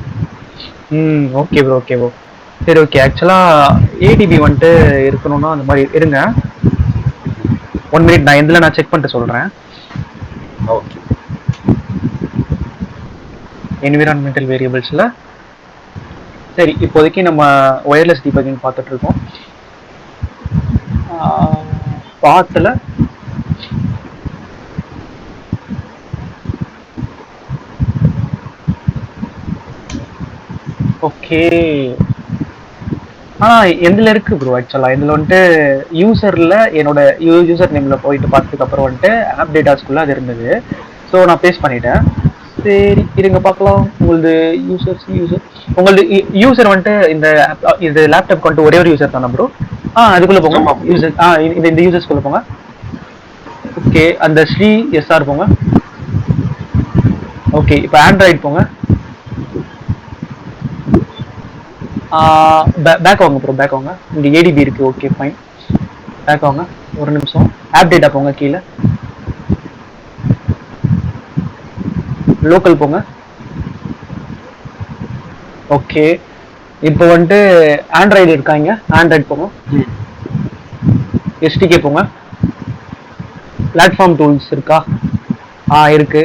[SPEAKER 2] Okay bro, okay bro. சரி, ஓகே. ஆக்சுவலா ADB வந்துட்டு இருக்கணும்னா அந்த மாதிரி இருங்க. 1 மினிட், நான் எதில் நான் செக் பண்ணிட்டு சொல்றேன்.
[SPEAKER 1] ஓகே.
[SPEAKER 2] என்விரான்மெண்டல் வேரியபிள்ஸ்ல சரி, இப்போதைக்கு நம்ம ஒயர்லெஸ் டீபக்கிங் பார்த்துட்டு இருக்கோம். பாத்தில் ஓகே. எதுல இருக்கு ப்ரோ? ஆக்சுவலா இதுல வந்துட்டு யூசர்ல என்னோட யூசர் நேம்ல போயிட்டு பார்த்ததுக்கு அப்புறம் வந்துட்டு ஆப் டேட்டாஸ்குள்ள அது இருந்தது. ஸோ நான் பேஸ்ட் பண்ணிட்டேன். சரி, இருங்க பார்க்கலாம். உங்களது உங்களது யூசர் வந்துட்டு இந்த லேப்டாப் வந்துட்டு ஒரே ஒரு யூசர் தானே ப்ரோ? அதுக்குள்ள போங்க. யூசர் இந்த யூசர்ஸ்குள்ள போங்க. ஓகே, அந்த ஸ்ரீ SR போங்க. ஓகே, இப்போ ஆண்ட்ராய்டு போங்க. பேக் வாங்க ப்ரோ, பேக் வாங்க. இங்க ADB இருக்கு. Okay, fine. பேக் வாங்க, ஒரு நிமிஷம். ஆப் டேட்டா போங்க, கீழே லோக்கல் போங்க. ஓகே, இப்போ வந்துட்டு ஆண்ட்ராய்டு இருக்காங்க. ஆண்ட்ராய்டு போங்க. SDK போங்க. பிளாட்ஃபார்ம் டூல்ஸ் இருக்கா? இருக்கு.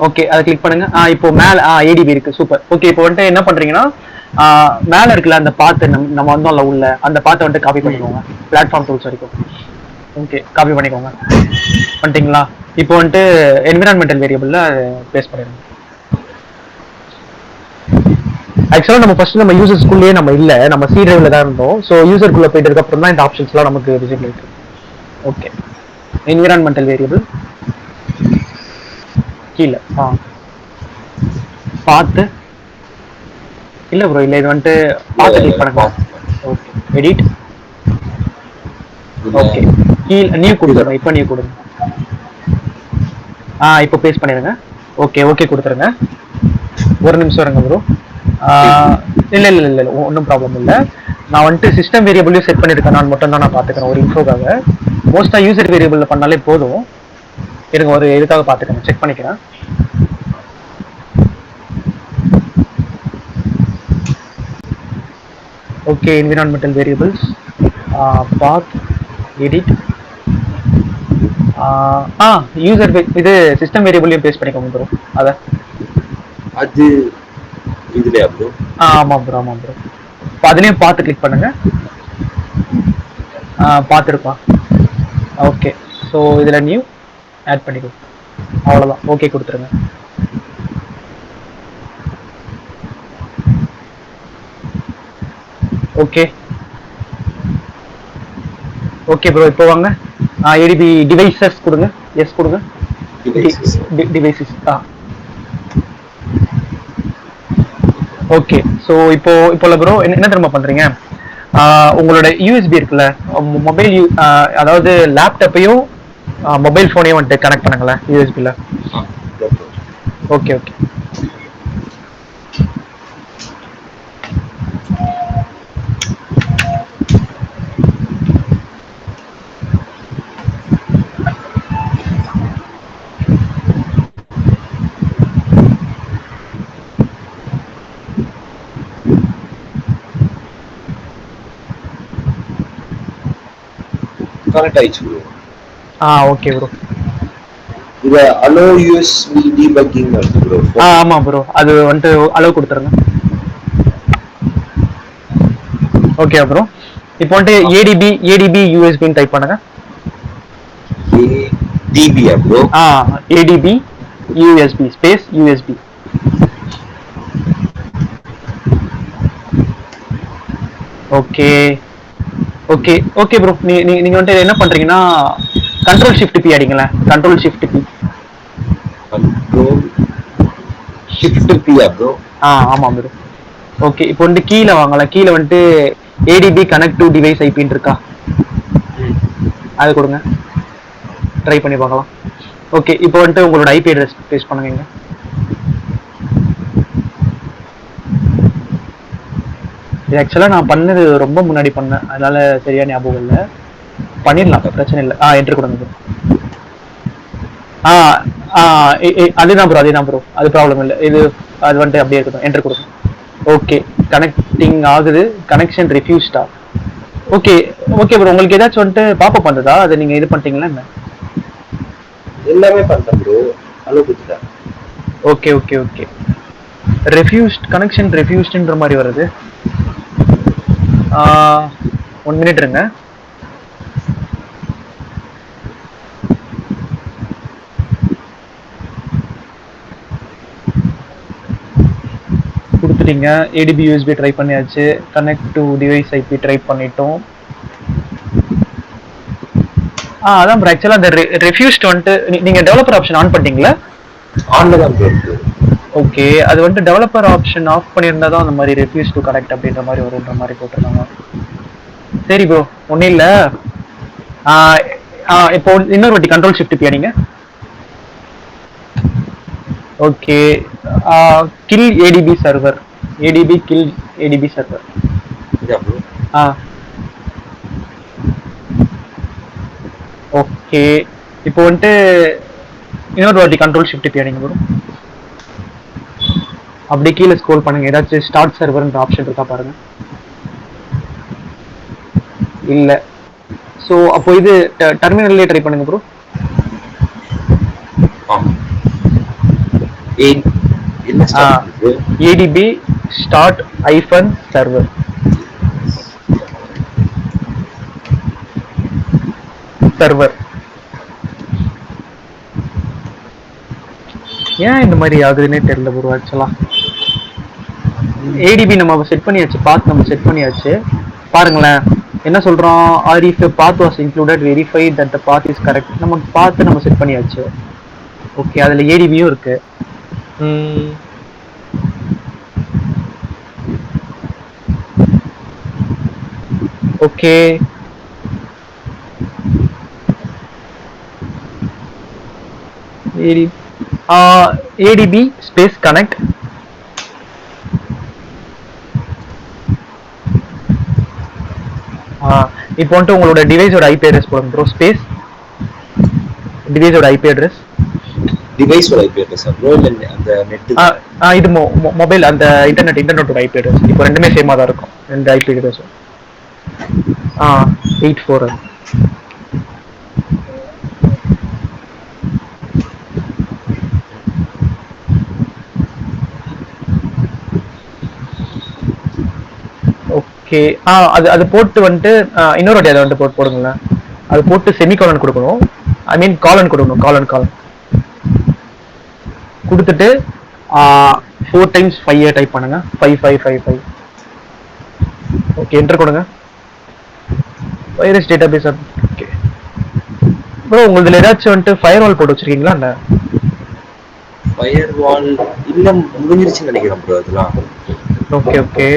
[SPEAKER 2] ஓகே, அதை கிளிக் பண்ணுங்க. இப்போ மேல ADB இருக்கு. சூப்பர். ஓகே, இப்போ வந்துட்டு என்ன பண்றீங்கன்னா, மேல இருக்குல்ல அந்த பாத்து, நம்ம வந்தோம்ல உள்ள, அந்த பாத்தை வந்துட்டு காப்பி பண்ணிக்கோங்க பிளாட்ஃபார்ம் டூல்ஸ் வரைக்கும். ஓகே, காப்பி பண்ணிக்கோங்க. பண்ணிட்டீங்களா? இப்போ வந்துட்டு என்விரான்மெண்டல் வேரியபிள்ல பேஸ் பண்ணிருங்க. ஆக்சுவலா நம்ம ஃபர்ஸ்ட் நம்ம யூசர் ஸ்கூல்லயே நம்ம இல்ல, நம்ம சி டிரைவ்ல தான் இருந்தோம். ஸோ யூசர் குள்ள போயிட்டு அப்புறம் தான் இந்த ஆப்ஷன்ஸ்லாம் நமக்கு விசிபிள் ஆயிருக்கு. ஓகே, என்விரான்மெண்டல் வேரியபிள் கீழே பார்த்து இல்ல ப்ரோ, இல்ல இது வந்துட்டு பார்த்து கிளிக் பண்ணுங்க. Okay, edit. ஓகே, கீழே நியூ கொடுத்துருங்க. இப்போ நியூ கொடுங்க. இப்போ பேஸ்ட் பண்ணிருங்க. ஓகே, ஓகே கொடுத்துருங்க. ஒரு நிமிஷம் இருங்க ப்ரோ. இல்ல இல்ல இல்ல இல்ல, ஒன்றும் ப்ராப்ளம் இல்லை. நான் வந்துட்டு சிஸ்டம் வேரியபிளையும் செட் பண்ணிருக்கேன். நான் மட்டும் தான் நான் பார்த்துக்கிறேன் ஒரு இன்ஃபோக்காக. மோஸ்டா யூசர் வேரியபிள் பண்ணாலே போதும். இருங்க, ஒரு இதுக்காக பார்த்துக்கிறேன், செக் பண்ணிக்கிறேன். ஓகே, என்விரான்மெண்டல் வேரியபிள்ஸ் பாத் எடிட். யூசர் இது சிஸ்டம் வேரியபிளையும் பேஸ்ட் பண்ணிக்கோங்க ப்ரோ. அத
[SPEAKER 1] அது இதுலயா ப்ரோ?
[SPEAKER 2] ஆமாம் ப்ரோ, ஆமாம் ப்ரோ. அதுலயும் பார்த்து கிளிக் பண்ணுங்க. பார்த்துருப்பா. ஓகே, ஸோ இதில் நியூ ஆட் பண்ணிக்கோ. அவ்வளோதான், ஓகே கொடுத்துருங்க. ஓகே ஓகே ப்ரோ, இப்போ வாங்க. ஏடிபி டிவைசஸ் கொடுங்க. எஸ் கொடுங்க. Devices okay. ஸோ இப்போ ப்ரோ என்ன திரும்ப பண்றீங்க? உங்களோட யூஎஸ்பி இருக்குல்ல, மொபைல் அதாவது லேப்டாப்பையும் மொபைல் ஃபோனையும் வந்துட்டு கனெக்ட் பண்ணுங்களேன் யூஎஸ்பியில். Okay okay.
[SPEAKER 1] கனெக்ட் ஆயிடுச்சு ப்ரோ.
[SPEAKER 2] Okay bro.
[SPEAKER 1] இது அலோ யூஎஸ்பி டீபக்கிங் வருது ப்ரோ.
[SPEAKER 2] ஆமா ப்ரோ, அது வந்துட்டு அலோ கொடுத்துருங்க. ஓகே ப்ரோ, இப்போ வந்துட்டு ஏடிபி யூஎஸ்பின்னு டைப் பண்ணுங்க.
[SPEAKER 1] டிபியா bro?
[SPEAKER 2] ADB USB space USB. Okay okay okay bro. நீங்க வந்துட்டு என்ன பண்றீங்கன்னா கண்ட்ரோல் ஷிஃப்ட் பி அடிங்களேன். Control shift P.
[SPEAKER 1] Control shift பியா ப்ரோ?
[SPEAKER 2] ஆமா ப்ரோ. ஓகே, இப்போ வந்துட்டு கீழே வாங்கல. கீழே வந்துட்டு ஏடிபி கனெக்ட் டு டிவைஸ் ஐபின்னு இருக்கா, அது கொடுங்க. ட்ரை பண்ணி பார்க்கலாம். ஓகே, இப்போ வந்துட்டு உங்களோட ஐபி அட்ரஸ் பேஸ்ட் பண்ணுங்க. இது ஆக்சுவலாக நான் பண்ணது ரொம்ப முன்னாடி பண்ணேன், அதனால சரியா ஞாபகம் இல்லை. பண்ணிடலாம், பிரச்சனை இல்லை. என்ட்ரு கொடுங்க. அதுதான் ப்ரோ, அதேதான் ப்ரோ, அது ப்ராப்ளம் இல்லை. இது அது வந்துட்டு அப்படியே இருக்கட்டும். என்ட்ரு கொடுங்க. ஓகே, கனெக்டிங் ஆகுது. கனெக்ஷன் ரிஃப்யூஸ்டா? ஓகே ஓகே ப்ரோ, உங்களுக்கு ஏதாச்சும் வந்துட்டு பாப்பப் பண்ணுறதா? அது நீங்கள் இது பண்ணிட்டீங்களா என்ன?
[SPEAKER 1] எல்லாமே பண்ணிட்டேன் ப்ரோ, அலோ கொடுத்துட்டேன்.
[SPEAKER 2] Okay okay okay. Refused, connection ரெஃப்யூஸ்ட்ன்ற மாதிரி வருது. 1 மினிட் இருங்க. கொடுத்துட்டீங்க. ஏடிபி யூஎஸ்பி ட்ரை பண்ணியாச்சு. Connect to device IP try பண்ணிட்டோம். அதான் ப்ரோ, ஆக்சுவலாக அந்த ரெஃப்யூஸ்ட் வந்துட்டு நீங்கள் டெவலப்பர் ஆப்ஷன் ஆன் பண்ணிட்டீங்களா?
[SPEAKER 1] ஆன்ல தான் ப்ரோ இருக்கு.
[SPEAKER 2] ஓகே, அது வந்துட்டு டெவலப்பர் ஆப்ஷன் ஆஃப் பண்ணியிருந்தா தான் அந்த மாதிரி ரெஃப்யூஸ் டு கனெக்ட் அப்படின்ற மாதிரி வருன்ற மாதிரி போட்டிருக்காங்க. சரி ப்ரோ, ஒன்றும் இல்லை. இப்போ இன்னொரு வாட்டி கண்ட்ரோல் ஷிஃப்ட் பியாடிங்க. Okay, kill ADB server. ADB kill ADB server. Okay, இப்போ வந்துட்டு இன்னொரு வாட்டி கண்ட்ரோல் ஷிஃப்ட் பியாடிங்க ப்ரோ. அப்படியே கீழே ஸ்க்ரோல் பண்ணுங்க. ஏதாச்சும் ஸ்டார்ட் சர்வர்ன்ற ஆப்ஷன் இருக்கா பாருங்க. இல்ல. ஸோ அப்போ இது டெர்மினல்லே ட்ரை பண்ணுங்க bro. ADB start hyphen server. Server ஏன் இந்த மாதிரி ஆகுதுன்னே தெரியல ப்ரோ ஆக்சுவலா. ஏடிபி நம்ம செட் பண்ணியாச்சு, பாத் நம்ம செட் பண்ணியாச்சு. பாருங்களேன் என்ன சொல்றோம், or if path was included verify that the path is correct. நம்ம பாத்து நம்ம செட் பண்ணியாச்சு. ஓகே, அதுல ஏடிபியும் இருக்கு. Okay, ADB space connect. இப்போ வந்துட்டு உங்களோட டிவைஸோட ஐபி அட்ரஸ் போடுங்க ப்ரோ. ஸ்பேஸ் டிவைஸோட ஐபி அட்ரஸ்.
[SPEAKER 1] டிவைஸோட ஐபி அட்ரஸ் ப்ரோ, இல்ல அந்த நெட்?
[SPEAKER 2] இது மொபைல் அந்த இன்டர்நெட்டோட ஐபி அட்ரஸ். இப்போ ரெண்டுமே சேமா தான் இருக்கும், ரெண்டு ஐபி அட்ரஸ். 84. ஓகே, அது போட்டு வந்துட்டு இன்னொரு வாட்டி அதை வந்துட்டு போடுங்களேன். அது போட்டு செமிகாலன் கொடுக்கணும், ஐ மீன் காலன் கொடுக்கணும், காலன் கொடுத்துட்டு 4 times 5 டைப் பண்ணுங்க. 5555. ஓகே, என்டர் கொடுங்க. Virus database. ஓகே ப்ரோ, உங்களுதுல ஏதாச்சும் வந்துட்டு ஃபயர் வால் போட்டு வச்சிருக்கீங்களா? அந்த
[SPEAKER 1] ஃபயர் வால் இல்ல, முடிஞ்சிருச்சுன்னு நினைக்கிறேன் ப்ரோ அதெல்லாம்.
[SPEAKER 2] ஓகே ஓகே,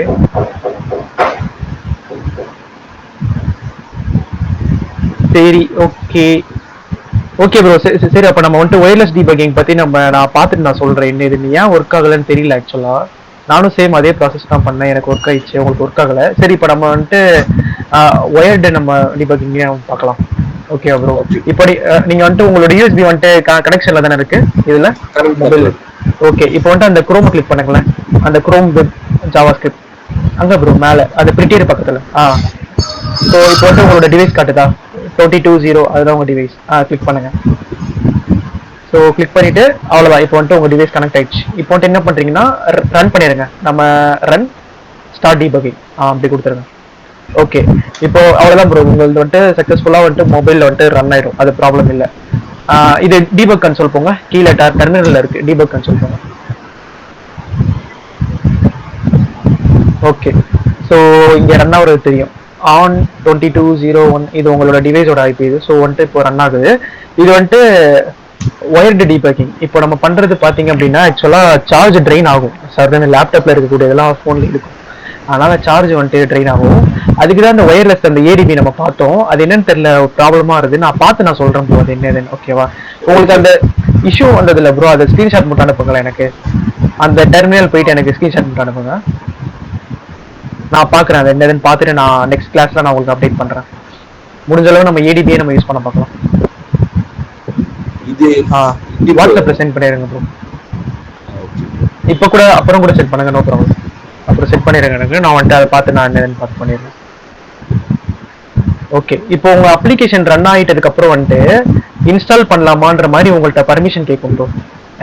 [SPEAKER 2] சரி ஓகே ஓகே ப்ரோ. சரி, அப்போ நம்ம வந்துட்டு ஒயர்லெஸ் டீபக்கிங் பற்றி நான் பார்த்துட்டு நான் சொல்கிறேன் என்ன இதுன்னு. ஏன் ஒர்க் ஆகலைன்னு தெரியல ஆக்சுவலாக. நானும் சேம் அதே ப்ராசஸ் தான் பண்ணேன், எனக்கு ஒர்க் ஆயிடுச்சு, உங்களுக்கு ஒர்க் ஆகலை. சரி, இப்போ நம்ம வந்துட்டு ஒயர்டு நம்ம டீபக்கிங்கே பார்க்கலாம். ஓகே ப்ரோ, இப்போ நீங்கள் வந்துட்டு உங்களோட யூஎஸ்பி வந்துட்டு கனெக்ஷனில் தானே இருக்குது இதில் மொபைல்? ஓகே, இப்போ வந்துட்டு அந்த குரோமை கிளிக் பண்ணுங்களேன். அந்த குரோம் வெப் ஜாவா ஸ்கிரிப்ட் அங்கே ப்ரோ மேலே அது பிரிண்டியர் பக்கத்தில். ஸோ இப்போ வந்துட்டு உங்களோட டிவைஸ் காட்டுதா? 2020 அதுதான் உங்கள் டிவைஸ். கிளிக் பண்ணுங்க. ஸோ கிளிக் பண்ணிட்டு அவ்வளோதான். இப்போ வந்துட்டு உங்கள் டிவைஸ் கனெக்ட் ஆயிடுச்சு. இப்போ வந்துட்டு என்ன பண்ணுறீங்கன்னா ரன் பண்ணிடுங்க. நம்ம ரன் ஸ்டார்ட் டீபக்கிங் அப்படி கொடுத்துருங்க. ஓகே, இப்போ அவ்வளோதான் ப்ரோ, உங்களுக்கு வந்துட்டு சக்ஸஸ்ஃபுல்லாக வந்துட்டு மொபைலில் வந்துட்டு ரன் ஆயிடும், அது ப்ராப்ளம் இல்லை. இது டீபக் கன்சோல் போங்க, கீழே டெர்மினலில் இருக்குது டீபக் கன்சோல் போங்க. ஓகே, ஸோ இங்கே ரன் ஆகுறது தெரியும், ஆன் 2201. இது உங்களோட டிவைஸோட ஐபி. இது ஸோ வந்துட்டு இப்போ ரன் ஆகுது. இது வந்துட்டு ஒயர்டு டீபக்கிங். இப்போ நம்ம பண்ணுறது பார்த்தீங்க அப்படின்னா ஆக்சுவலாக சார்ஜ் ட்ரெயின் ஆகும் சார். லேப்டாப்பில் இருக்கக்கூடிய இதெல்லாம் ஃபோனில் இருக்கும், அதனால சார்ஜ் வந்துட்டு ட்ரெயின் ஆகும். அதுக்கு தான் அந்த ஒயர்லெஸ் அந்த ஏடிபி நம்ம பார்த்தோம். அது என்னன்னு தெரியல, ப்ராப்ளமாக இருக்குது. நான் பார்த்து நான் சொல்கிறேன் ப்ரோ அது என்னதுன்னு. ஓகேவா, உங்களுக்கு அந்த இஷ்யூ வந்ததில்ல ப்ரோ, அதை ஸ்க்ரீன்ஷாட் மட்டும் அனுப்புங்களேன் எனக்கு. அந்த டெர்மினல் போயிட்டு எனக்கு ஸ்க்ரீன்ஷாட் மட்டும் அனுப்புங்க, நான் பார்க்குறேன் அது என்னதுன்னு பார்த்துட்டு நான் நெக்ஸ்ட் கிளாஸில் நான் உங்களுக்கு அப்டேட் பண்ணுறேன். முடிஞ்ச அளவு நம்ம ஏடிபியை நம்ம யூஸ் பண்ண பார்க்கலாம்.
[SPEAKER 1] இது
[SPEAKER 2] வாட்ஸ்அப்பில் சென்ட் பண்ணிடுங்க ப்ரோ. இப்போ கூட அப்புறம் கூட சென்ட் பண்ணுங்க, நோ ப்ராப்ளம். அப்புறம் செட் பண்ணிடுங்க எனக்கு, நான் வந்துட்டு அதை பார்த்து நான் என்னதுன்னு பார்த்து பண்ணிடுறேன். ஓகே, இப்போ உங்கள் அப்ளிகேஷன் ரன் ஆகிட்டதுக்கப்புறம் வந்துட்டு இன்ஸ்டால் பண்ணலாமான்ற மாதிரி உங்கள்கிட்ட பர்மிஷன் கேட்கும் ப்ரோ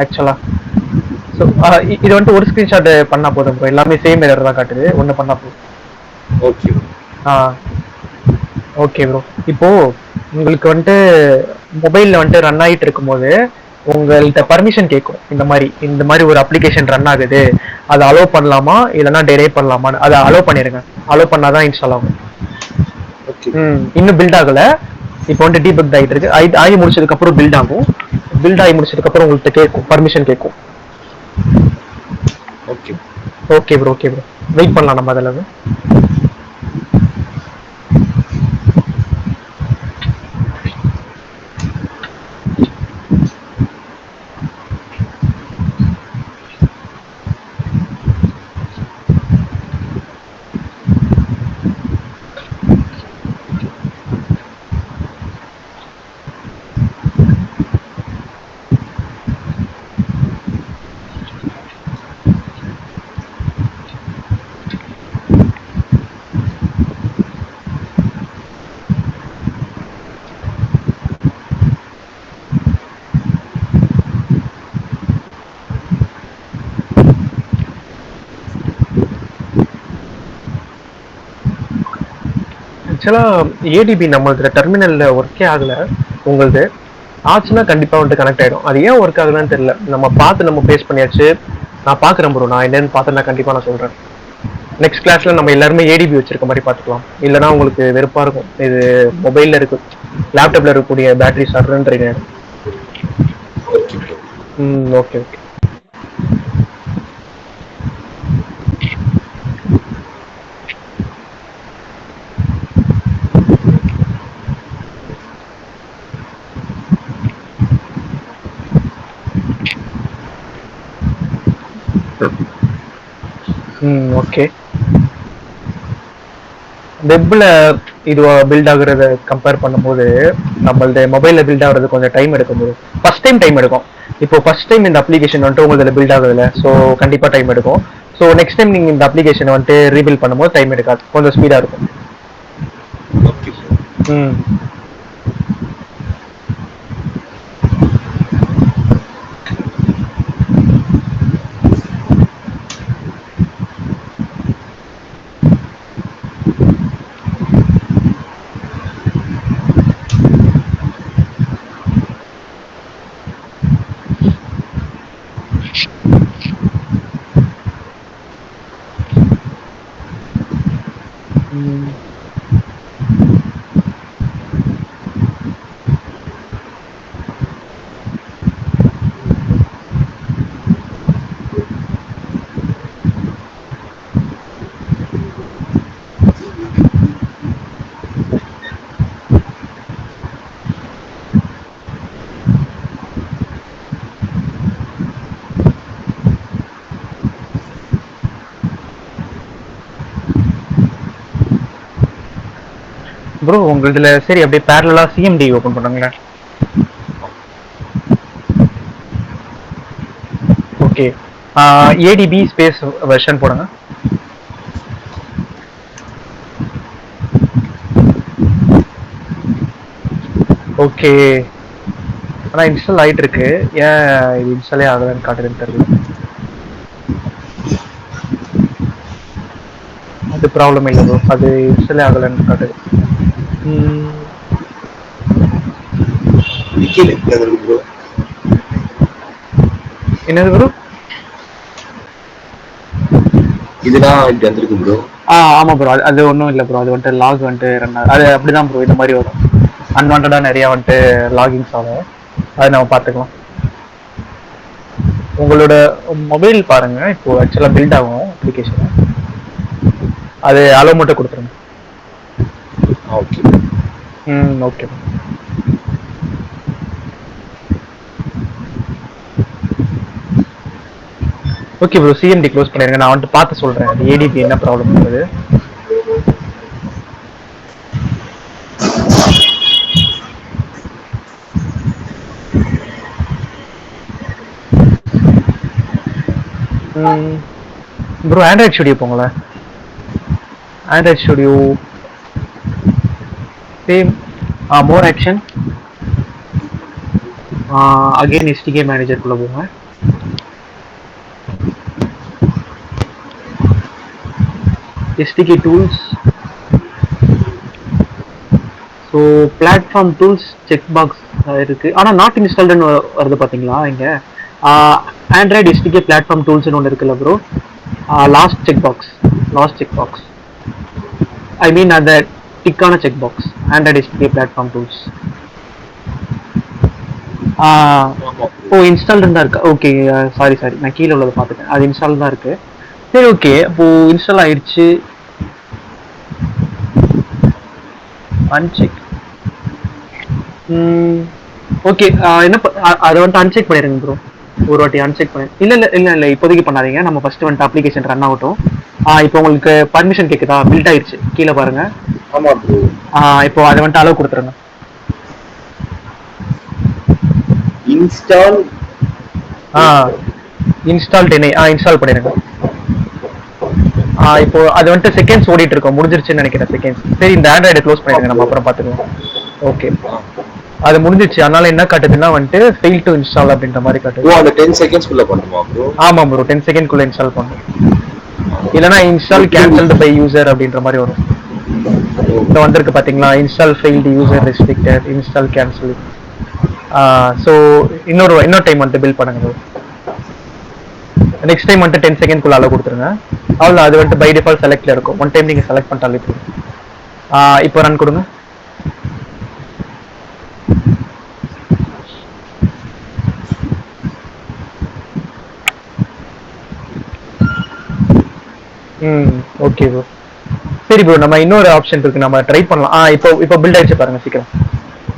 [SPEAKER 2] ஆக்சுவலாக. ஸோ இது வந்துட்டு ஒரு ஸ்க்ரீன்ஷாட் பண்ணால் போதும் ப்ரோ, எல்லாமே சேம் எரர் தான் காட்டுது, ஒன்று பண்ணால் போதும்.
[SPEAKER 1] ஓகே
[SPEAKER 2] ஓகே ப்ரோ, இப்போ உங்களுக்கு வந்துட்டு மொபைலில் வந்துட்டு ரன் ஆகிட்டு இருக்கும்போது உங்கள்கிட்ட பர்மிஷன் கேட்கும். இந்த மாதிரி ஒரு அப்ளிகேஷன் ரன் ஆகுது, அதை அலோவ் பண்ணலாமா இல்லைன்னா டெரைவ் பண்ணலாமான்னு. அதை அலோவ் பண்ணிடுங்க, அலோவ் பண்ணாதான் இன்ஸ்டால் ஆகும். இன்னும் பில்ட் ஆகலை, இப்போ வந்துட்டு டீபக் ஆகிட்டு இருக்கு. ஆகி முடிச்சதுக்கு அப்புறம் பில்ட் ஆகும். பில்ட் ஆகி முடிச்சதுக்கு அப்புறம் உங்கள்கிட்ட கேட்கும், பர்மிஷன் கேட்கும். Okay bro, okay bro, wait பண்ணலாம் நம்ம அதில். ஆக்சுவலாக ஏடிபி நம்மளது டெர்மினலில் ஒர்க்கே ஆகலை உங்களது.
[SPEAKER 4] ஆச்சுன்னா கண்டிப்பா வந்துட்டு கனெக்ட் ஆயிடும். அது ஏன் ஒர்க் ஆகுதுன்னு தெரியல. நம்ம பார்த்து நம்ம பேஸ் பண்ணியாச்சு. நான் பாக்குறேன் ப்ரோ. நான் என்னன்னு பார்த்து நான் கண்டிப்பா நான் சொல்றேன். நெக்ஸ்ட் கிளாஸ்ல நம்ம எல்லாருமே ஏடிபி வச்சிருக்க மாதிரி பார்த்துக்கலாம். இல்லைன்னா உங்களுக்கு வெறுப்பா இருக்கும். இது மொபைல்ல இருக்கு, லேப்டாப்ல இருக்கக்கூடிய பேட்டரி சர்றன்றீங்க.
[SPEAKER 1] Okay bro.
[SPEAKER 4] Okay okay. Okay. வெப்ல இது பில்ட் ஆகுறத கம்பேர் பண்ணும்போது நம்மளது மொபைல்ல பில்ட் ஆகுறது கொஞ்சம் டைம் எடுக்கும் போது ஃபர்ஸ்ட் டைம் எடுக்கும். இப்போ ஃபர்ஸ்ட் டைம் இந்த அப்ளிகேஷன் வந்துட்டு உங்களுக்கு பில்ட் ஆகுதுல்ல, ஸோ கண்டிப்பா டைம் எடுக்கும். ஸோ நெக்ஸ்ட் டைம் நீங்க இந்த அப்ளிகேஷன் வந்துட்டு ரீபில்ட் பண்ணும்போது டைம் எடுக்காது, கொஞ்சம் ஸ்பீடா இருக்கும்.
[SPEAKER 1] Okay bro.
[SPEAKER 4] ம் ம். ப்ரோ உங்க இதுல சரி அப்படியே பேரலா சிஎம்டி ஓபன் பண்ணுங்களேன். ஓகே. ஏடிபி ஸ்பேஸ் வெர்ஷன் போடுங்க. ஓகே. ஆனா இன்ஸ்டால் ஆயிட்டு இருக்கு. ஏன் இது இன்ஸ்டாலே ஆகலன்னு காட்டுதுன்னு தெரியல. அது ப்ராப்ளம் இல்லை ப்ரோ, அது இன்ஸ்டாலே ஆகலன்னு காட்டுது.
[SPEAKER 1] விக்கில இருக்கு ப்ரோ.
[SPEAKER 4] என்னது ப்ரோ?
[SPEAKER 1] இதுதான் இப்படி வந்திருக்கு ப்ரோ.
[SPEAKER 4] ஆமா ப்ரோ. அது ஒன்றும் இல்லை ப்ரோ. அது வந்துட்டு லாக் வந்துட்டு ரன் அது அப்படிதான் ப்ரோ. இந்த மாதிரி வரும். அன்வான்டா நிறைய வந்துட்டு லாகின்ஸ் ஆகும். அதை நம்ம பார்த்துக்கலாம். உங்களோட மொபைல் பாருங்க, இப்போ ஆக்சுவலா பில்ட் ஆகும் அப்ளிகேஷன். அது அலோ மட்டும் கொடுத்துருங்க.
[SPEAKER 1] Okay.
[SPEAKER 4] Okay. Okay bro, CMD close பண்ணிருங்க. நான் வந்துட்டு பார்த்து சொல்றேன் அது ஏடிபி என்ன ப்ராப்ளம்ன்றது. ப்ரோ ஆண்ட்ராய்ட் ஸ்டுடியோ போங்களேன். Android studio same more action again SDK மேனேஜருக்குள்ள போங்க. SDK tools. So platform tools check box இருக்கு. ஆனால் நாட் இன்ஸ்டால்டுன்னு வருது பார்த்தீங்களா இங்கே? ஆண்ட்ராய்டு எஸ்டிகே பிளாட்ஃபார்ம் டூல்ஸ்னு ஒன்று இருக்குல்ல bro, last check box I mean அந்த டிக்கான check box Android SDK platform tools. Oh install தான் இருக்கா? ஓகே சாரி நான் கீழே உள்ளதை பார்த்துட்டேன். அது இன்ஸ்டால் தான் இருக்கு. சரி ஓகே, அப்போ இன்ஸ்டால் ஆயிடுச்சு. அன்செக். ஓகே. என்ன அதை வந்துட்டு அன்செக் பண்ணிடுங்க ப்ரோ. ஒரு வாட்டி அன்செக் பண்ணி இல்லை இப்போதைக்கு பண்ணாதீங்க. நம்ம ஃபர்ஸ்ட் வந்துட்டு அப்ளிகேஷன் ரன் ஆகட்டும். இப்போ உங்களுக்கு பர்மிஷன் கேட்குதா? பில்ட் ஆயிடுச்சு கீழே பாருங்க.
[SPEAKER 1] ஆமா ப்ரோ.
[SPEAKER 4] இப்போ அதை வந்துட்டு அளவு கொடுத்துருங்க.
[SPEAKER 1] இன்ஸ்டால்
[SPEAKER 4] இன்ஸ்டால் இன்ஸ்டால் பண்ணிருங்க. இப்போ அது வந்துட்டு செகண்ட்ஸ் ஓடிட்டு இருக்கோம், முடிஞ்சிருச்சுன்னு நினைக்கிறேன் செகண்ட்ஸ். சரி இந்த ஆண்ட்ராய்டை க்ளோஸ் பண்ணிடுங்க, நம்ம அப்புறம் பார்த்துக்கலாம். ஓகே அது முடிஞ்சிச்சு. அதனால என்ன காட்டுதுன்னா வந்துட்டு ஃபெயில் டு இன்ஸ்டால் அப்படின்ற மாதிரி காட்டுது.
[SPEAKER 1] அந்த 10 செகண்ட்ஸ்க்குள்ள பண்ணுமா ப்ரோ?
[SPEAKER 4] ஆமா ப்ரோ, 10 செகண்ட்குள்ள இன்ஸ்டால் பண்ணும். இல்லைனா இன்ஸ்டால் கேன்சல்டு பை யூசர் அப்படின்ற மாதிரி வரும். இப்போ வந்திருக்கு பாத்தீங்களா, install failed user restricted, install cancel.
[SPEAKER 2] So இன்னொரு டைம் வந்துட்டு பில் பண்ணுங்க ப்ரோ. நெக்ஸ்ட் டைம் வந்துட்டு 10 செகண்ட்குள்ள அளவு கொடுத்துருங்க. அவ்வளோ அது வந்துட்டு பை டிஃபால்ட் செலக்ட்ல இருக்கும். ஒன் டைம் நீங்க செலக்ட் பண்ணிட்டாலே போதும். இப்போ ரன் கொடுங்க. Okay bro. சரி ப்ரோ, நம்ம இன்னொரு ஆப்ஷன் இருக்கு, நம்ம ட்ரை பண்ணலாம். இப்போ பில்ட் ஆயிடுச்சு பாருங்க சீக்கிரம்.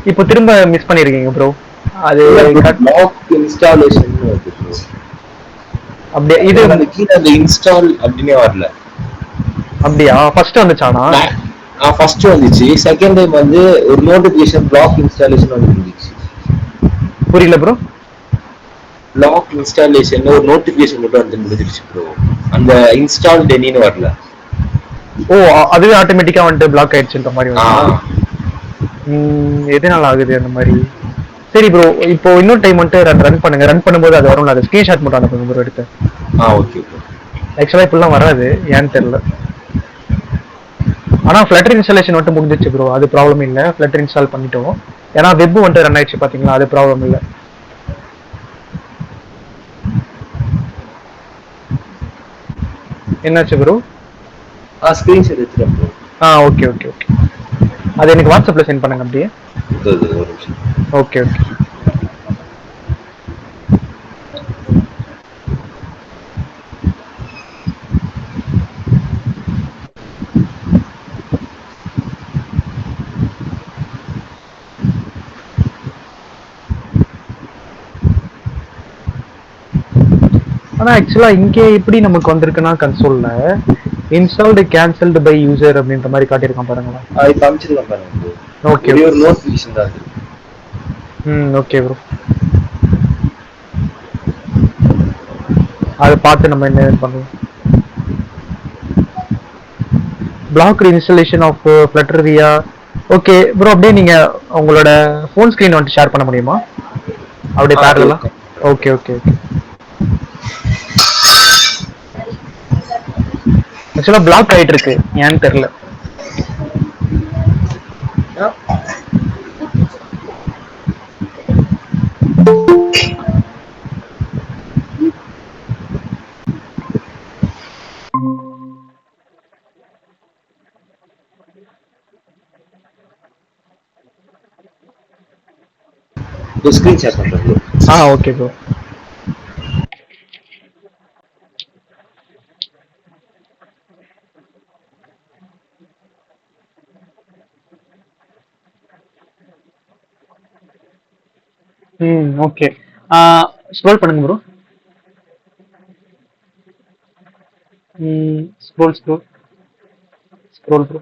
[SPEAKER 2] இப்போ திரும்ப மிஸ் பண்ணிருக்கீங்க ப்ரோ. அது
[SPEAKER 1] பிளாக் இன்ஸ்டாலேஷன் வருது ப்ரோ.
[SPEAKER 2] அப்படியே இது
[SPEAKER 1] அந்த கீழ அந்த இன்ஸ்டால் அப்படினே வரல.
[SPEAKER 2] அப்படியா? ஃபர்ஸ்ட் வந்துச்சானா?
[SPEAKER 1] ஃபர்ஸ்ட் வந்துச்சு. செகண்ட் டைம் வந்து ஒரு நோட்டிபிகேஷன் பிளாக் இன்ஸ்டாலேஷன் வந்துருந்துச்சு.
[SPEAKER 2] புரியல ப்ரோ.
[SPEAKER 1] பிளாக் இன்ஸ்டாலேஷன் ஒரு நோட்டிபிகேஷன் மட்டும் வந்து முடிஞ்சிருச்சு ப்ரோ. அந்த இன்ஸ்டால் டெனின்னு வரல.
[SPEAKER 2] ஓ, அதுவே ஆட்டோமேட்டிக்கா வந்துட்டு பிளாக் ஆயிடுச்சுன்ற மாதிரி வருது. எதனால ஆகுது அந்த மாதிரி? சரி ப்ரோ, இப்போ இன்னொரு டைம் வந்துட்டு ரன் பண்ணுங்க. ரன் பண்ணும்போது அது வரும்ல, அது ஸ்கிரீன்ஷாட் மட்டும் அனுப்புங்க ப்ரோ எடுத்து.
[SPEAKER 1] Okay bro.
[SPEAKER 2] ஆக்சுவலா இப்பெல்லாம் வராது, ஏன்னு தெரியல. ஆனா ஃபிளட்டர் இன்ஸ்டாலேஷன் வந்துட்டு முடிஞ்சிச்சு ப்ரோ, அது ப்ராப்ளம் இல்லை. ஃபிளட்டர் இன்ஸ்டால் பண்ணிட்டோம். ஏன்னா வெப் வந்துட்டு ரன் ஆயிடுச்சு பாத்தீங்களா, அது ப்ராப்ளம் இல்லை. என்னாச்சு ப்ரோ?
[SPEAKER 1] ஸ்கிரீன்ஷாட் எடுத்துறேன் ப்ரோ.
[SPEAKER 2] Okay okay okay. அது எனக்கு வாட்ஸ்அப்ல சென்ட் பண்ணுங்க அப்படியே.
[SPEAKER 1] ஒரு நிமிஷம்.
[SPEAKER 2] Okay okay. ஆனா ஆக்சுவலா இங்கே எப்படி நமக்கு வந்திருக்குன்னா கன்சோல்ல இன்ஸ்டால்டு கேன்சல்டு பை யூசர் அப்படின்ற மாதிரி காட்டியிருக்கான் பாருங்களேன்.
[SPEAKER 1] இப்போ அனுப்பிச்சிருக்கேன் பாருங்க ப்ரோ.
[SPEAKER 2] ஓகே
[SPEAKER 1] ஒரே ஒரு நோட்டிஃபிகேஷன் தான் அது.
[SPEAKER 2] Okay bro. அதை பார்த்து நம்ம என்ன பண்ணுவோம். பிளாக் இன்ஸ்டாலேஷன் ஆஃப் ஃபிளட்டர் வியா. ஓகே ப்ரோ, அப்படியே நீங்க உங்களோட ஃபோன் ஸ்கிரீன் வந்துட்டு ஷேர் பண்ண முடியுமா அப்படியே பேரலா? Okay okay okay. ஆக்சுவலா பிளாக் ஆயிட்டு இருக்கு, ஏன்னு தெரியல.
[SPEAKER 1] ஸ்கிரீன் ஷேர் பண்றேன் bro.
[SPEAKER 2] Okay bro. Okay. Scroll பண்ணுங்க bro. Scroll scroll scroll bro.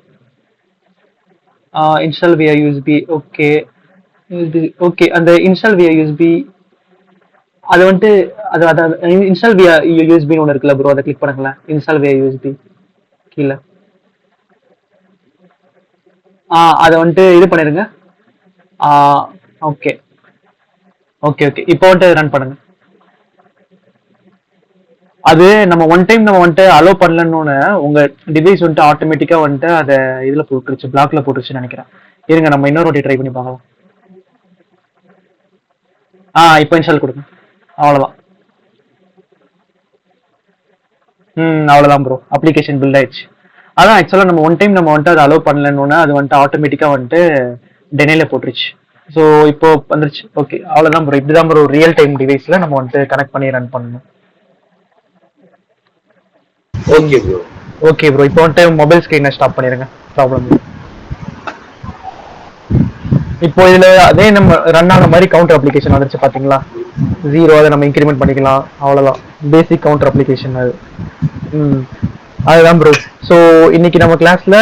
[SPEAKER 2] Install via USB. Okay. இது ஓகே. அந்த இன்ஸ்டால் வியா யூஎஸ்பி அது வந்துட்டு அது இன்ஸ்டால் வியா யூஎஸ்பின்னு ஒன்று இருக்குல்ல ப்ரோ, அதை கிளிக் பண்ணுங்களேன். இன்ஸ்டால் வியா யூஎஸ்பி கீழே. அதை வந்துட்டு இது பண்ணிருங்க. Okay okay okay. இப்போ வந்துட்டு ரன் பண்ணுங்க. அது நம்ம வந்துட்டு அலோ பண்ணலன்னு உங்க டிவைஸ் வந்துட்டு ஆட்டோமேட்டிக்கா வந்துட்டு அதை இதுல போட்டுருச்சு, பிளாக்ல போட்டுருச்சுன்னு நினைக்கிறேன். இருங்க நம்ம இன்னொரு வாட்டி ட்ரை பண்ணி பார்க்கலாம். இப்போ இன்ஸ்டால் கொடுங்க. அவ்வளோதான். அவ்வளோதான் ப்ரோ, அப்ளிகேஷன் பில்ட் ஆயிடுச்சு. அதான் ஆக்சுவலாக நம்ம வந்துட்டு அதை அலோ பண்ணலன்னு அது வந்துட்டு ஆட்டோமேட்டிக்கா வந்துட்டு டெனைல போட்டுருச்சு. ஸோ இப்போ வந்துருச்சு. ஓகே, அவ்வளோதான் ப்ரோ. இப்படிதான் ப்ரோ ரியல் டைம் டிவைஸ்ல நம்ம வந்துட்டு கனெக்ட் பண்ணி ரன் பண்ணணும்.
[SPEAKER 1] Okay bro.
[SPEAKER 2] ஓகே ப்ரோ, இப்போ வந்துட்டு மொபைல் ஸ்கிரீனை ஸ்டாப் பண்ணிருங்க, ப்ராப்ளம் இல்லை. இப்போ இதுல அதே நம்ம ரன் ஆன மாதிரி கவுண்டர் அப்ளிகேஷன் வந்துருச்சு பாத்தீங்களா, 0. அதை நம்ம இன்க்ரிமெண்ட் பண்ணிக்கலாம், அவ்வளவுதான். பேசிக் கவுண்டர் அப்ளிகேஷன் அது. அதுதான் ப்ரோ. ஸோ இன்னைக்கு நம்ம கிளாஸ்ல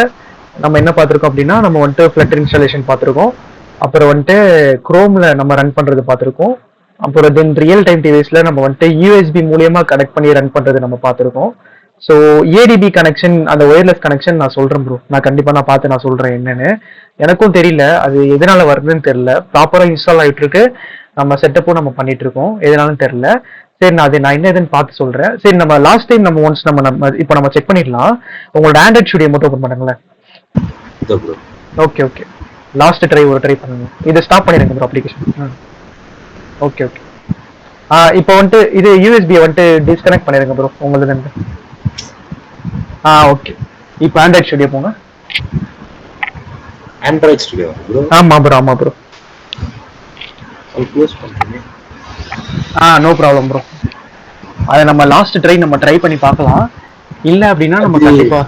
[SPEAKER 2] நம்ம என்ன பார்த்துருக்கோம் அப்படின்னா, நம்ம வந்துட்டு ஃபிளட்டர் இன்ஸ்டாலேஷன் பார்த்துருக்கோம். அப்புறம் வந்துட்டு குரோம்ல நம்ம ரன் பண்றது பார்த்துருக்கோம். அப்புறம் தென் ரியல் டைம் டிவைஸ்ல நம்ம வந்துட்டு யூஎஸ்பி மூலியமா கனெக்ட் பண்ணி ரன் பண்றது நம்ம பார்த்துருக்கோம். ஸோ ஏடிபி கனெக்ஷன், அந்த ஒயர்லெஸ் கனெக்ஷன் நான் சொல்றேன் ப்ரோ. நான் கண்டிப்பா பார்த்து நான் சொல்றேன் என்னன்னு. எனக்கும் தெரியல அது எதனால வருதுன்னு தெரியல. ப்ராப்பரா இன்ஸ்டால் ஆயிட்டு இருக்கு, நம்ம செட்டப்பும் நம்ம பண்ணிட்டு இருக்கோம், எதனாலும் தெரியல. சரி, நான் என்ன எதுன்னு பார்த்து சொல்றேன். சரி, நம்ம லாஸ்ட் டைம் நம்ம ஒன்ஸ் நம்ம இப்போ நம்ம செக் பண்ணிடலாம். உங்களோட ஆண்ட்ராய்ட் ஸ்டுடியோ மட்டும் ஓப்பன் பண்ணுங்களேன். Okay okay. லாஸ்ட் ட்ரை பண்ணுங்க. இதை ஸ்டாப் பண்ணிடுங்க ப்ரோ அப்ளிகேஷன்.
[SPEAKER 4] Okay okay. இப்போ வந்துட்டு இது யூஎஸ்பி வந்துட்டு டிஸ்கனெக்ட் பண்ணிருங்க ப்ரோ உங்களுக்கு. ஓகே. இப்போ ஆண்ட்ராய்ட் ஸ்டுடியோ போங்க.
[SPEAKER 1] Android Studio bro.
[SPEAKER 4] ஆமா ப்ரோ ஆமா ப்ரோ.
[SPEAKER 1] அது க்ளோஸ் பண்ணுங்க.
[SPEAKER 4] No problem bro. அதை நம்ம லாஸ்ட் ட்ரை நம்ம ட்ரை பண்ணி பார்க்கலாம். இல்ல அப்படின்னா நம்ம
[SPEAKER 1] அது
[SPEAKER 4] கண்டிப்பா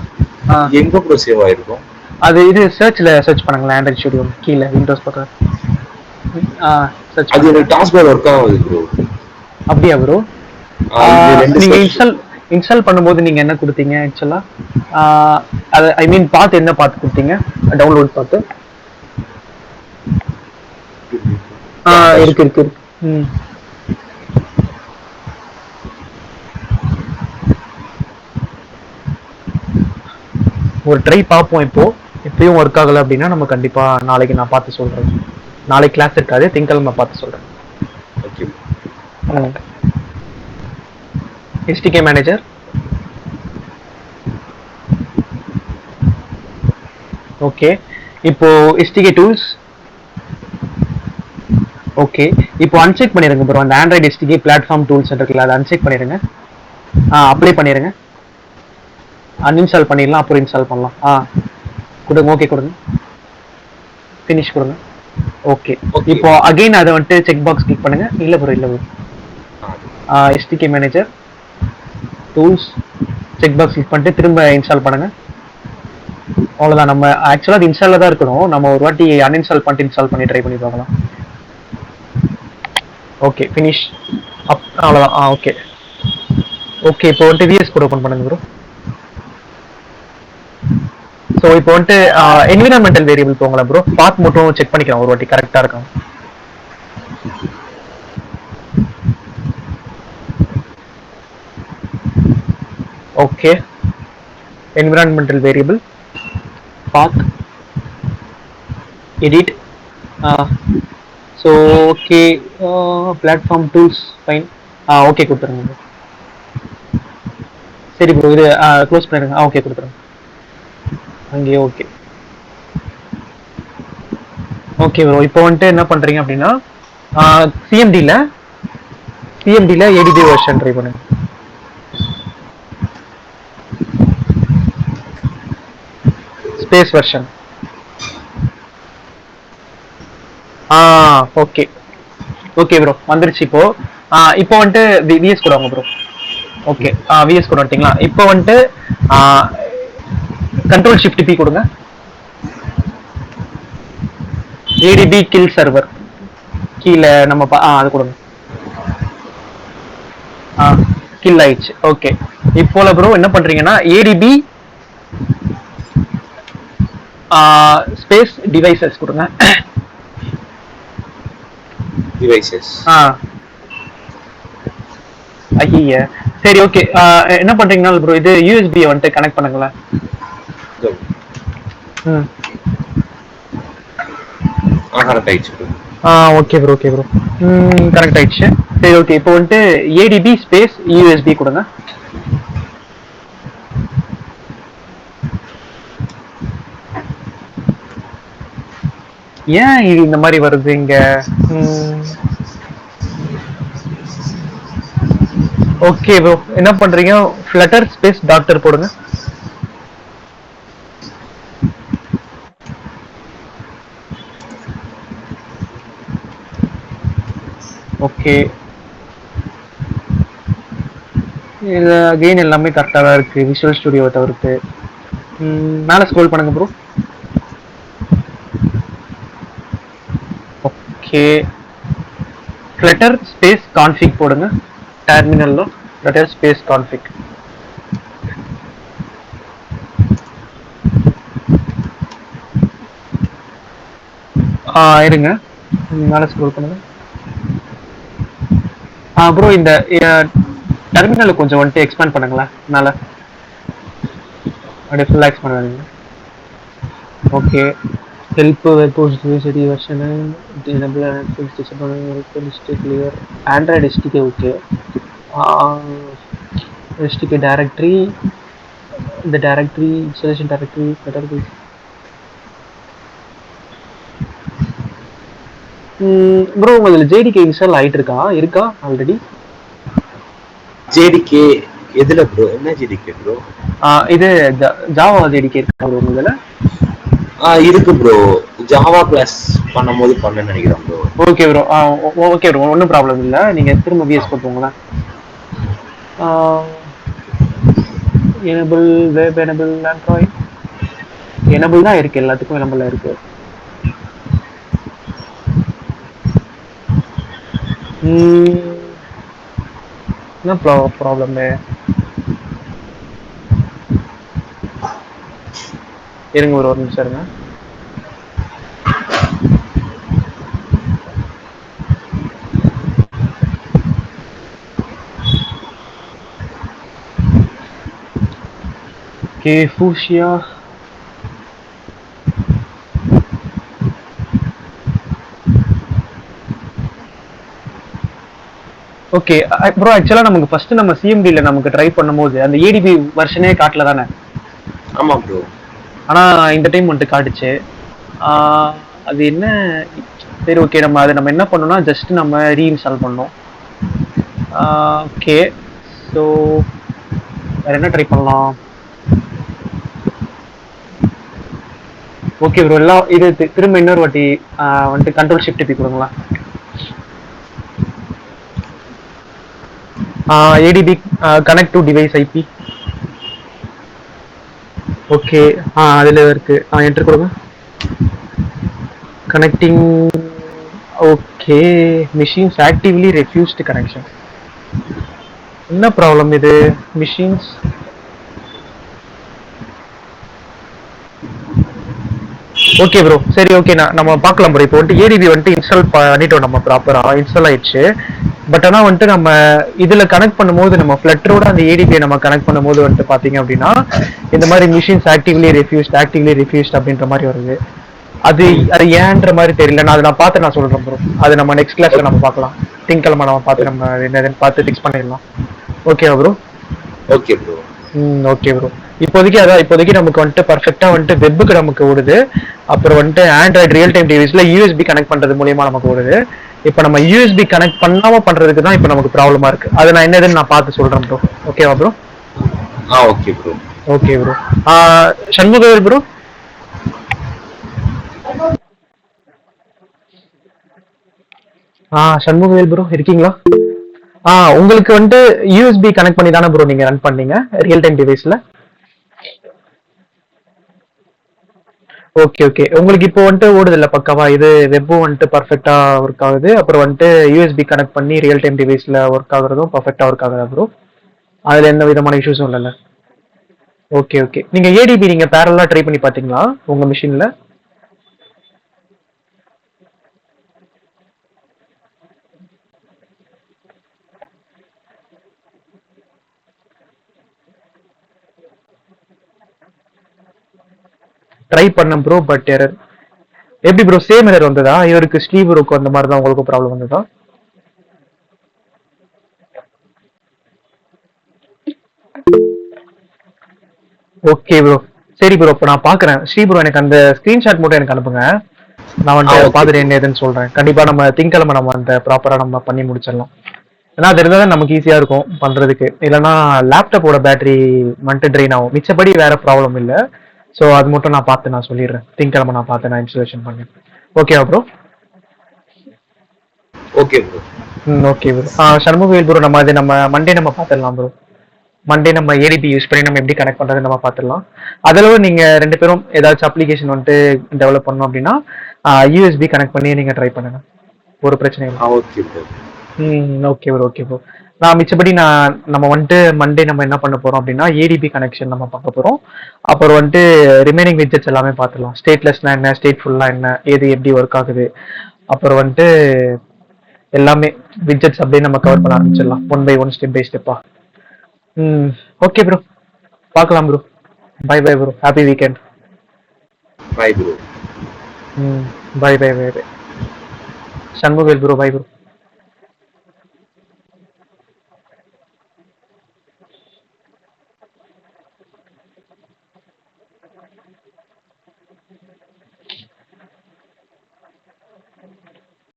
[SPEAKER 1] எங்க ப்ரோ சேவ் ஆயிருக்கும்?
[SPEAKER 4] அது இது சர்ச் பண்ணுங்களேன் ஆண்ட்ராய்ட் ஸ்டுடியோ கீழே விண்டோஸ் பக்கம். சர்ச்
[SPEAKER 1] அது
[SPEAKER 4] பண்ணுங்க.
[SPEAKER 1] எனக்கு டாஸ்க் பார் ஒர்க் ஆகுது ப்ரோ.
[SPEAKER 4] அப்படியா ப்ரோ?
[SPEAKER 1] இது ரெண்டு
[SPEAKER 4] நீங்க
[SPEAKER 1] சர்ச்.
[SPEAKER 4] இன்ஸ்டால் பண்ணும்போது நீங்க என்ன கொடுத்தீங்க ஆக்சுவலா? அது ஐ மீன் பார்த்து என்ன பார்த்து கொடுத்தீங்க? டவுன்லோட் பார்த்து. இருக்கு இருக்கு இருக்கு. ஒரு ட்ரை பார்ப்போம். இப்போ எப்பயும் ஒர்க் ஆகல அப்படின்னா நம்ம கண்டிப்பா நாளைக்கு நான் பார்த்து சொல்றேன். நாளைக்கு கிளாஸ் இருக்காது, திங்கக்கிழமை பார்த்து சொல்றேன்.
[SPEAKER 1] ஓகே.
[SPEAKER 4] SDK manager. ஓகே. இப்போ எஸ்டிகே டூல்ஸ். ஓகே. இப்போ அன்செக் பண்ணிருங்க ப்ரோ. அந்த ஆண்ட்ராய்டு எஸ்டிகே பிளாட்ஃபார்ம் டூல்ஸ் இருக்குல்ல, அதை அன்செக் பண்ணிருங்க. அப்ளை பண்ணிருங்க. அன்இன்ஸ்டால் பண்ணிடலாம், அப்புறம் இன்ஸ்டால் பண்ணலாம். கொடுங்க. ஓகே கொடுங்க. ஃபினிஷ் கொடுங்க. ஓகே. இப்போ அகைன் அதை வந்துட்டு செக் பாக்ஸ் கிளிக் பண்ணுங்க. இல்ல ப்ரோ இல்ல bro. SDK manager tools check box click பண்ணிட்டு திரும்ப இன்ஸ்டால் பண்ணுங்க. அவ்வளோதான். நம்ம ஆக்சுவலாக அது இன்ஸ்டாலில் தான் இருக்கணும். நம்ம ஒரு வாட்டி அன்இன்ஸ்டால் பண்ணிட்டு இன்ஸ்டால் பண்ணி ட்ரை பண்ணி பார்க்கலாம். Okay finish. அவ்வளோதான். Okay okay. இப்போ வந்துட்டு விஎஸ் கோட் ஓப்பன் பண்ணுங்க ப்ரோ. ஸோ இப்போ வந்துட்டு என்விரான்மெண்டல் வேரியபிள் போங்களா ப்ரோ. பாத் மட்டும் செக் பண்ணிக்கலாம் ஒரு வாட்டி கரெக்டாக இருக்கும். Okay. Environmental variable path edit. So okay. Platform tools fine. Okay கொடுத்துருங்க ப்ரோ. சரி ப்ரோ இது க்ளோஸ் பண்ணிடுங்க. ஓகே கொடுத்துருங்க அங்கேயே. Okay okay bro. இப்போ வந்துட்டு என்ன பண்றீங்க அப்படின்னா சிஎம்டியில் ஏடிபி வெர்ஷன் ட்ரை பண்ணுங்க. Space version. Okay okay bro வந்துருச்சு. இப்போ வந்துட்டு விஎஸ் கூட வாங்க ப்ரோ. ஓகே விஎஸ் கூட வந்துட்டீங்களா? இப்போ வந்துட்டு கண்ட்ரோல் ஷிஃப்ட் பி கொடுங்க. ஏடிபி கில் சர்வர் கீழே நம்ம அது கொடுங்க. கில் ஆயிடுச்சு. ஓகே. இப்போ ப்ரோ என்ன பண்றீங்கன்னா ஏடிபி ஸ்பேஸ் டிவைசஸ் கொடுங்க.
[SPEAKER 1] டிவைசஸ்.
[SPEAKER 4] ஐய சரி ஓகே. என்ன பண்றீங்கன்னா ப்ரோ இது யூஎஸ்பி வந்துட்டு கனெக்ட் பண்ணுங்களேன்.
[SPEAKER 1] கனெக்ட் ஆயிடுச்சு.
[SPEAKER 4] Okay bro okay bro. Connect ஆயிடுச்சு. சரி ஓகே. இப்போ வந்துட்டு ஏடிபி ஸ்பேஸ் யூஎஸ்பி கொடுங்க. ஏன் இது இந்த மாதிரி வருது இங்க? ஓகே ப்ரோ என்ன பண்றீங்க? ஃப்ளட்டர் ஸ்பேஸ் டாக்டர் போடுங்க. ஓகே. இது அகைன் எல்லாமே கரெக்டாக தான் இருக்கு விஷுவல் ஸ்டுடியோவை தவிர்த்து. மேலே ஸ்க்ரோல் பண்ணுங்க bro. Okay. Flutter space config போடுங்க டெர்மினல்ல. Flutter space config. இருங்க மேலே ஸ்க்ரோல் பண்ணுங்க. ப்ரோ இந்த டெர்மினலை கொஞ்சம் வந்துட்டு எக்ஸ்பேண்ட் பண்ணுங்களேன் மேலே. அப்படியே ஃபுல்லாக எக்ஸ்பேண்ட் பண்ணுங்க. Okay. Help version clear. Android SDK okay. SDK directory. இந்த டைரக்டரி இன்ஸ்டாலேஷன் டைரக்டரி ப்ரோ உங்க ஜேடிகே இன்ஸ்டால் ஆயிட்டு இருக்கா ஆல்ரெடி?
[SPEAKER 1] ஜேடிகே எதுல ப்ரோ? என்ன ஜேடிகே ப்ரோ?
[SPEAKER 4] இது ஜாவா ஜேடிகே இருக்கா ப்ரோ உங்களதுல?
[SPEAKER 1] இருக்கு ப்ரோ. ஜாவா கிளாஸ் பண்ணும்போது பண்ணேன்னு நினைக்கிறேன் bro.
[SPEAKER 4] Okay bro. Okay bro, ஒன்றும் ப்ராப்ளம் இல்லை. நீங்க திரும்ப விஎஸ் போட்டுங்களேன். Enable web, enable Android, enable தான் இருக்கு, எல்லாத்துக்கும் எனபிள் இருக்கு. என்ன ப்ராப்ளம்? இருங்க ஒரு நிமிஷம் இருங்க. ஓகே, ஃபூஷியா. ஓகே ப்ரோ, ஆக்சுவலா நமக்கு ஃபர்ஸ்ட் நம்ம சிஎம்டில நமக்கு ட்ரை பண்ணும்போது அந்த ஏடிபி வெர்ஷனே காட்டல தானே?
[SPEAKER 1] ஆமா ப்ரோ.
[SPEAKER 4] ஆனா இந்த டைம் வந்துட்டு காட்டுச்சு. அது என்ன? சரி ஓகே, நம்ம என்ன பண்ணோம்னா ஜஸ்ட் நம்ம ரீஇன்ஸ்டால் பண்ணோம். ஓகே, ஸோ வேற என்ன ட்ரை பண்ணலாம்? ஓகே ப்ரோ, எல்லாம் இது திரும்ப இன்னொரு வாட்டி வந்துட்டு கண்ட்ரோல் ஷிஃப்ட் பி கொடுங்களா? ADB connect to device IP. Okay, அதில் இருக்கு. என்டர் கொடுங்க. Connecting. Okay, machines actively refused connection. என்ன ப்ராப்ளம் இது? மிஷின்ஸ் ஓகே ப்ரோ, சரி ஓகே, நம்ம பார்க்கலாம் ப்ரோ. இப்போ வந்துட்டு ஏடிபி வந்துட்டு இன்ஸ்டால் பண்ணிட்டோம், நம்ம ப்ராப்பராக இன்ஸ்டால் ஆயிடுச்சு. பட் ஆனால் வந்துட்டு நம்ம இதில் கனெக்ட் பண்ணும்போது, நம்ம ஃப்ளட்டரோட அந்த ஏடிபியை நம்ம கனெக்ட் பண்ணும்போது வந்துட்டு பார்த்தீங்க அப்படின்னா இந்த மாதிரி மிஷின்ஸ் ஆக்டிவ்லி ரெஃப்யூஸ்ட் அப்படின்ற மாதிரி வருது. அது அது ஏன்ற மாதிரி தெரியல. நான் பார்த்து நான் சொல்றேன் ப்ரோ. அது நம்ம நெக்ஸ்ட் கிளாஸ்ல நம்ம பார்க்கலாம். திங்கக்கிழமை நம்ம பார்த்து நம்ம என்னதுன்னு பார்த்து ஃபிக்ஸ் பண்ணிடலாம். ஓகேவா bro?
[SPEAKER 1] Okay bro.
[SPEAKER 4] Okay bro. இப்போதைக்கு நமக்கு வந்துட்டு பர்ஃபெக்டா வந்துட்டு வெப்புக்கு நமக்கு ஓடுது. அப்புறம் வந்துட்டு ஆண்ட்ராய்டு ரியல் டைம் டிவைஸ்ல யூஎஸ்பி கனெக்ட் பண்றது மூலியமா நமக்கு ஓடுது. இப்போ நம்ம யூஎஸ்பி கனெக்ட் பண்ணாம பண்றதுக்கு தான் இப்போ நமக்கு ப்ராப்ளமா இருக்கு. அதை நான் என்னதுன்னு நான் பார்த்து சொல்றேன் ப்ரோ. ஓகேவா bro?
[SPEAKER 1] Okay bro.
[SPEAKER 4] Okay bro. Shanmugavel bro. Shanmugavel bro இருக்கீங்களா? உங்களுக்கு வந்துட்டு யூஎஸ்பி கனெக்ட் பண்ணி தானே ப்ரோ நீங்க ரன் பண்ணீங்க ரியல் டைம் டிவைஸ்ல? ஓகே ஓகே, உங்களுக்கு இப்போ வந்துட்டு ஓடுது இல்ல பக்காவா? இது வெப்பும் வந்துட்டு பர்ஃபெக்டா ஒர்க் ஆகுது. அப்புறம் வந்துட்டு யூஎஸ்பி கனெக்ட் பண்ணி ரியல் டைம் டிவைஸ்ல ஒர்க் ஆகுறதும் பர்ஃபெக்டா ஒர்க் ஆகுதா ப்ரோ? அதுல எந்த விதமான இஷ்யூஸும் இல்லைல்ல? ஓகே ஓகே, நீங்க ஏடிபி நீங்க பேரலா ட்ரை பண்ணி பாத்தீங்களா உங்க மிஷின்ல? ட்ரை பண்ண ப்ரோ, பட் எரர். எப்படி ப்ரோ சேம் எரர் வந்ததா? இவருக்கு ஸ்ரீபுருக்கு அந்த மாதிரி தான் உங்களுக்கு ப்ராப்ளம் வந்ததா? ஓகே ப்ரோ, சரி ப்ரோ. இப்போ நான் பாக்குறேன். ஸ்ரீபுரம் எனக்கு அந்த ஸ்கிரீன்ஷாட் மட்டும் எனக்கு அனுப்புங்க. நான் வந்துட்டு பார்த்துட்டு என்ன ஏதுன்னு சொல்றேன். கண்டிப்பா நம்ம திங்கக்கிழமை நம்ம அந்த ப்ராப்பரா நம்ம பண்ணி முடிச்சிடலாம். ஏன்னா அது இருந்தால் தான் நமக்கு ஈஸியா இருக்கும் பண்றதுக்கு. இல்லைன்னா லேப்டாப்போட பேட்டரி வந்துட்டு ட்ரெயின் ஆகும். மிச்சப்படி வேற ப்ராப்ளம் இல்லை. ஸோ அது மட்டும் நான் பார்த்து நான் சொல்லிடுறேன். திங்கக்கிழமை நான் பார்த்து நான் இன்ஸ்டாலேஷன் பண்ணேன். ஓகேவா bro?
[SPEAKER 1] Okay bro.
[SPEAKER 4] Okay bro. Shanmugavel bro, நம்ம மண்டே நம்ம பார்த்துடலாம் ப்ரோ. மண்டே நம்ம ஏடிபி யூஸ் பண்ணி நம்ம எப்படி கனெக்ட் பண்றது நம்ம பார்த்துடலாம். அதில் நீங்க ரெண்டு பேரும் ஏதாச்சும் அப்ளிகேஷன் வந்துட்டு டெவலப் பண்ணணும் அப்படின்னா யூஎஸ்பி கனெக்ட் பண்ணி நீங்க ட்ரை பண்ணுங்க. ஒரு பிரச்சனை இல்லை.
[SPEAKER 1] Okay bro.
[SPEAKER 4] Okay bro, okay bro. மிச்சப்படி நம்ம வந்துட்டு மண்டே நம்ம என்ன பண்ண போறோம் அப்படின்னா ஏடிபி கனெக்ஷன் நம்ம பார்க்க போறோம். அப்புறம் வந்துட்டு ரிமைனிங் விட்ஜெட்ஸ் எல்லாமே பார்த்துடலாம். ஸ்டேட்லெஸ்னா என்ன, ஸ்டேட்ஃபுல்லா என்ன, ஏது எப்படி ஒர்க் ஆகுது, அப்புறம் வந்துட்டு எல்லாமே விட்ஜெட்ஸ் அப்படியே நம்ம கவர் பண்ண ஆரம்பிச்சிடலாம். One by one, step by ஸ்டெப்பா. ஓகே ப்ரோ, பார்க்கலாம் bro. Bye bye bro, happy weekend.
[SPEAKER 1] Bye bro.
[SPEAKER 4] Bye bye bye bye. Shanmugavel bro, bye bro.